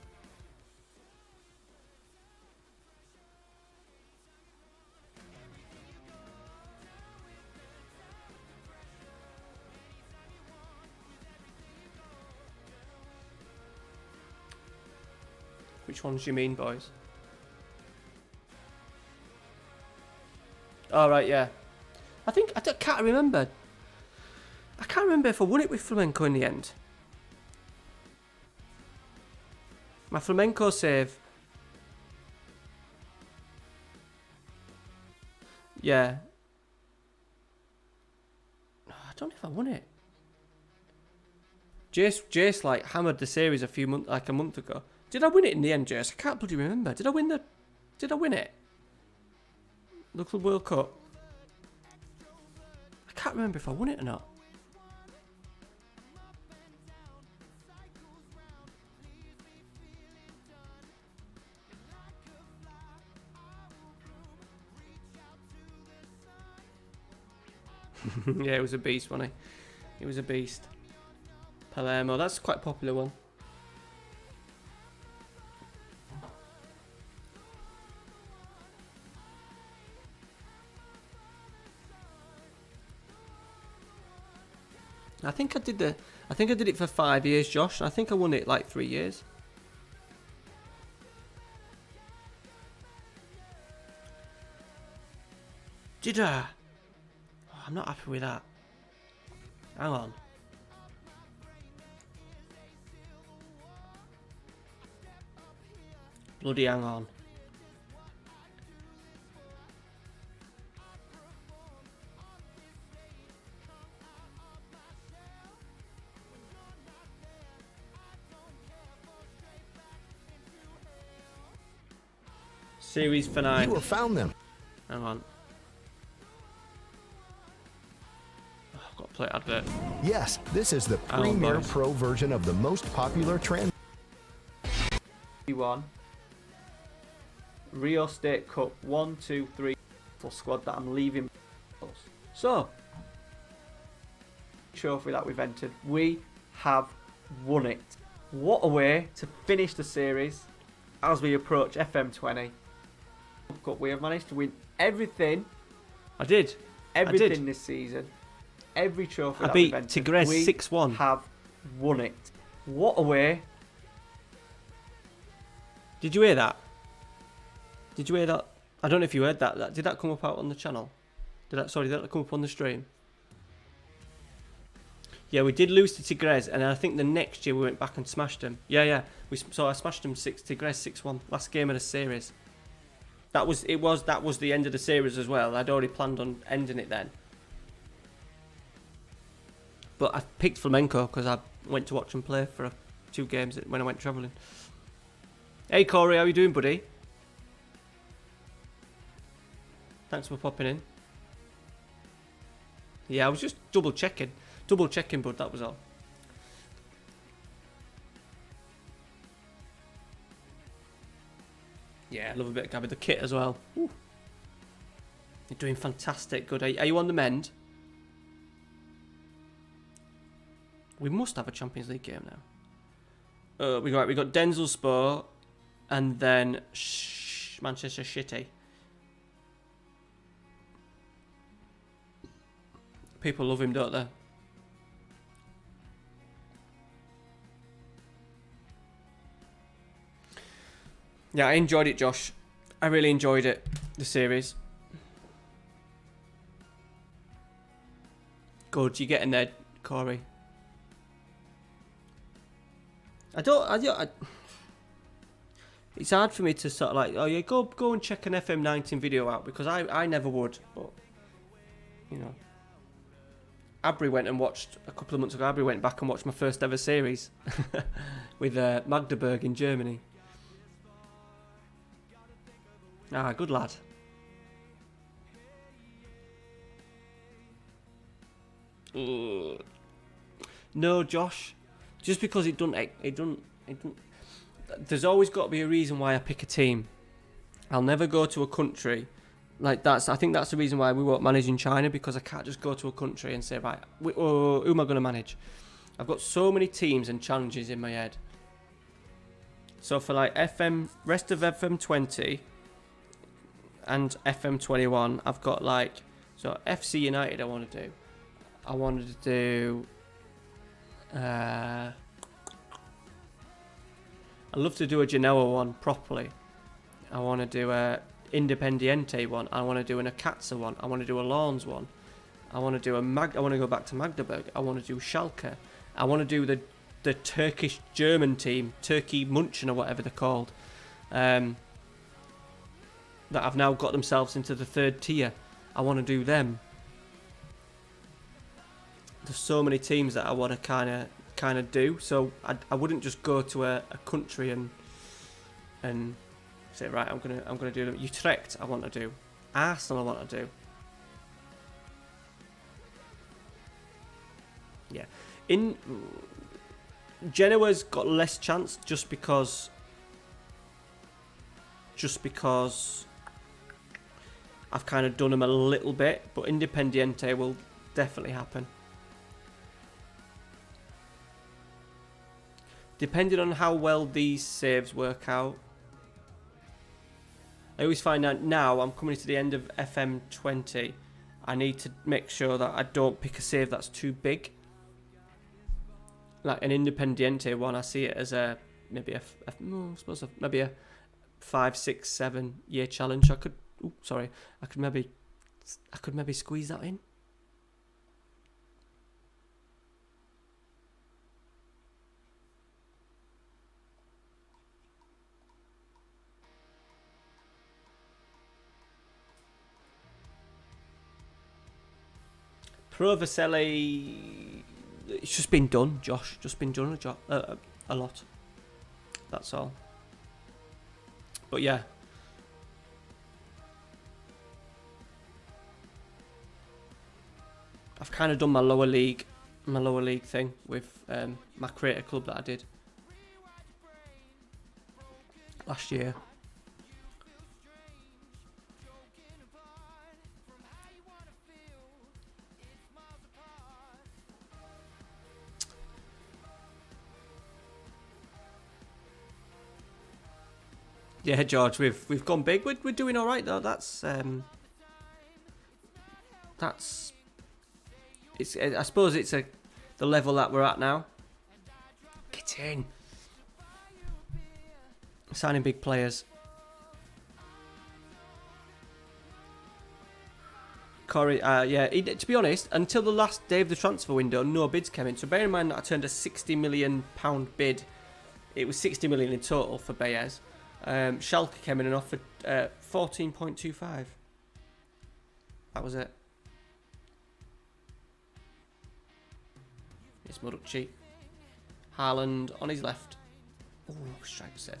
Which ones do you mean, boys? All right, yeah. I can't remember. I can't remember if I won it with flamenco in the end. My flamenco save. Yeah. I don't know if I won it. Jace like hammered the series a month ago. Did I win it in the end, Jace? I can't bloody remember. Did I win it? The Club World Cup. I can't remember if I won it or not. Yeah, it was a beast, wasn't he? It was a beast. Palermo, that's quite a popular one. I think I did it for 5 years, Josh. I think I won it like 3 years. Did I? Oh, I'm not happy with that. Hang on. Bloody hang on. Series for 9. You have found them. Hang on. Oh, I've got to play advert. Yes, this is the Premier Pro version of the most popular trend. 1. Rio State Cup 1, 2, 3 full squad that I'm leaving. So, trophy that we've entered, we have won it. What a way to finish the series as we approach FM20. Cup. We have managed to win everything. I did. Everything this season. Every trophy that we've entered. I beat Tigres 6-1. We have won it. What a way. Did you hear that? Did you hear that? I don't know if you heard that. Did that come up out on the channel? Did that come up on the stream? Yeah, we did lose to Tigres, and I think the next year we went back and smashed them. Yeah. So I smashed them Tigres 6-1. Last game of the series. That was the end of the series as well. I'd already planned on ending it then. But I picked flamenco because I went to watch them play for 2 games when I went travelling. Hey Corey, how you doing, buddy? Thanks for popping in. Yeah, I was just double checking, bud. That was all. Yeah, I love a bit of Gabby. The kit as well. Ooh. You're doing fantastic. Good. Are you on the mend? We must have a Champions League game now. We got Denzel Spur, and then Manchester City. People love him, don't they? Yeah, I enjoyed it, Josh. I really enjoyed it, the series. Good, you're getting there, Corey. It's hard for me to sort of like, oh yeah, go and check an FM19 video out, because I never would, but, you know. Abri went and watched, a couple of months ago, Abri went back and watched my first ever series with Magdeburg in Germany. Ah, good lad. No, Josh. Just because it don't. There's always got to be a reason why I pick a team. I'll never go to a country like that's. I think that's the reason why we won't manage in China, because I can't just go to a country and say, right, who am I going to manage? I've got so many teams and challenges in my head. So for like rest of FM20 and FM21, I've got like, so FC United I want to do. I wanted to do, I'd love to do a Genoa one properly. I want to do a Independiente one. I want to do an Akatsa one. I want to do a Lens one. I want to do I want to go back to Magdeburg. I want to do Schalke. I want to do the Turkish German team, Turkey Munchen or whatever they're called, that have now got themselves into the third tier. I want to do them. There's so many teams that I want to kind of do. So I wouldn't just go to a country and say, right, I'm gonna do them. Utrecht I want to do. Arsenal I want to do. Yeah. In Genoa's got less chance just because I've kind of done them a little bit, but Independiente will definitely happen. Depending on how well these saves work out. I always find out now I'm coming to the end of FM20. I need to make sure that I don't pick a save that's too big. Like an Independiente one, I see it as maybe a 5, 6, 7 year challenge. I could maybe squeeze that in. Pro Vercelli, it's just been done, Josh. Just been done a lot. That's all. But yeah. I've kind of done my lower league thing with my creator club that I did last year. Yeah, George, we've gone big. We're doing all right though. That's it's. I suppose it's the level that we're at now. Get in. Signing big players. Corey, yeah. To be honest, until the last day of the transfer window, no bids came in. So bear in mind that I turned a £60 million bid. It was 60 million in total for Baez. Schalke came in and offered 14.25. That was it. It's Morucci. Haaland on his left. Oh, strike save.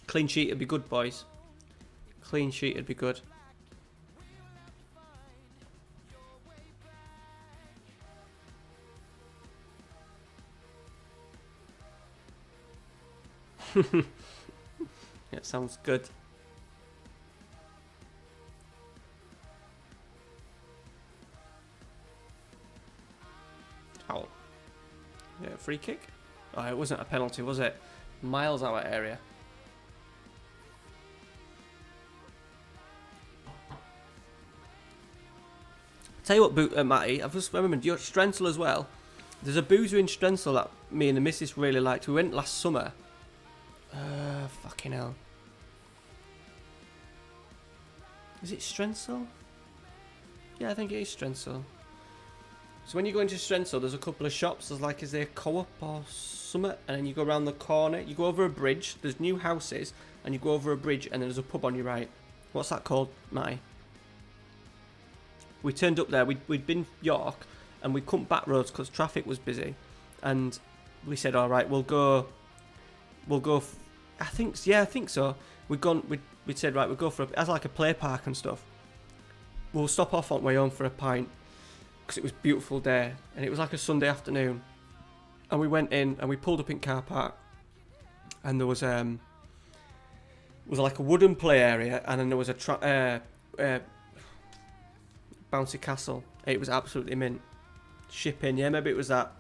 Clean sheet would be good, boys. Clean sheet would be good. Yeah, sounds good. Oh. Yeah, free kick? Oh, it wasn't a penalty, was it? Miles out of area. Tell you what, Matty, I've just remembered, you're at Strensel as well. There's a boozer in Strensel that me and the missus really liked. We went last summer. Fucking hell. Is it Strensel? Yeah, I think it is Strensel. So when you go into Strensel, there's a couple of shops. There's like, is there a co-op or something? And then you go around the corner. You go over a bridge. There's new houses. And you go over a bridge and then there's a pub on your right. What's that called, Matty? We turned up there. We'd been York. And we couldn't back roads because traffic was busy. And we said, all right, we'll go. I think so. We'd said, right, we'll go for as like a play park and stuff. we'll stop off on the way home for a pint because it was a beautiful day and it was like a Sunday afternoon. And we went in and we pulled up in car park, and there was like a wooden play area, and then there was a bouncy castle. It was absolutely mint. Shipping, yeah, maybe it was that.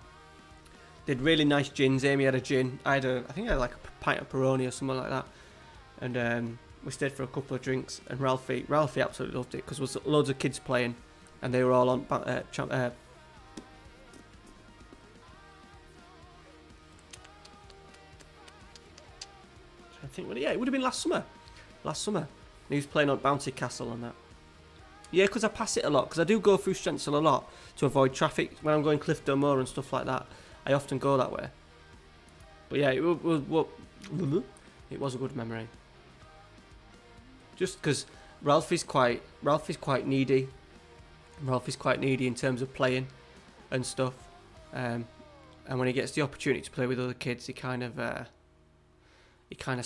Did really nice gins. Amy had a gin. I think I had like a pint of Peroni or something like that. And we stayed for a couple of drinks. And Ralphie absolutely loved it because there was loads of kids playing, and they were all on. I think, yeah, it would have been last summer. And he was playing on Bouncy Castle and that. Yeah, because I pass it a lot, because I do go through Strensall a lot to avoid traffic when I'm going Clifton Moor and stuff like that. I often go that way. But yeah, it was a good memory. Just because Ralphie's quite needy. Ralphie's quite needy in terms of playing and stuff. And when he gets the opportunity to play with other kids, he kind of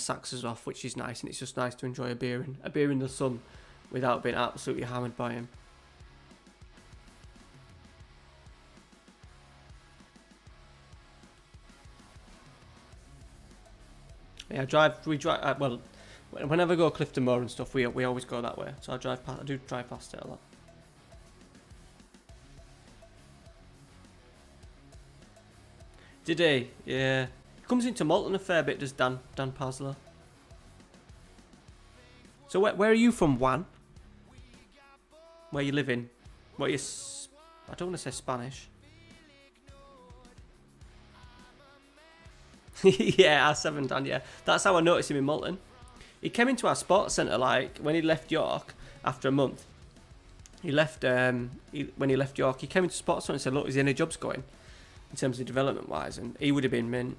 sacks us off, which is nice, and it's just nice to enjoy a beer in the sun without being absolutely hammered by him. Yeah, well, whenever I go Clifton Moor and stuff, we always go that way. So I do drive past it a lot. Did he? Yeah. Comes into Malton a fair bit, does Dan Paslow. So where are you from, Juan? Where you living? I don't want to say Spanish. Yeah, R7 Dan, yeah. That's how I noticed him in Malton. He came into our sports centre, like, when he left York after a month. When he left York, he came into sports centre and said, look, is there any jobs going? In terms of development-wise, and he would have been mint.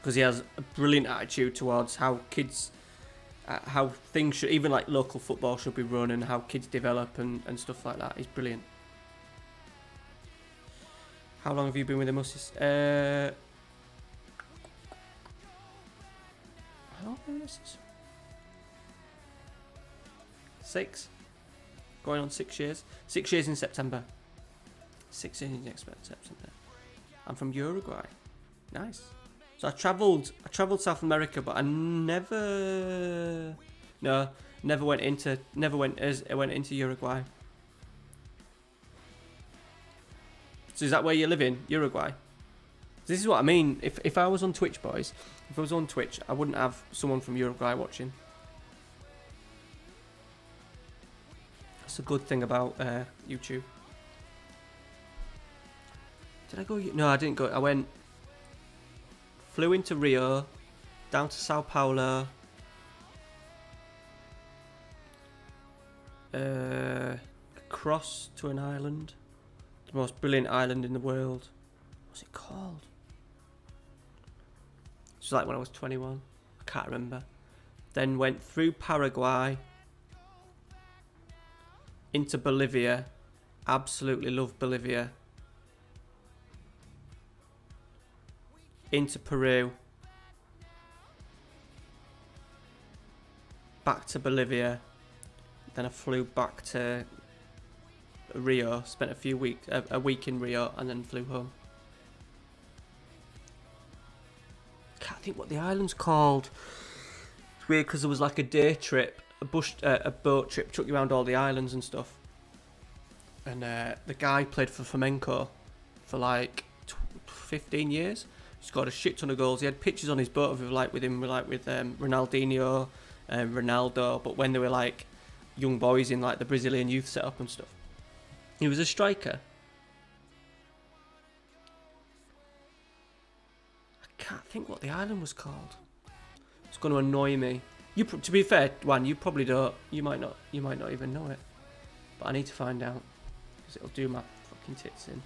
Because he has a brilliant attitude towards how kids, how things should, even like local football should be run, and how kids develop and stuff like that. He's brilliant. How long have you been with the Mussies? How long have you been with the Mussies? 6. Going on 6 years. 6 years in September. 6 years in September. I'm from Uruguay. Nice. So I travelled South America, but I never went into Uruguay. So is that where you live in, Uruguay? This is what I mean. If I was on Twitch, boys, if I was on Twitch, I wouldn't have someone from Uruguay watching. That's a good thing about YouTube. Did I go? No, I didn't go. Flew into Rio, down to Sao Paulo, across to an island, the most brilliant island in the world. What's it called? It was like when I was 21. I can't remember. Then went through Paraguay, into Bolivia. Absolutely love Bolivia. Into Peru, back to Bolivia, then I flew back to Rio, spent a week in Rio, and then flew home. Can't think what the island's called. It's weird because there was like a day trip, a boat trip, took you around all the islands and stuff. And the guy played for Flamenco for like 15 years. Scored a shit ton of goals. He had pictures on his boat of with Ronaldinho, Ronaldo, but when they were like young boys in like the Brazilian youth setup and stuff. He was a striker. I can't think what the island was called. It's going to annoy me. To be fair, Juan, you probably don't. You might not even know it. But I need to find out because it'll do my fucking tits in.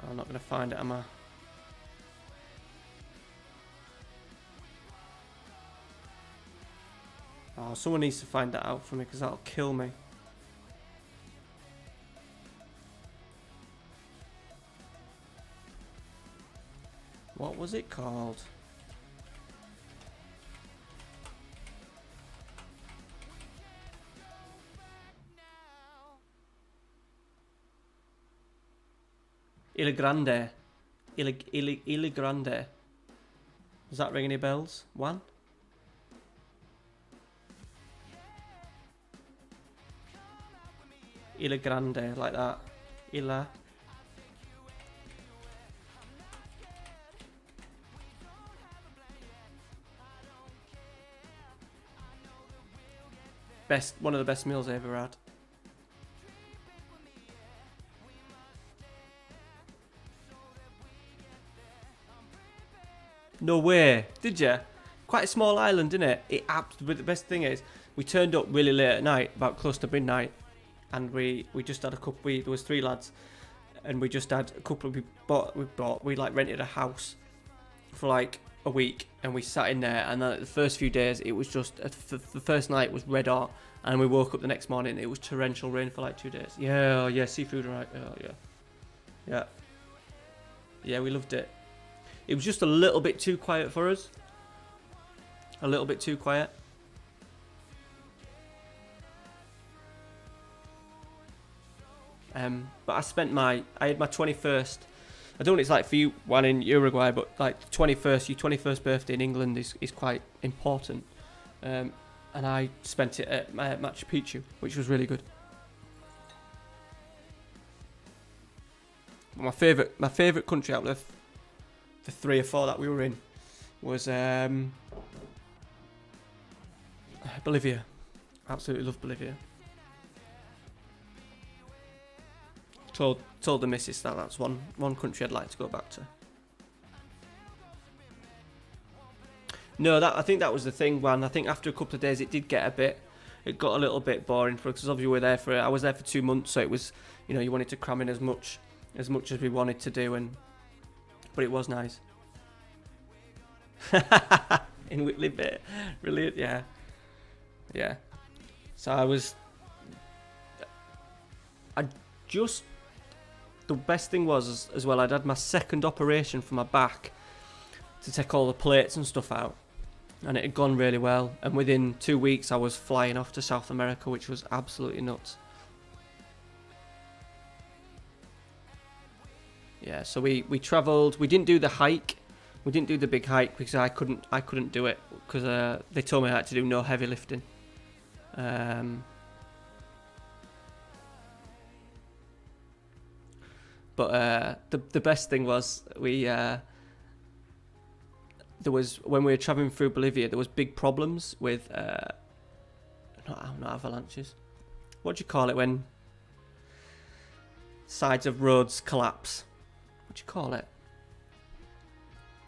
I'm not going to find it, am I? Oh, someone needs to find that out for me because that'll kill me. What was it called? Ilha Grande. Ilha Grande. Does that ring any bells? One? Ilha Grande, like that. Ilha. One of the best meals I ever had. No way. Did you? Quite a small island, isn't it? But the best thing is, we turned up really late at night, about close to midnight, and we just had a couple. There was 3 lads, and we just had a couple. We like rented a house for like a week, and we sat in there. And then the first few days, it was just the first night was red hot, and we woke up the next morning. It was torrential rain for like 2 days. Yeah, yeah, seafood, right? Yeah. We loved it. It was just a little bit too quiet for us. A little bit too quiet. But I had my 21st. I don't know what it's like for you, one in Uruguay, but like your 21st birthday in England is quite important. And I spent it at Machu Picchu, which was really good. My favourite country out of the 3 or 4 that we were in was Bolivia. Absolutely love Bolivia. Told the missus that's one country I'd like to go back to. No, I think that was the thing, man. I think after a couple of days it got a little bit boring for us, because obviously I was there for 2 months, so it was, you wanted to cram in as much as we wanted to do, but it was nice. In Whitley Bay, really, yeah. So the best thing was as well, I'd had my second operation for my back to take all the plates and stuff out, and it had gone really well, and within 2 weeks I was flying off to South America, which was absolutely nuts. Yeah, so we travelled. We didn't do the hike. We didn't do the big hike because I couldn't do it, because they told me I had to do no heavy lifting. But the best thing was there was, when we were travelling through Bolivia, there was big problems with not avalanches. What do you call it when sides of roads collapse? What do you call it?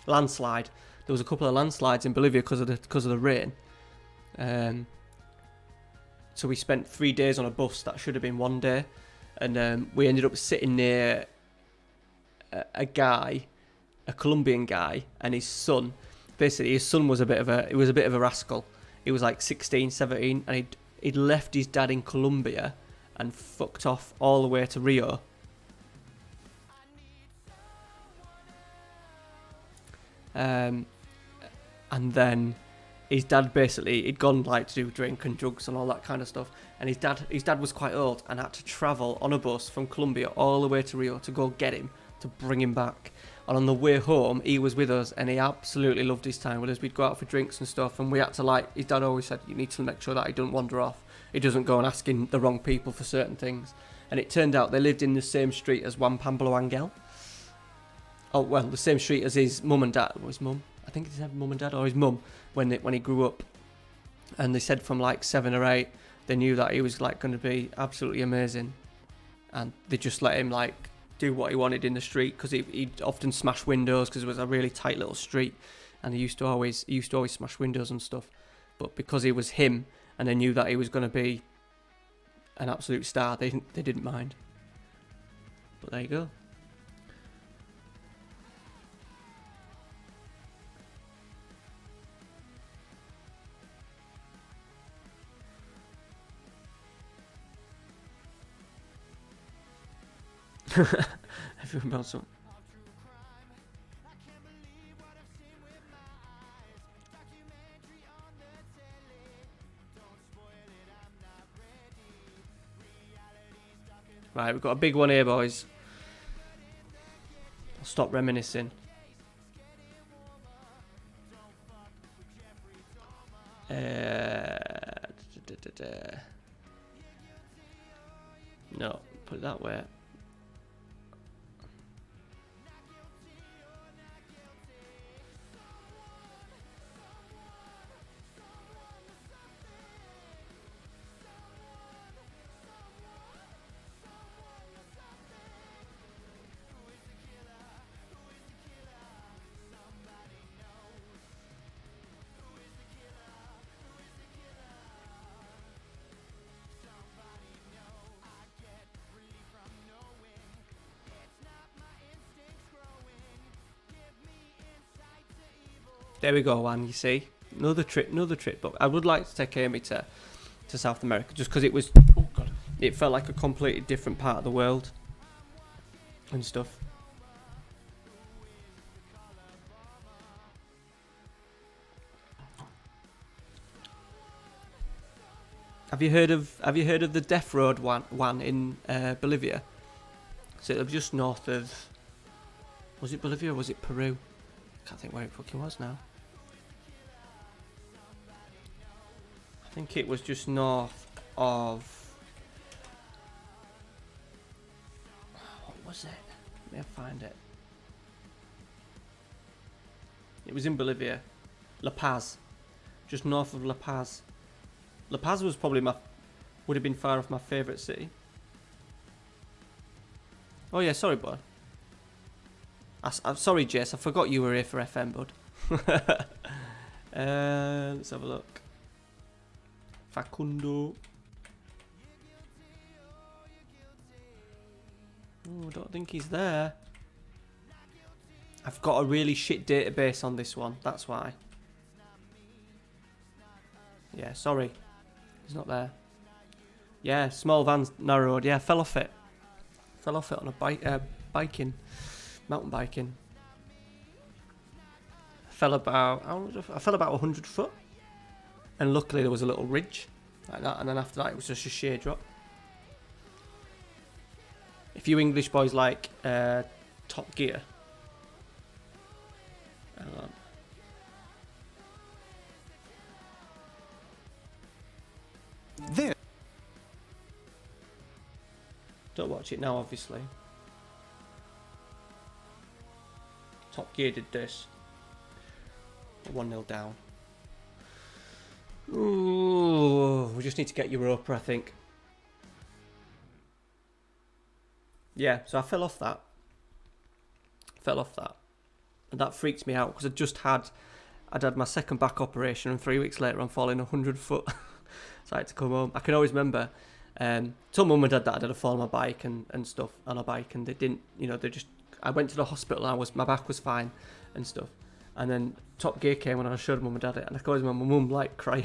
Landslide. There was a couple of landslides in Bolivia because of the rain. So we spent 3 days on a bus that should have been 1 day, and we ended up sitting near a Colombian guy, and his son. Basically, his son was a bit of a rascal. He was like 16, 17, and he'd left his dad in Colombia and fucked off all the way to Rio. And then his dad he'd gone like to do drink and drugs and all that kind of stuff, and his dad was quite old and had to travel on a bus from Colombia all the way to Rio to go get him, to bring him back. And on the way home he was with us, and he absolutely loved his time with us. We'd go out for drinks and stuff, and we had to, his dad always said, you need to make sure that he doesn't wander off, he doesn't go and asking the wrong people for certain things. And it turned out they lived in the same street as Juan Pablo Angel. Oh, well, the same street as his mum and dad. His mum? I think it's his mum and dad, or his mum, when he grew up. And they said from like 7 or 8, they knew that he was like going to be absolutely amazing. And they just let him like do what he wanted in the street, because he'd often smash windows, because it was a really tight little street, and he used to always smash windows and stuff. But because he was him, and they knew that he was going to be an absolute star, they didn't mind. But there you go. Everyone about something. Right, we've got a big one here, boys. I'll stop reminiscing. No, put it that way. There we go, one. You see, another trip. But I would like to take Amy to South America, just because it was, oh god, it felt like a completely different part of the world and stuff. Have you heard of the Death Road one in Bolivia? So it was just north of, was it Bolivia or was it Peru? I can't think where it fucking was now. I think it was just north of, what was it? Let me find it. It was in Bolivia. La Paz. Just north of La Paz. La Paz was probably would have been far off my favourite city. Oh yeah, sorry bud. I'm sorry Jess, I forgot you were here for FM bud. Let's have a look. Facundo. Oh, I don't think he's there. I've got a really shit database on this one, that's why. Yeah, sorry. He's not there. Yeah, small van's narrowed. Yeah, fell off it. Fell off it on a mountain biking. I fell about 100 foot. And luckily there was a little ridge like that, and then after that it was just a sheer drop. If you English boys like Top Gear, hang on. This. Don't watch it now, obviously. Top Gear did this. 1-0 down. Ooh, we just need to get Europa, I think. Yeah, so I fell off that. And that freaks me out because I'd had my second back operation, and 3 weeks later I'm falling 100 foot. So I had to come home. I can always remember, told mum and dad that I had a fall on my bike and stuff, on a bike, and they didn't, I went to the hospital and my back was fine and stuff. And then Top Gear came and I showed mum and dad it, and I always remember my mum like crying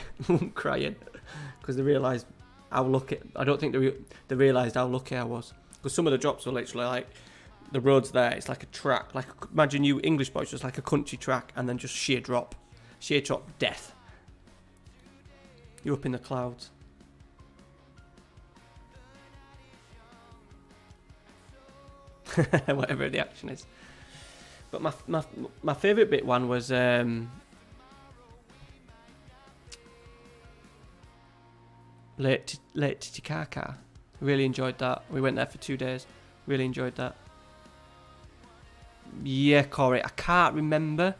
because they realised how lucky. I don't think they realised how lucky I was, because some of the drops were literally like the roads there. It's like a track, like imagine you English boys just like a country track, and then just sheer drop, death. You're up in the clouds. Whatever the action is. But my favourite bit one was Lake Titicaca. Really enjoyed that. We went there for 2 days. Really enjoyed that. Yeah, Corey, I can't remember.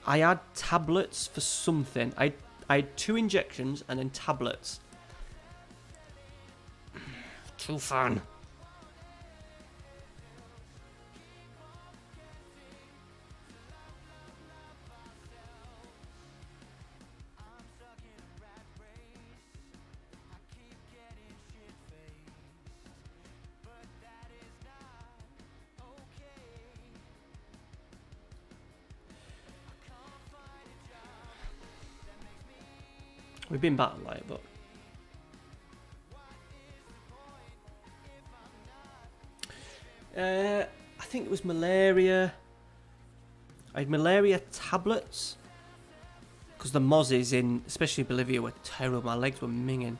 I had tablets for something. I had 2 injections and then tablets. Too fun. We've been battle like, but I think it was malaria. I had malaria tablets because the mozzies in, especially Bolivia, were terrible. My legs were minging.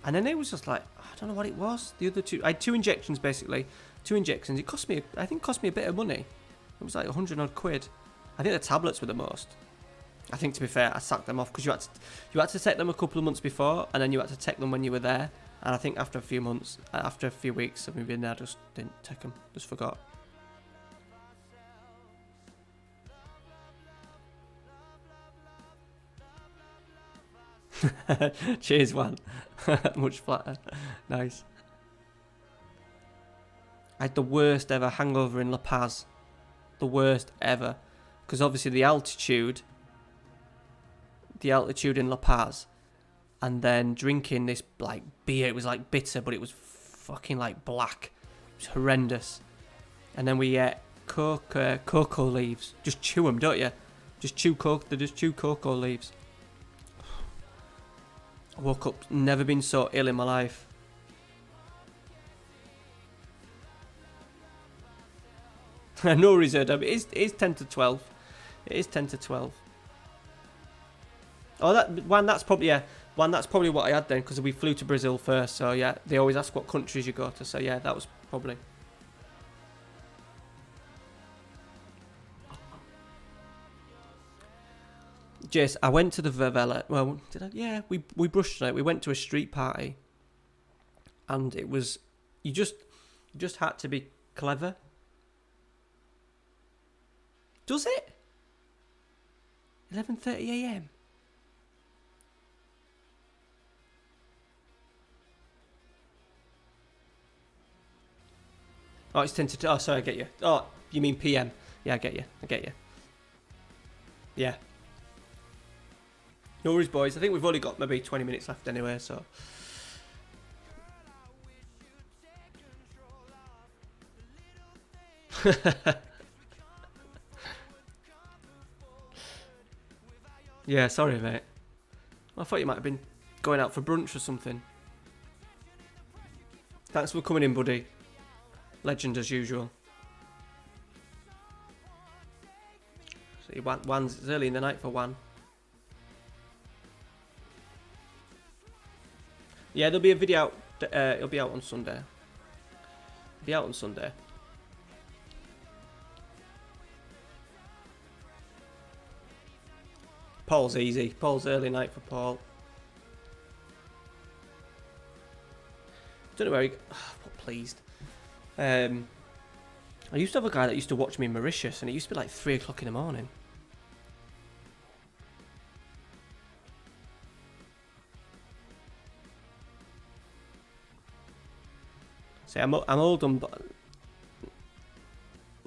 And then it was just like, I don't know what it was. The other two, I had 2 injections basically. 2 injections. It cost me, I think, cost me a bit of money. It was like 100 odd quid. I think the tablets were the most. I think, to be fair, I sacked them off because you had to take them a couple of months before, and then you had to take them when you were there. And I think after a few weeks of me being there, I just didn't take them. Just forgot. Cheers, one. Much flatter. Nice. I had the worst ever hangover in La Paz. The worst ever. Because obviously the altitude in La Paz, and then drinking this like beer. It was like bitter, but it was fucking like black. It was horrendous. And then we ate cocoa leaves. Just chew them, don't you? Just chew cocoa leaves. I woke up, never been so ill in my life. No reserve. It is 10 to 12. It is 10 to 12. Oh, that's probably what I had then, because we flew to Brazil first. So yeah, they always ask what countries you go to. So yeah, that was probably. Jace, I went to the Favela. Well, did I? Yeah, we brushed on it. We went to a street party, and it was you just had to be clever. Does it? 11:30 a.m. Oh, it's 10 to 2. Oh, sorry, I get you. Oh, you mean PM? Yeah, I get you. Yeah. No worries, boys. I think we've only got maybe 20 minutes left anyway, so. Yeah, sorry, mate. I thought you might have been going out for brunch or something. Thanks for coming in, buddy. Legend as usual. See, it's early in the night for one. Yeah, there'll be a video out. It'll be out on Sunday. It'll be out on Sunday. Paul's easy. Paul's early night for Paul. Don't know where he. What pleased. I used to have a guy that used to watch me in Mauritius, and it used to be like 3 o'clock in the morning. See, I'm old, but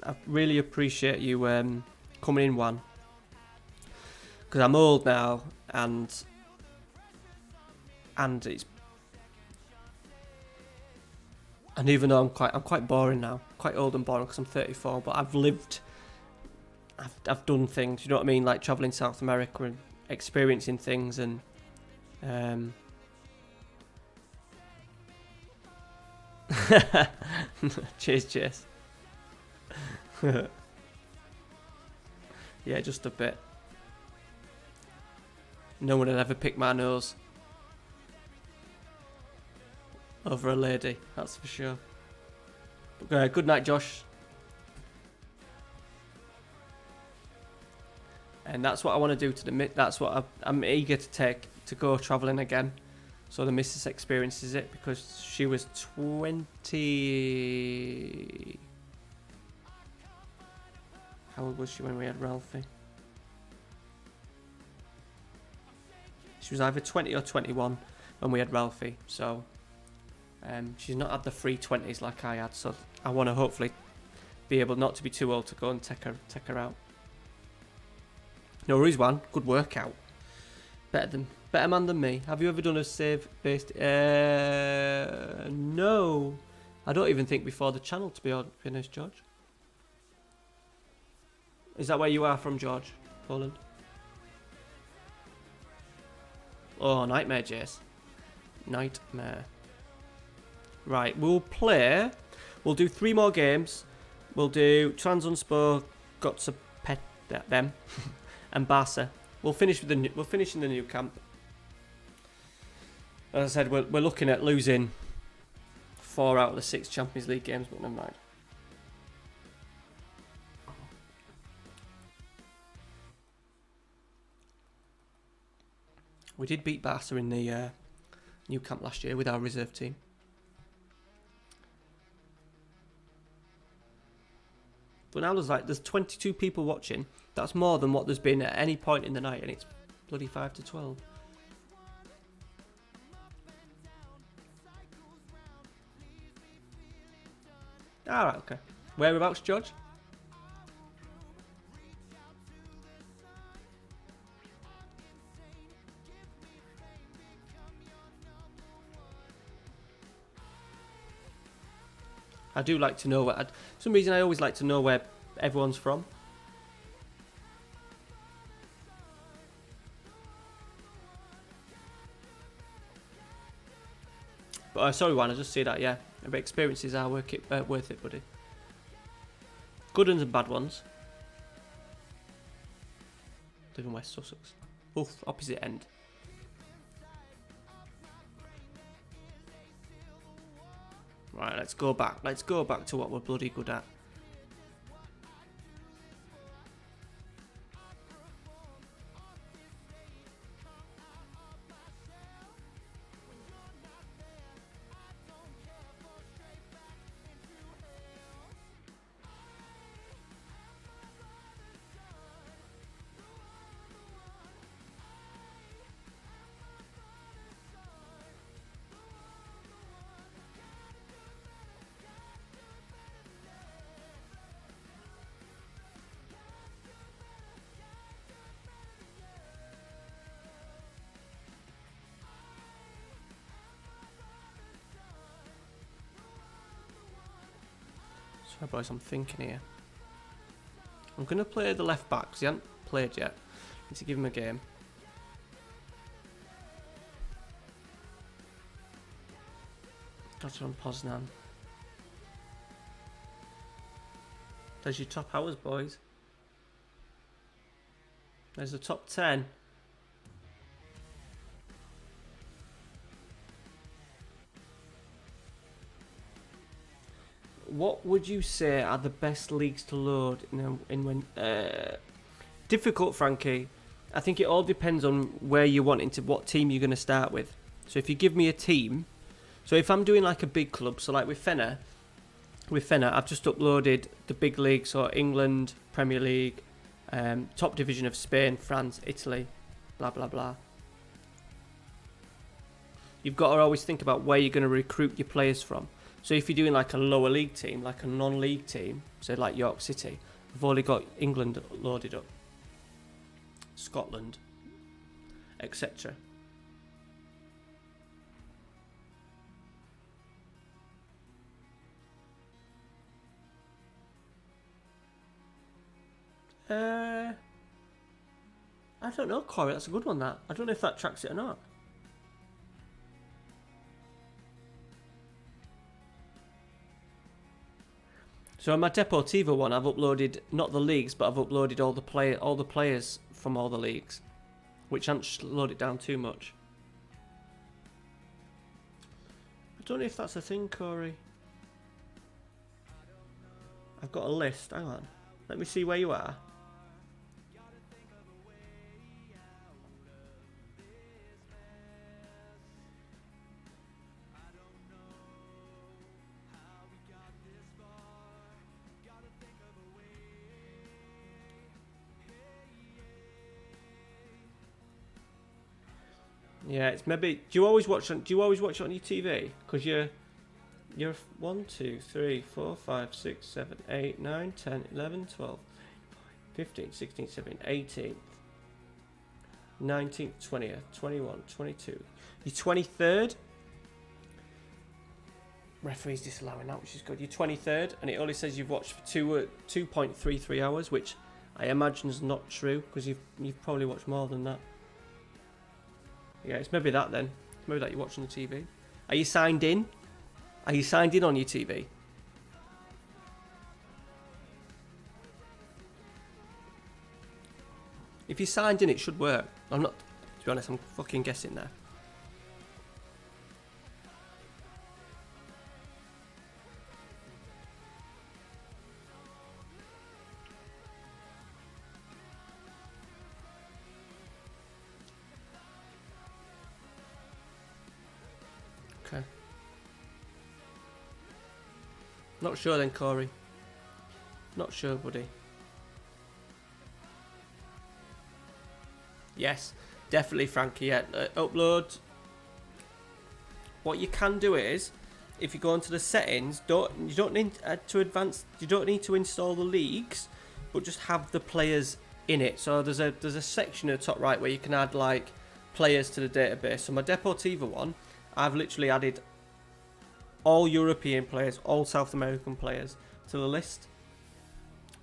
I really appreciate you coming in, one. Because I'm old now, and it's. And even though I'm quite boring now, quite old and boring because I'm 34, but I've done things, you know what I mean, like travelling South America and experiencing things, and cheers. Yeah, just a bit. No one had ever picked my nose over a lady, that's for sure. But, good night, Josh. And that's what I want to do to the. That's what I'm eager to take to go travelling again, so the missus experiences it, because she was 20. How old was she when we had Ralphie? She was either 20 or 21 when we had Ralphie, so she's not had the free 20s like I had, so I want to hopefully be able not to be too old to go and take her out. No worries, one. Good workout. Better man than me. Have you ever done a save based? No. I don't even think before the channel, to be honest, George. Is that where you are from, George? Poland? Oh, nightmare, Jace. Nightmare. Right, we'll do 3 more games. We'll do Trabzonspor, Gotsa Pet them, and Barca. We'll finish in the new camp. As I said, we're looking at losing 4 out of the 6 Champions League games, but never mind. We did beat Barca in the new camp last year with our reserve team. But now there's 22 people watching. That's more than what there's been at any point in the night, and it's bloody 5 to 12. Alright, okay. Whereabouts, George? I do like to know for some reason I always like to know where everyone's from. But sorry, Juan, I just see that, yeah. Experiences are worth it, buddy. Good ones and bad ones. Live in West Sussex. Oof, opposite end. Right, let's go back. Let's go back to what we're bloody good at. Sorry boys, I'm thinking here. I'm going to play the left back because he hasn't played yet. Need to give him a game. Got on Poznan. There's your top hours, boys. There's the top 10. What would you say are the best leagues to load difficult, Frankie? I think it all depends on where you want into what team you're going to start with. So if you give me a team, so if I'm doing like a big club, so like with Fener, I've just uploaded the big leagues, so England, Premier League, top division of Spain, France, Italy, blah blah blah. You've got to always think about where you're going to recruit your players from. So if you're doing like a lower league team, like a non-league team, say like York City, we've already got England loaded up, Scotland, etc. I don't know, Corey. That's a good one. That I don't know if that tracks it or not. So on my Deportivo one, I've uploaded not the leagues, but I've uploaded all the players from all the leagues, which haven't slowed it down too much. I don't know if that's a thing, Corey. I've got a list. Hang on, let me see where you are. Yeah, it's maybe. Do you always watch it on your TV? Because you're 1, 2, 3, 4, 5, 6, 7, 8, 9, 10, 11, 12, 15, 16, 17, 18, 19th, 20th, 21, 22. Your 23rd. Referee's disallowing that, which is good. Your 23rd, and it only says you've watched for 2.33 hours, which I imagine is not true because you've probably watched more than that. Yeah, it's maybe that then. Maybe that you're watching the TV. Are you signed in? Are you signed in on your TV? If you're signed in, it should work. I'm not, to be honest, I'm fucking guessing there. Okay. Not sure then, Corey. Not sure, buddy. Yes, definitely, Frankie. Yeah, upload. What you can do is, if you go into the settings, you don't need to advance. You don't need to install the leagues, but just have the players in it. So there's a section at the top right where you can add like players to the database. So my Deportiva one, I've literally added all European players, all South American players to the list.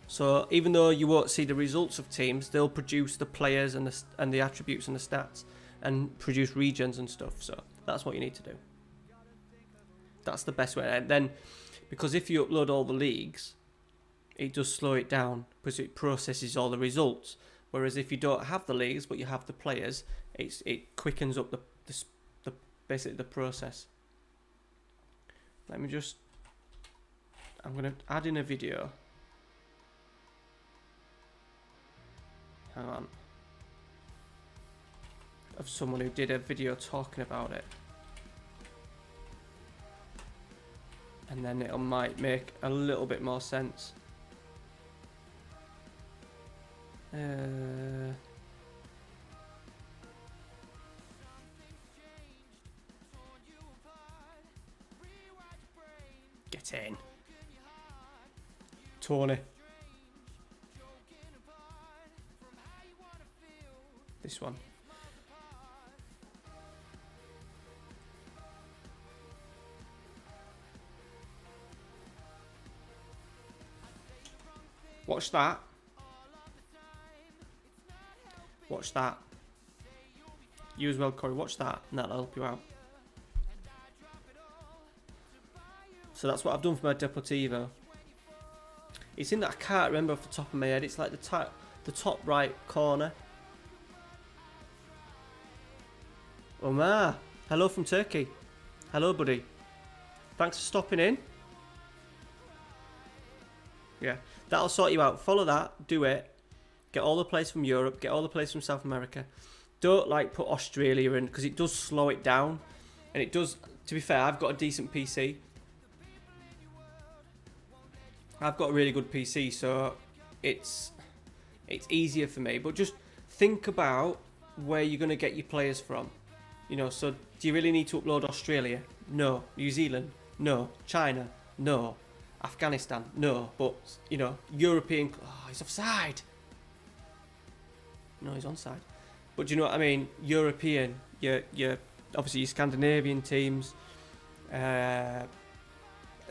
So even though you won't see the results of teams, they'll produce the players and the attributes and the stats, and produce regions and stuff. So that's what you need to do. That's the best way. And then, because if you upload all the leagues, it does slow it down because it processes all the results. Whereas if you don't have the leagues but you have the players, it quickens up the basically the process. Let me just. I'm gonna add in a video. Hang on. Of someone who did a video talking about it. And then it might make a little bit more sense. Get in. Tony. This one. Watch that. Watch that. You as well, Corey. Watch that, and that'll help you out. So that's what I've done for my Deportivo. It's in that I can't remember off the top of my head. It's like the top right corner. Omar, hello from Turkey. Hello, buddy. Thanks for stopping in. Yeah, that'll sort you out. Follow that, do it. Get all the players from Europe, get all the players from South America. Don't like put Australia in because it does slow it down. And it does, to be fair, I've got a decent PC. I've got a really good PC, so it's easier for me. But just think about where you're going to get your players from. You know, so do you really need to upload Australia? No. New Zealand? No. China? No. Afghanistan? No. But, you know, European... Oh, he's offside. No, he's onside. But do you know what I mean? European, your obviously your Scandinavian teams,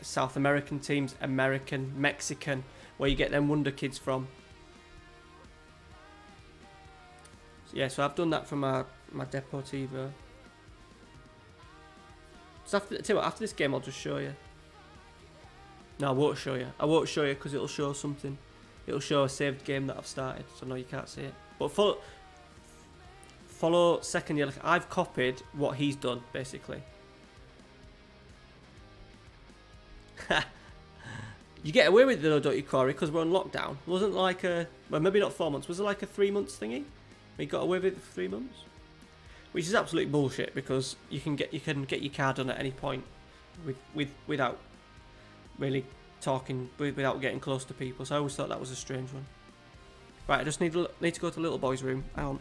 South American teams, American, Mexican, where you get them wonder kids from. So, yeah, so I've done that for my Deportivo. So after this game, I'll just show you. No, I won't show you. I won't show you because it'll show something. It'll show a saved game that I've started, so no, you can't see it. But follow second year. Like I've copied what he's done, basically. You get away with it though, don't you, Corey? Because we're on lockdown. It wasn't like well, maybe not 4 months. Was it like a 3 months thingy? We got away with it for 3 months, which is absolute bullshit because you can get your card done at any point, without really talking, without getting close to people. So I always thought that was a strange one. Right, I just need to go to the little boy's room. Hang on.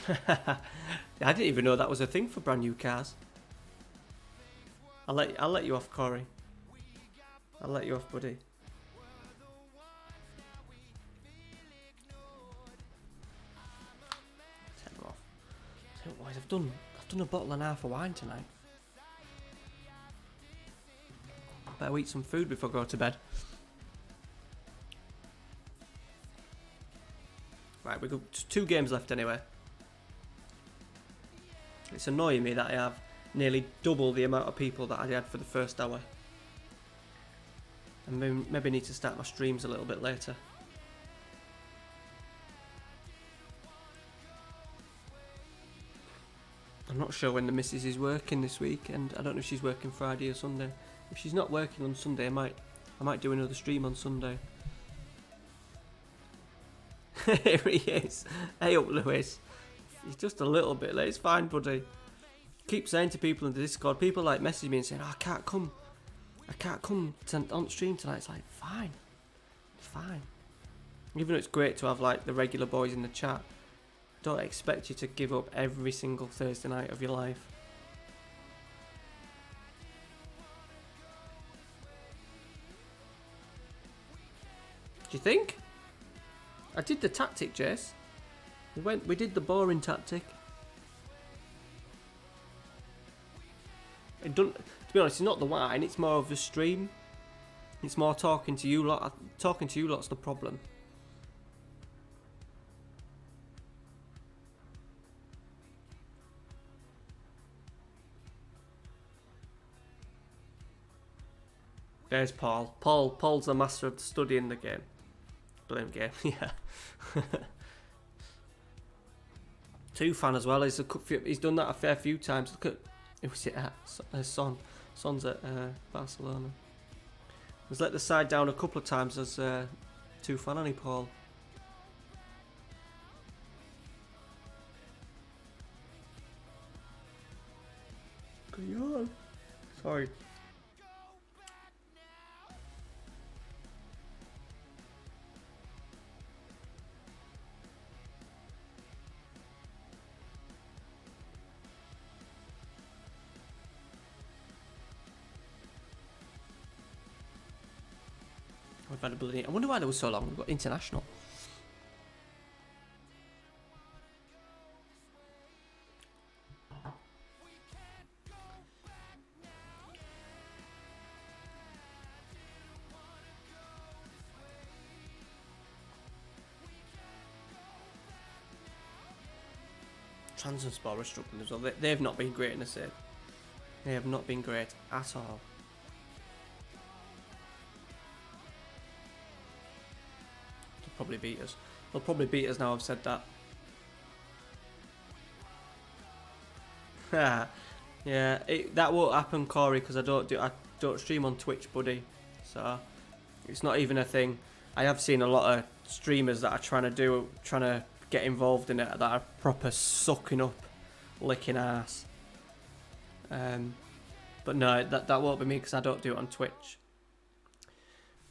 I didn't even know that was a thing for brand new cars. I'll let you off, Corey. I'll let you off, buddy. Take them off. So, boys, I've done a bottle and a half of wine tonight. Better eat some food before I go to bed. Right, we've got 2 games left anyway. It's annoying me that I have nearly double the amount of people that I had for the first hour. And maybe need to start my streams a little bit later. I'm not sure when the missus is working this week, and I don't know if she's working Friday or Sunday. If she's not working on Sunday, I might do another stream on Sunday. Here he is. Hey up, Lewis. He's just a little bit late. It's fine, buddy. Keep saying to people in the Discord, people like message me and saying, oh, I can't come on stream tonight. It's like, fine. It's fine. Even though it's great to have like the regular boys in the chat, don't expect you to give up every single Thursday night of your life. Do you think? I did the tactic, Jess. We did the boring tactic. To be honest, it's not the wine, it's more of the stream. It's more talking to you lot. Talking to you lot's the problem. There's Paul. Paul's the master of studying the game. Blame game, yeah. Tufan as well. He's done that a fair few times. Look at who was it at? Son's at Barcelona. He's let the side down a couple of times as Tufan, hasn't he, Paul? Come on. Sorry. Availability. I wonder why there was so long. We've got international. Transport are struggling as well. They've not been great in the save. They have not been great at all. Probably beat us. They'll probably beat us now I've said that. Yeah, that won't happen, Corey, because I don't stream on Twitch, buddy. So it's not even a thing. I have seen a lot of streamers that are trying to get involved in it that are proper sucking up, licking ass. But no, that won't be me because I don't do it on Twitch.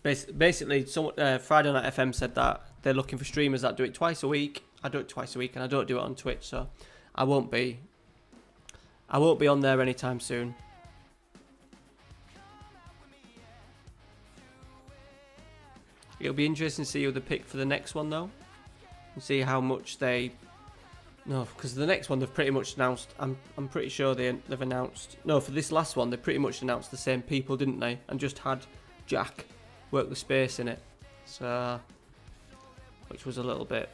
Basically, Friday Night FM said that they're looking for streamers that do it twice a week. I do it twice a week, and I don't do it on Twitch, so I won't be on there anytime soon. It'll be interesting to see who they pick for the next one, though, and see how much they. No, because the next one they've pretty much announced. I'm pretty sure they've announced. No, for this last one they pretty much announced the same people, didn't they? And just had Jack work the space in it, so which was a little bit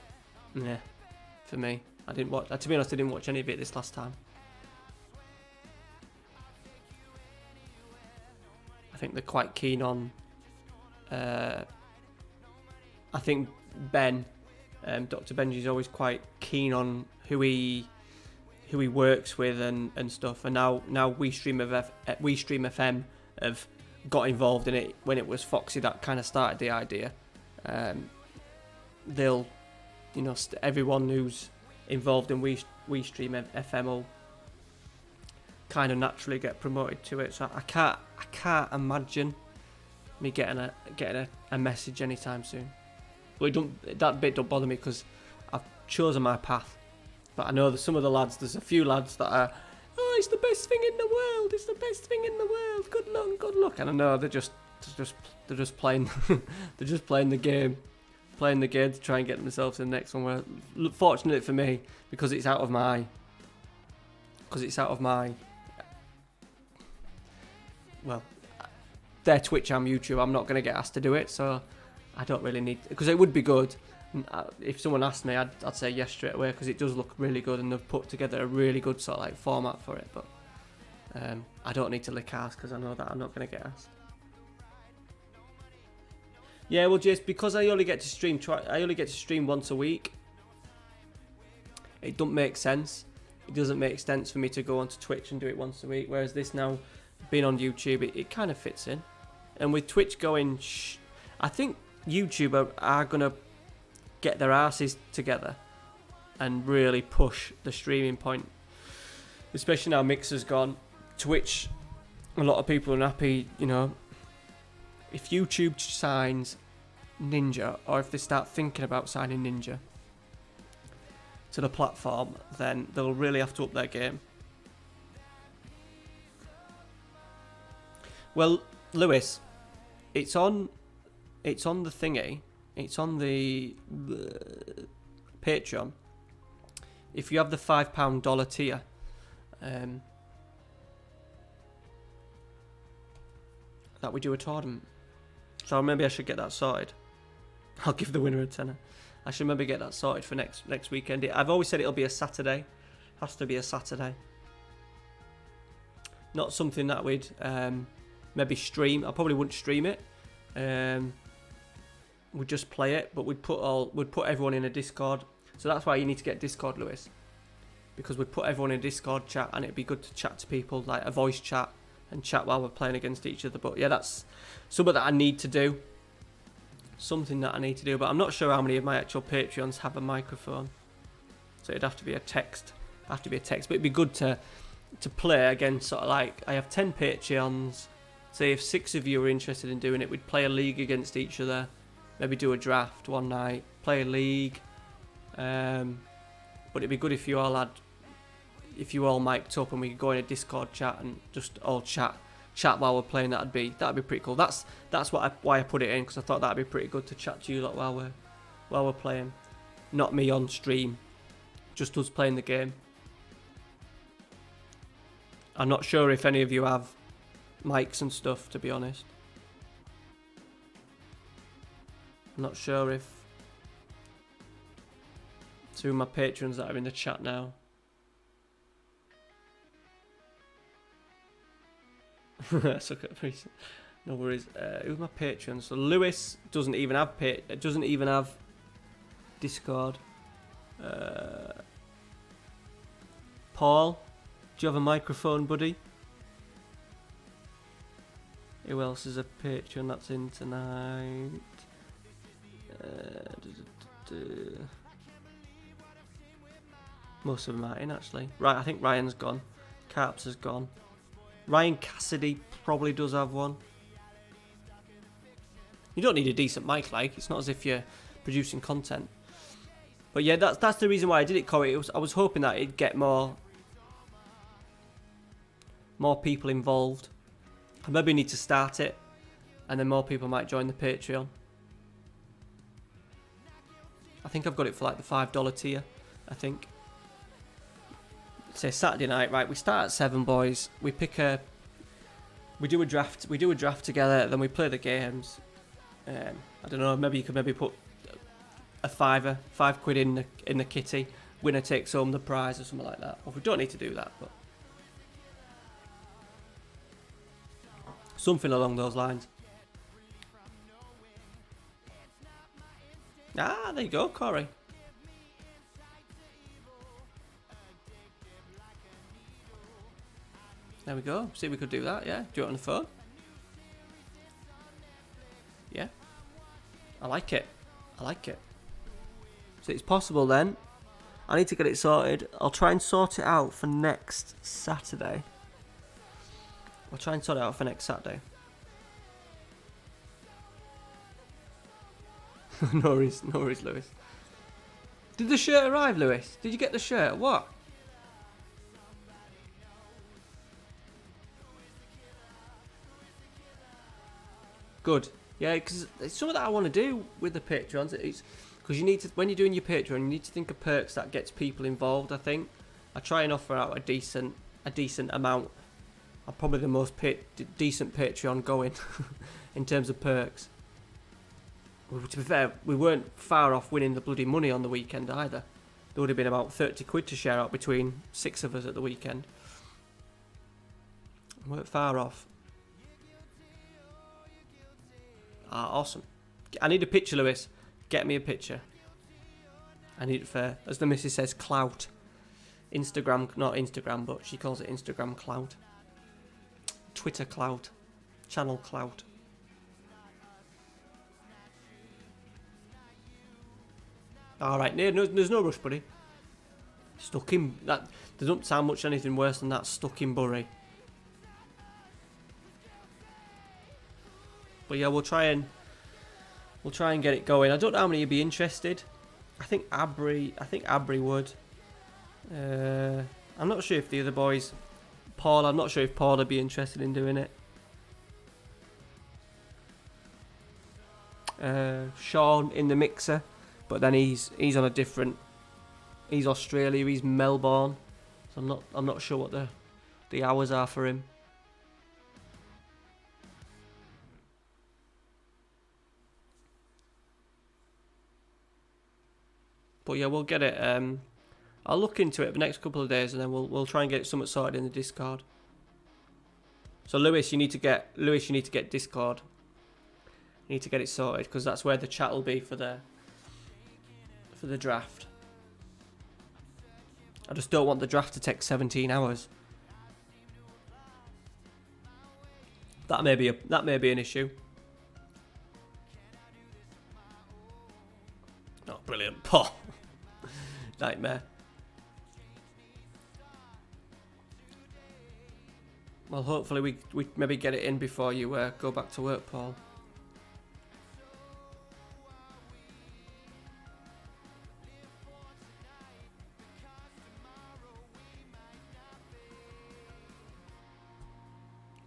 for me. I didn't watch. To be honest, I didn't watch any of it this last time. I think they're quite keen on. I think Ben, Dr. Benji's always quite keen on who he works with and stuff. And now We Stream FM have got involved in it when it was Foxy that kind of started the idea. They'll, everyone who's involved in We Stream FM will kind of naturally get promoted to it. So I can't imagine me getting a message anytime soon. But that bit don't bother me because I've chosen my path. But I know that some of the lads, there's a few lads that are, oh, it's the best thing in the world. It's the best thing in the world. Good luck, good luck. And I know they're just playing, they're just playing the game to try and get themselves in the next one. Where, fortunately for me, because it's out of my, well, their Twitch and YouTube, I'm not going to get asked to do it, so I don't really need, because it would be good. If someone asked me, I'd say yes straight away, because it does look really good and they've put together a really good sort of like format for it. But I don't need to lick ass because I know that I'm not going to get asked. Yeah, well, just because I only get to stream once a week, it don't make sense. It doesn't make sense for me to go onto Twitch and do it once a week. Whereas this now, being on YouTube, it kind of fits in. And with Twitch going, I think YouTube are gonna get their asses together and really push the streaming point, especially now Mixer's gone. Twitch, a lot of people are happy, you know, if YouTube signs Ninja, or if they start thinking about signing Ninja to the platform, then they'll really have to up their game. Well, Lewis, it's on the thingy. It's on the Patreon. If you have the $5 tier, that we do a tournament. So maybe I should get that sorted. I'll give the winner a tenner. I should maybe get that sorted for next weekend. I've always said it'll be a Saturday. Has to be a Saturday. Not something that we'd maybe stream. I probably wouldn't stream it. We'd just play it, but we'd put everyone in a Discord. So that's why you need to get Discord, Lewis, because we'd put everyone in a Discord chat, and it'd be good to chat to people, like a voice chat, and chat while we're playing against each other. But yeah, that's something that I need to do. But I'm not sure how many of my actual Patreons have a microphone. So it'd have to be a text. But it'd be good to play against, sort of like, I have 10 Patreons. Say if 6 of you are interested in doing it, we'd play a league against each other. Maybe do a draft one night, play a league. But it'd be good if you all mic'd up and we could go in a Discord chat and just all chat while we're playing. That'd be pretty cool. That's why I put it in, because I thought that'd be pretty good to chat to you lot while we're playing. Not me on stream, just us playing the game. I'm not sure if any of you have mics and stuff, to be honest. I'm not sure if two of my patrons that are in the chat now. Suck at priest. No worries. Who's my patrons? So Lewis doesn't even have Discord. Paul, do you have a microphone, buddy? Who else is a patron that's in tonight? Most of them are in, actually. Right, I think Ryan's gone. Carps has gone. Ryan Cassidy probably does have one. You don't need a decent mic, like. It's not as if you're producing content. But yeah, that's the reason why I did it, Corey. I was hoping that it'd get more people involved. I maybe need to start it, and then more people might join the Patreon. I think I've got it for like the $5 tier, I think. Say Saturday night, right? We start at 7, boys. We do a draft together, then we play the games. I don't know, maybe you could put a £5 in the kitty. Winner takes home the prize or something like that. Or we don't need to do that, but something along those lines. Ah, there you go, Corey. There we go. See if we could do that, yeah? Do it on the phone? Yeah. I like it. So it's possible then. I need to get it sorted. I'll try and sort it out for next Saturday. No worries, Lewis. Did the shirt arrive, Lewis? Did you get the shirt? What? Good. Yeah, because it's something that I want to do with the Patreons. It's because you need to, when you're doing your Patreon, you need to think of perks that gets people involved. I think I try and offer out a decent amount. I'm probably the most decent Patreon going in terms of perks. To be fair, we weren't far off winning the bloody money on the weekend either. There would have been about 30 quid to share out between 6 of us at the weekend. We weren't far off. Ah, awesome. I need a picture, Lewis. Get me a picture. I need it for, as the missus says, clout. Instagram, not Instagram, but she calls it Instagram clout. Twitter clout. Channel clout. Alright, there's no rush, buddy. Stuck in, that doesn't sound much anything worse than that, stuck in Bury. But yeah, we'll try and get it going. I don't know how many would be interested. I think Abri would. I'm not sure if the other boys, I'm not sure if Paul would be interested in doing it. Sean in the mixer, but then he's on a different. He's Australia. He's Melbourne, so I'm not sure what the hours are for him. But yeah, we'll get it. I'll look into it the next couple of days, and then we'll try and get something sorted in the Discord. So Lewis, you need to get Discord. You need to get it sorted because that's where the chat will be for the draft. I just don't want the draft to take 17 hours. That may be an issue. Oh, brilliant, Paul. Nightmare. Well, hopefully we maybe get it in before you go back to work, Paul.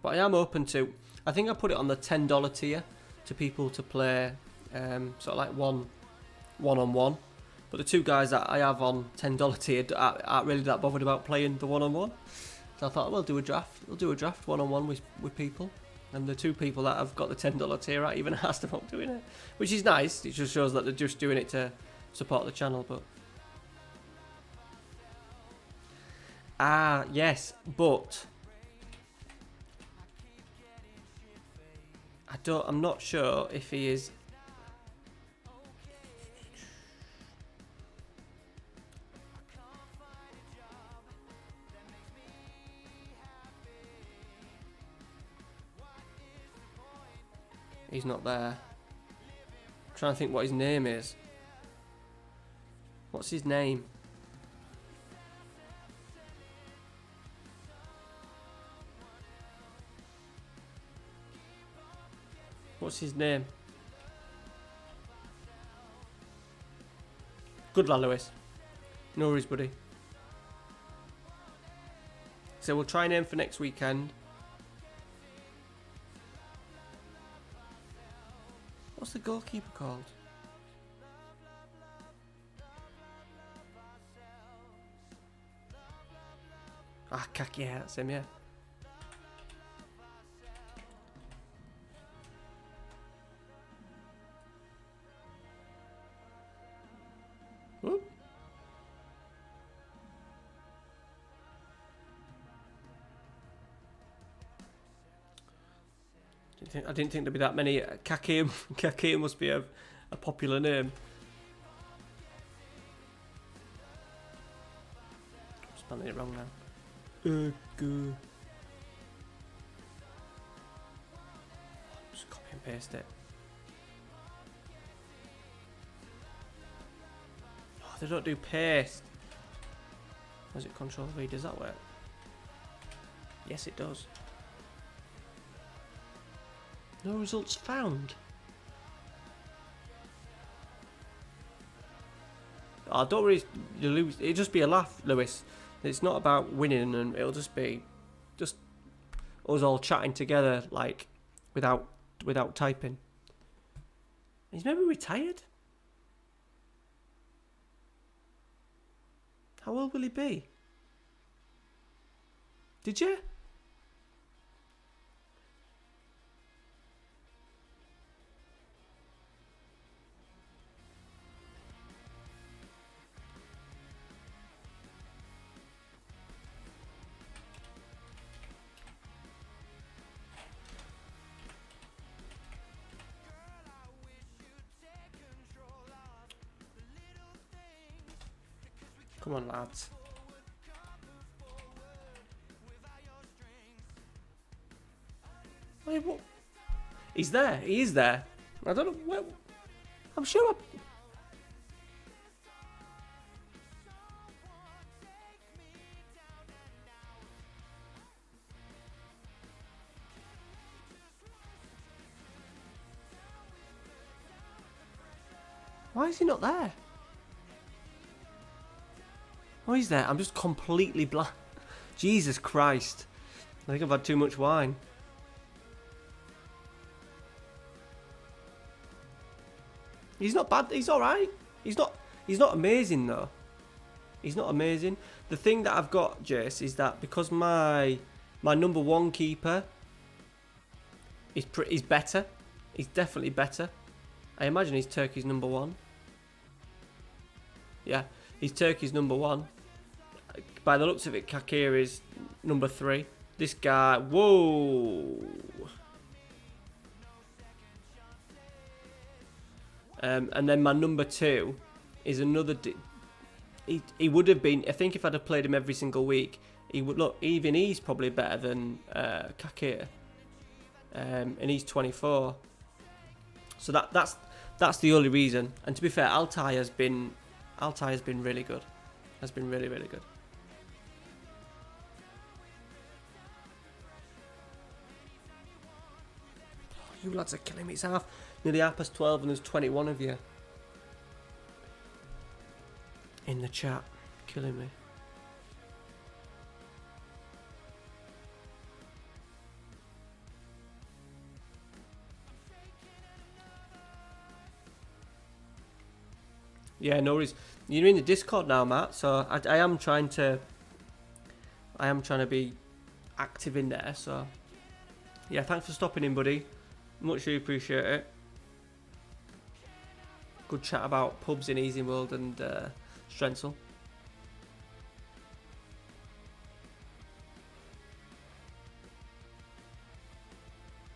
But I am open to. I think I put it on the $10 tier to people to play, sort of like one-on-one. But the two guys that I have on $10 tier aren't really that bothered about playing the one-on-one. So I thought, we'll do a draft. We'll do a draft one-on-one with people. And the two people that have got the $10 tier aren't even asked about doing it. Which is nice. It just shows that they're just doing it to support the channel. But yes, but I'm not sure if he is. He's not there. I'm trying to think what his name is. What's his name? What's his name? Good lad, Lewis. No worries, buddy. So we'll try and aim for next weekend. What's the goalkeeper called? Kaki, yeah, that's him, yeah. Whoop. I didn't think there'd be that many. Kaki must be a popular name. I'm spelling it wrong now. Just copy and paste it. Oh, they don't do paste. Was it Control V? Does that work? Yes, it does. No results found. Oh, don't worry, you lose. It'll just be a laugh, Lewis. It's not about winning, and it'll just be just us all chatting together, like without typing. He's maybe retired. How old will he be? Did you? Come on, lads. Wait, what? He's there. He is there. I don't know where. I'm sure. Why is he not there? Oh, he's there. I'm just completely blind. Jesus Christ. I think I've had too much wine. He's not bad. He's all right. He's not amazing though. He's not amazing. The thing that I've got, Jace, is that because my number one keeper is better. He's definitely better. I imagine he's Turkey's number one. Yeah, he's Turkey's number one. By the looks of it, Kakir is number 3. This guy, whoa. And then my number 2 is another. He would have been. I think if I'd have played him every single week, he would look. Even he's probably better than Kakir. And he's 24. So that's the only reason. And to be fair, Altay has been really good. Has been really, really good. You lads are killing me. It's nearly half past 12 and there's 21 of you in the chat. Killing me. Yeah, no worries. You're in the Discord now, Matt, so I am trying to be active in there, so yeah, thanks for stopping in, buddy. Much really appreciate it. Good chat about pubs in Easy World and Strensel.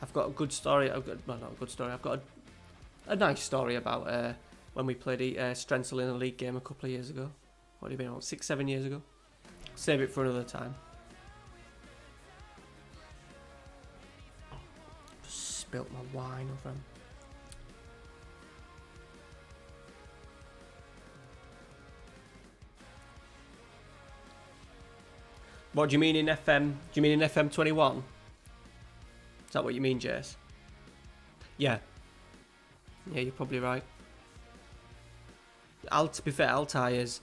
I've got a good story. I've got a nice story about when we played Strensel in a league game a couple of years ago. What have you been on? 6-7 years ago. Save it for another time. Just spilt my wine over him. What do you mean in FM? Do you mean in FM21? Is that what you mean, Jace? Yeah. Yeah, you're probably right. To be fair, Altay is.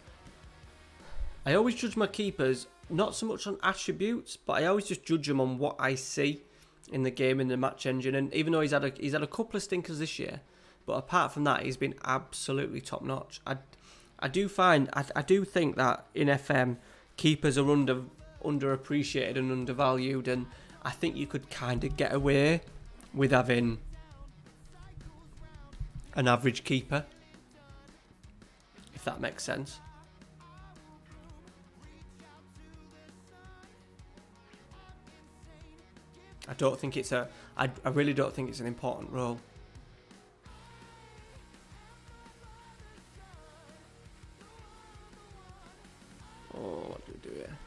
I always judge my keepers not so much on attributes, but I always just judge them on what I see in the game, in the match engine. And even though he's had a couple of stinkers this year, but apart from that, he's been absolutely top notch. I do think that in FM keepers are underappreciated and undervalued, and I think you could kind of get away with having an average keeper, if that makes sense. I really don't think it's an important role. Oh, what do we do here?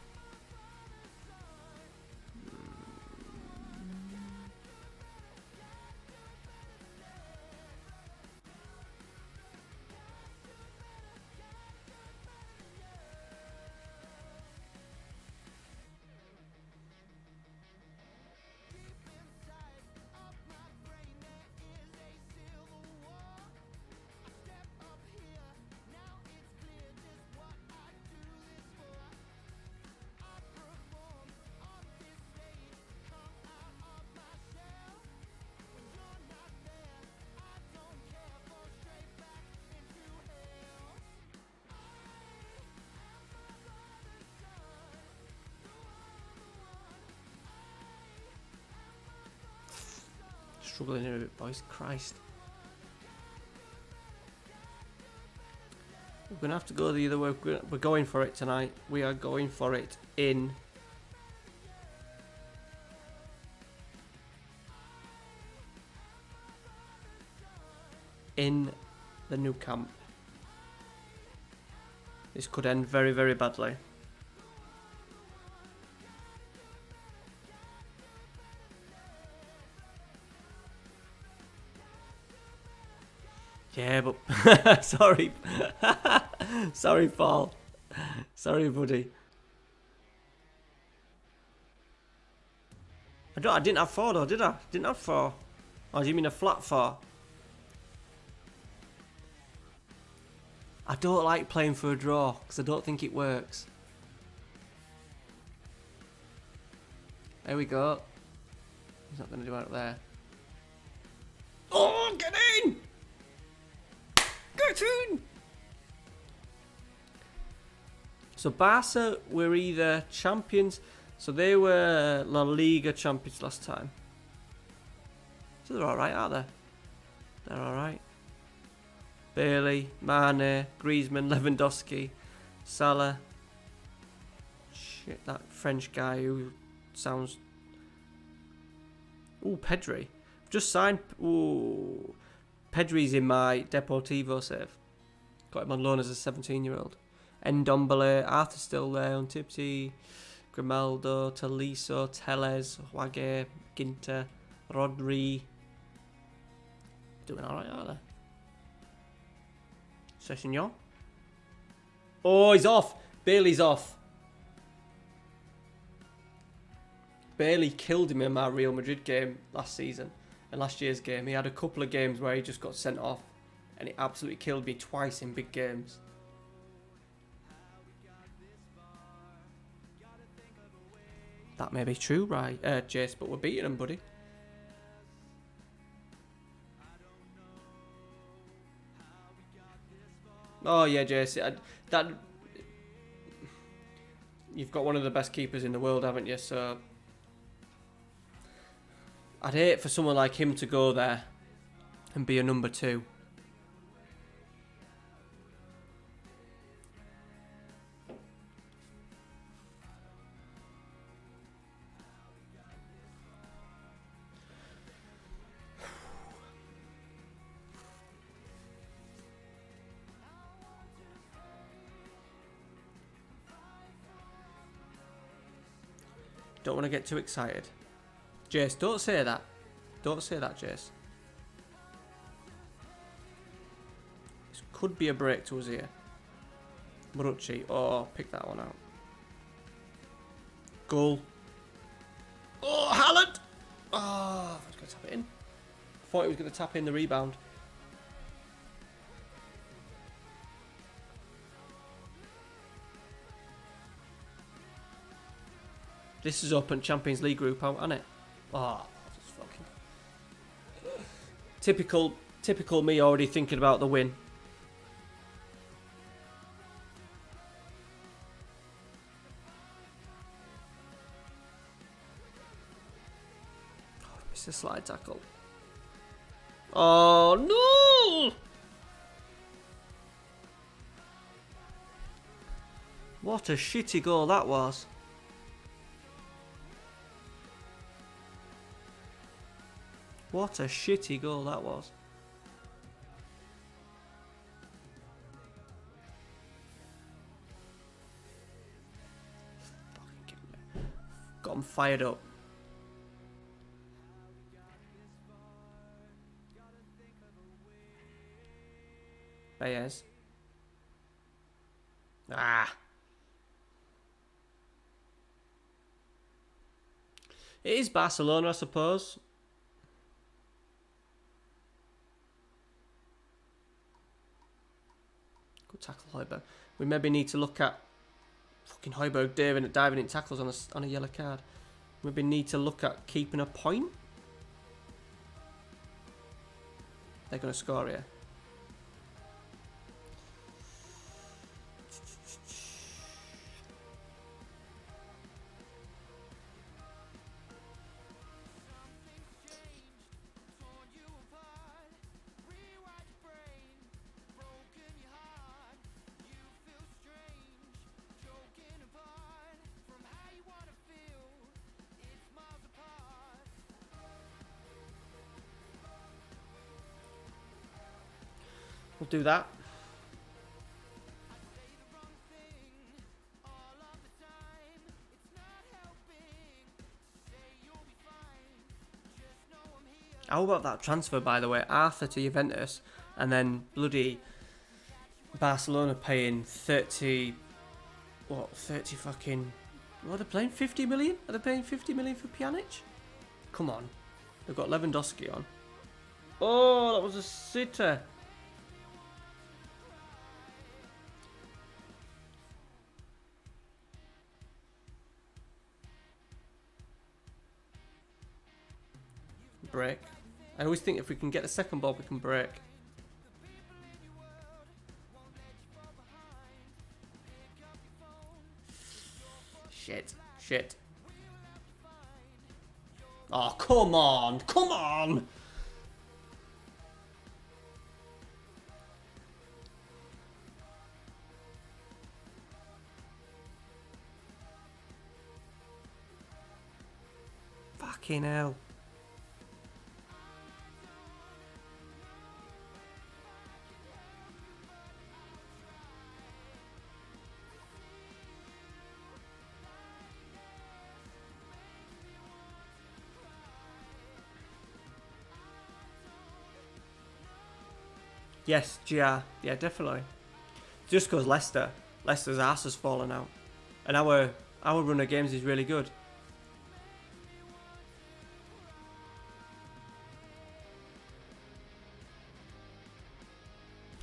Struggling here a bit, boys. Christ. We're going to have to go the other way. We're going for it tonight. We are going for it in the new camp. This could end very, very badly. Yeah, but sorry. Sorry, Paul. Sorry, buddy. I didn't have 4 though, did I? Didn't have 4. Oh, do you mean a flat 4? I don't like playing for a draw because I don't think it works. There we go. He's not going to do it up there. Oh, get in! Get in! So Barca were either champions, so they were La Liga champions last time. So they're alright, aren't they? They're alright. Bailey, Mane, Griezmann, Lewandowski, Salah. Shit, that French guy who sounds... Ooh, Pedri. Just signed... Ooh. Pedri's in my Deportivo save. Got him on loan as a 17-year-old. Ndombele, Arthur's still there, Untipti, Grimaldo, Tolisso, Tellez, Wage, Ginter, Rodri. Doing alright, aren't they? Sessignon. Oh, he's off. Bailey's off. Bailey killed him in my Real Madrid game last season. And last year's game, he had a couple of games where he just got sent off. And he absolutely killed me twice in big games. That may be true, right, Jace, but we're beating him, buddy. Oh yeah, Jace. You've got one of the best keepers in the world, haven't you? So I'd hate for someone like him to go there and be a number 2. Don't want to get too excited. Jace, don't say that. Don't say that, Jace. This could be a break to us here. Marucci. Oh, pick that one out. Goal. Oh, Haaland! Oh, I was going to tap it in. I thought he was going to tap in the rebound. This is open Champions League group out, isn't it? Oh, just fucking... Typical me already thinking about the win. Oh, missed a slide tackle. Oh, no! What a shitty goal that was. What a shitty goal that was. Got him fired up. Baez. Ah. It is Barcelona, I suppose. Good tackle, Højbjerg. We maybe need to look at fucking Højbjerg diving in tackles on a yellow card. Maybe need to look at keeping a point. They're going to score here. We'll do that. How about that transfer, by the way? Arthur to Juventus, and then bloody Barcelona paying 30 fucking... What are they playing? 50 million? Are they paying 50 million for Pjanic? Come on. They've got Lewandowski on. Oh, that was a sitter. Break. I always think if we can get the second ball, we can break. Shit. Oh, come on! Fucking hell. Yes, GR. Yeah, definitely. Just because Leicester's ass has fallen out. And our run of games is really good.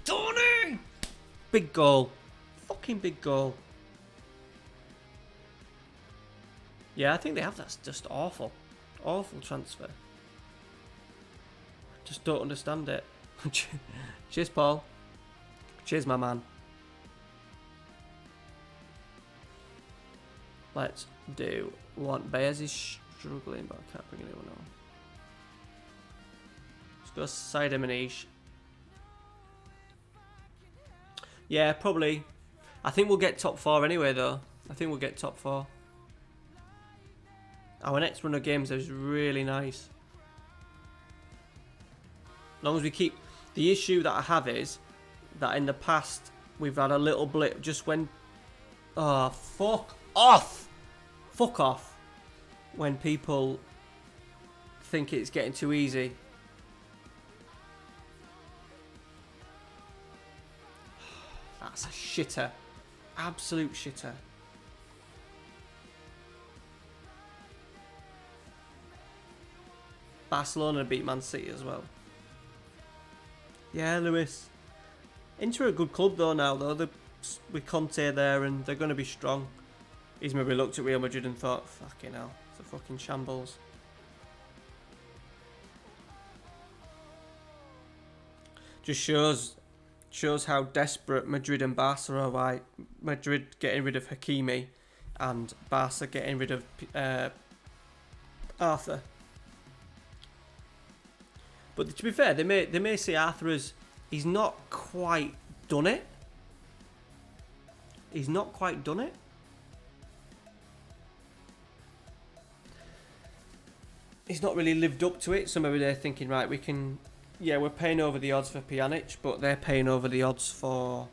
Tony! Big goal. Fucking big goal. Yeah, I think they have. That's just awful. Awful transfer. Just don't understand it. Cheers, Paul. Cheers, my man. Let's do one. Baez is struggling, but I can't bring anyone on. Let's go Saida Manish. Yeah, probably. I think we'll get top 4 anyway, though. I think we'll get top 4. Our next run of games is really nice. As long as we keep... The issue that I have is that in the past we've had a little blip just when... Oh, fuck off! Fuck off. When people think it's getting too easy. That's a shitter. Absolute shitter. Barcelona beat Man City as well. Yeah, Lewis. Inter are a good club though now, though. With Conte there, and they're going to be strong. He's maybe looked at Real Madrid and thought, fucking hell, it's a fucking shambles. Just shows how desperate Madrid and Barca are. By Madrid getting rid of Hakimi, and Barca getting rid of Arthur. But to be fair, they may see Arthur as he's not quite done it. He's not quite done it. He's not really lived up to it. So maybe they're thinking, right, we can... Yeah, we're paying over the odds for Pjanic, but they're paying over the odds for...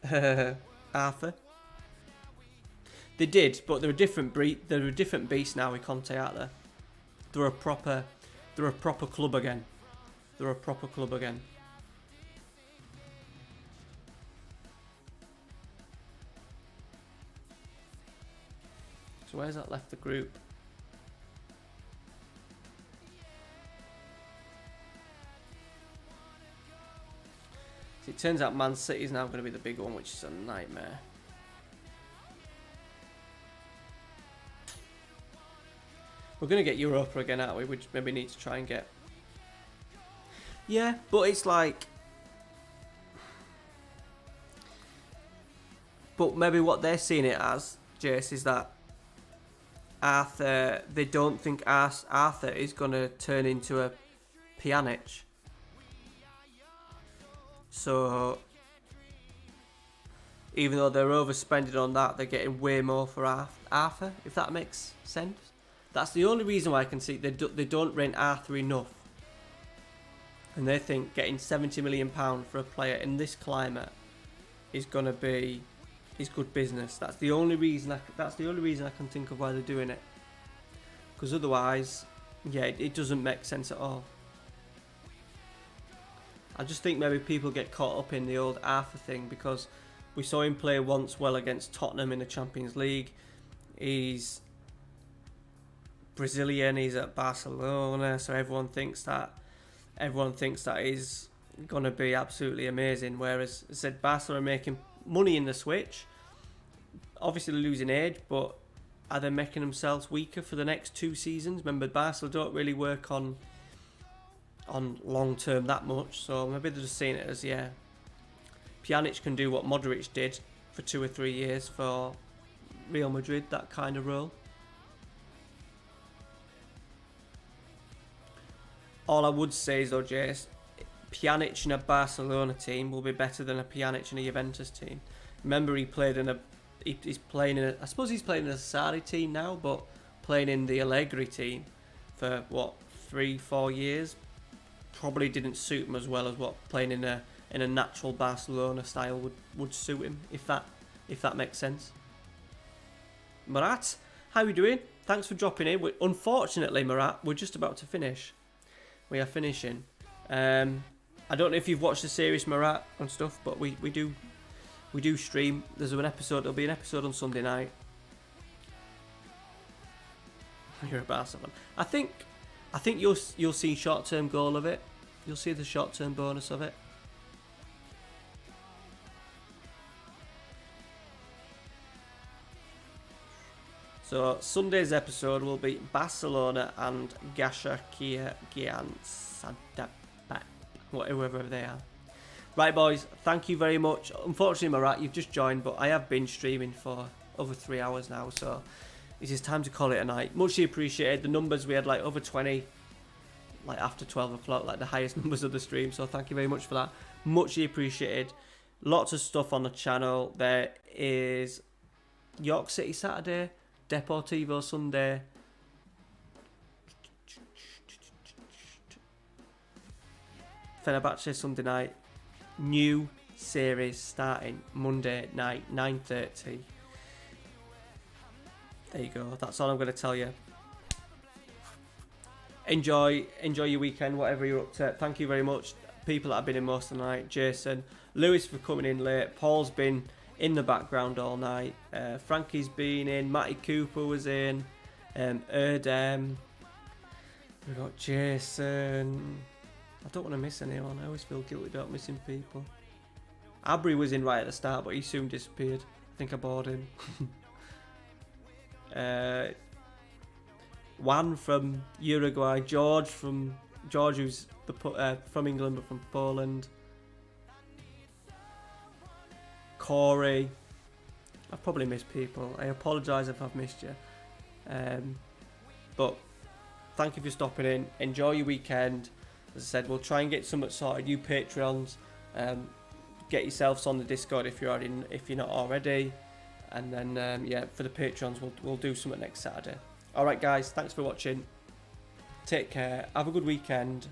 Arthur. They did, but they're a different breed. They're a different beast now with Conte, aren't they? They're a proper club again. They're a proper club again. So where's that left the group? So it turns out Man City is now going to be the big one, which is a nightmare. We're going to get Europa again, aren't we? We maybe need to try and get... Yeah, but it's like... But maybe what they're seeing it as, Jace, is that Arthur... They don't think Arthur is going to turn into a Pjanic. So... Even though they're overspending on that, they're getting way more for Arthur, if that makes sense. That's the only reason why I can see they don't rate Arthur enough. And they think getting £70 million for a player in this climate is gonna be good business. That's the only reason I can think of why they're doing it. Because otherwise, yeah, it doesn't make sense at all. I just think maybe people get caught up in the old Arthur thing because we saw him play once well against Tottenham in the Champions League. He's Brazilian, he's at Barcelona, so everyone thinks that he's gonna be absolutely amazing. Whereas I said Barcelona are making money in the switch, obviously losing age, but are they making themselves weaker for the next 2 seasons? Remember, Barcelona don't really work on long term that much, so maybe they're just seeing it as, yeah, Pjanic can do what Modric did for 2 or 3 years for Real Madrid, that kind of role. All I would say is though, Jace, Pjanic in a Barcelona team will be better than a Pjanic in a Juventus team. Remember, he's playing in a I suppose he's playing in a Sarri team now, but playing in the Allegri team for what, 3-4 years probably didn't suit him as well as what playing in a natural Barcelona style would suit him, if that makes sense. Murat, how are you doing? Thanks for dropping in. Unfortunately, Murat, we're just about to finish. We are finishing. I don't know if you've watched the series, Murat, and stuff, but we do stream. There'll be an episode on Sunday night. You're a Barcelona. I think you'll see short-term goal of it. You'll see the short-term bonus of it. So Sunday's episode will be Barcelona and Başakşehir, whoever they are. Right, boys, thank you very much. Unfortunately, Murat, you've just joined, but I have been streaming for over 3 hours now, so it is time to call it a night. Muchly appreciated. The numbers, we had like over 20, like after 12 o'clock, like the highest numbers of the stream, so thank you very much for that. Muchly appreciated. Lots of stuff on the channel. There is York City Saturday, Deportivo Sunday, Fenerbahce Sunday night. New series starting Monday night, 9:30. There you go. That's all I'm going to tell you. Enjoy your weekend, whatever you're up to. Thank you very much, people that have been in most of the night. Jason, Lewis for coming in late. Paul's been in the background all night. Frankie's been in. Matty Cooper was in. Erdem. We got Jason. I don't want to miss anyone. I always feel guilty about missing people. Abri was in right at the start, but he soon disappeared. I think I bored him. Juan from Uruguay. George who's from England but from Poland. Corey. I've probably missed people. I apologise if I've missed you. But thank you for stopping in. Enjoy your weekend. As I said, we'll try and get something sorted. You Patreons, get yourselves on the Discord if you're not already, and then yeah, for the Patreons, we'll do something next Saturday. All right, guys, thanks for watching. Take care. Have a good weekend.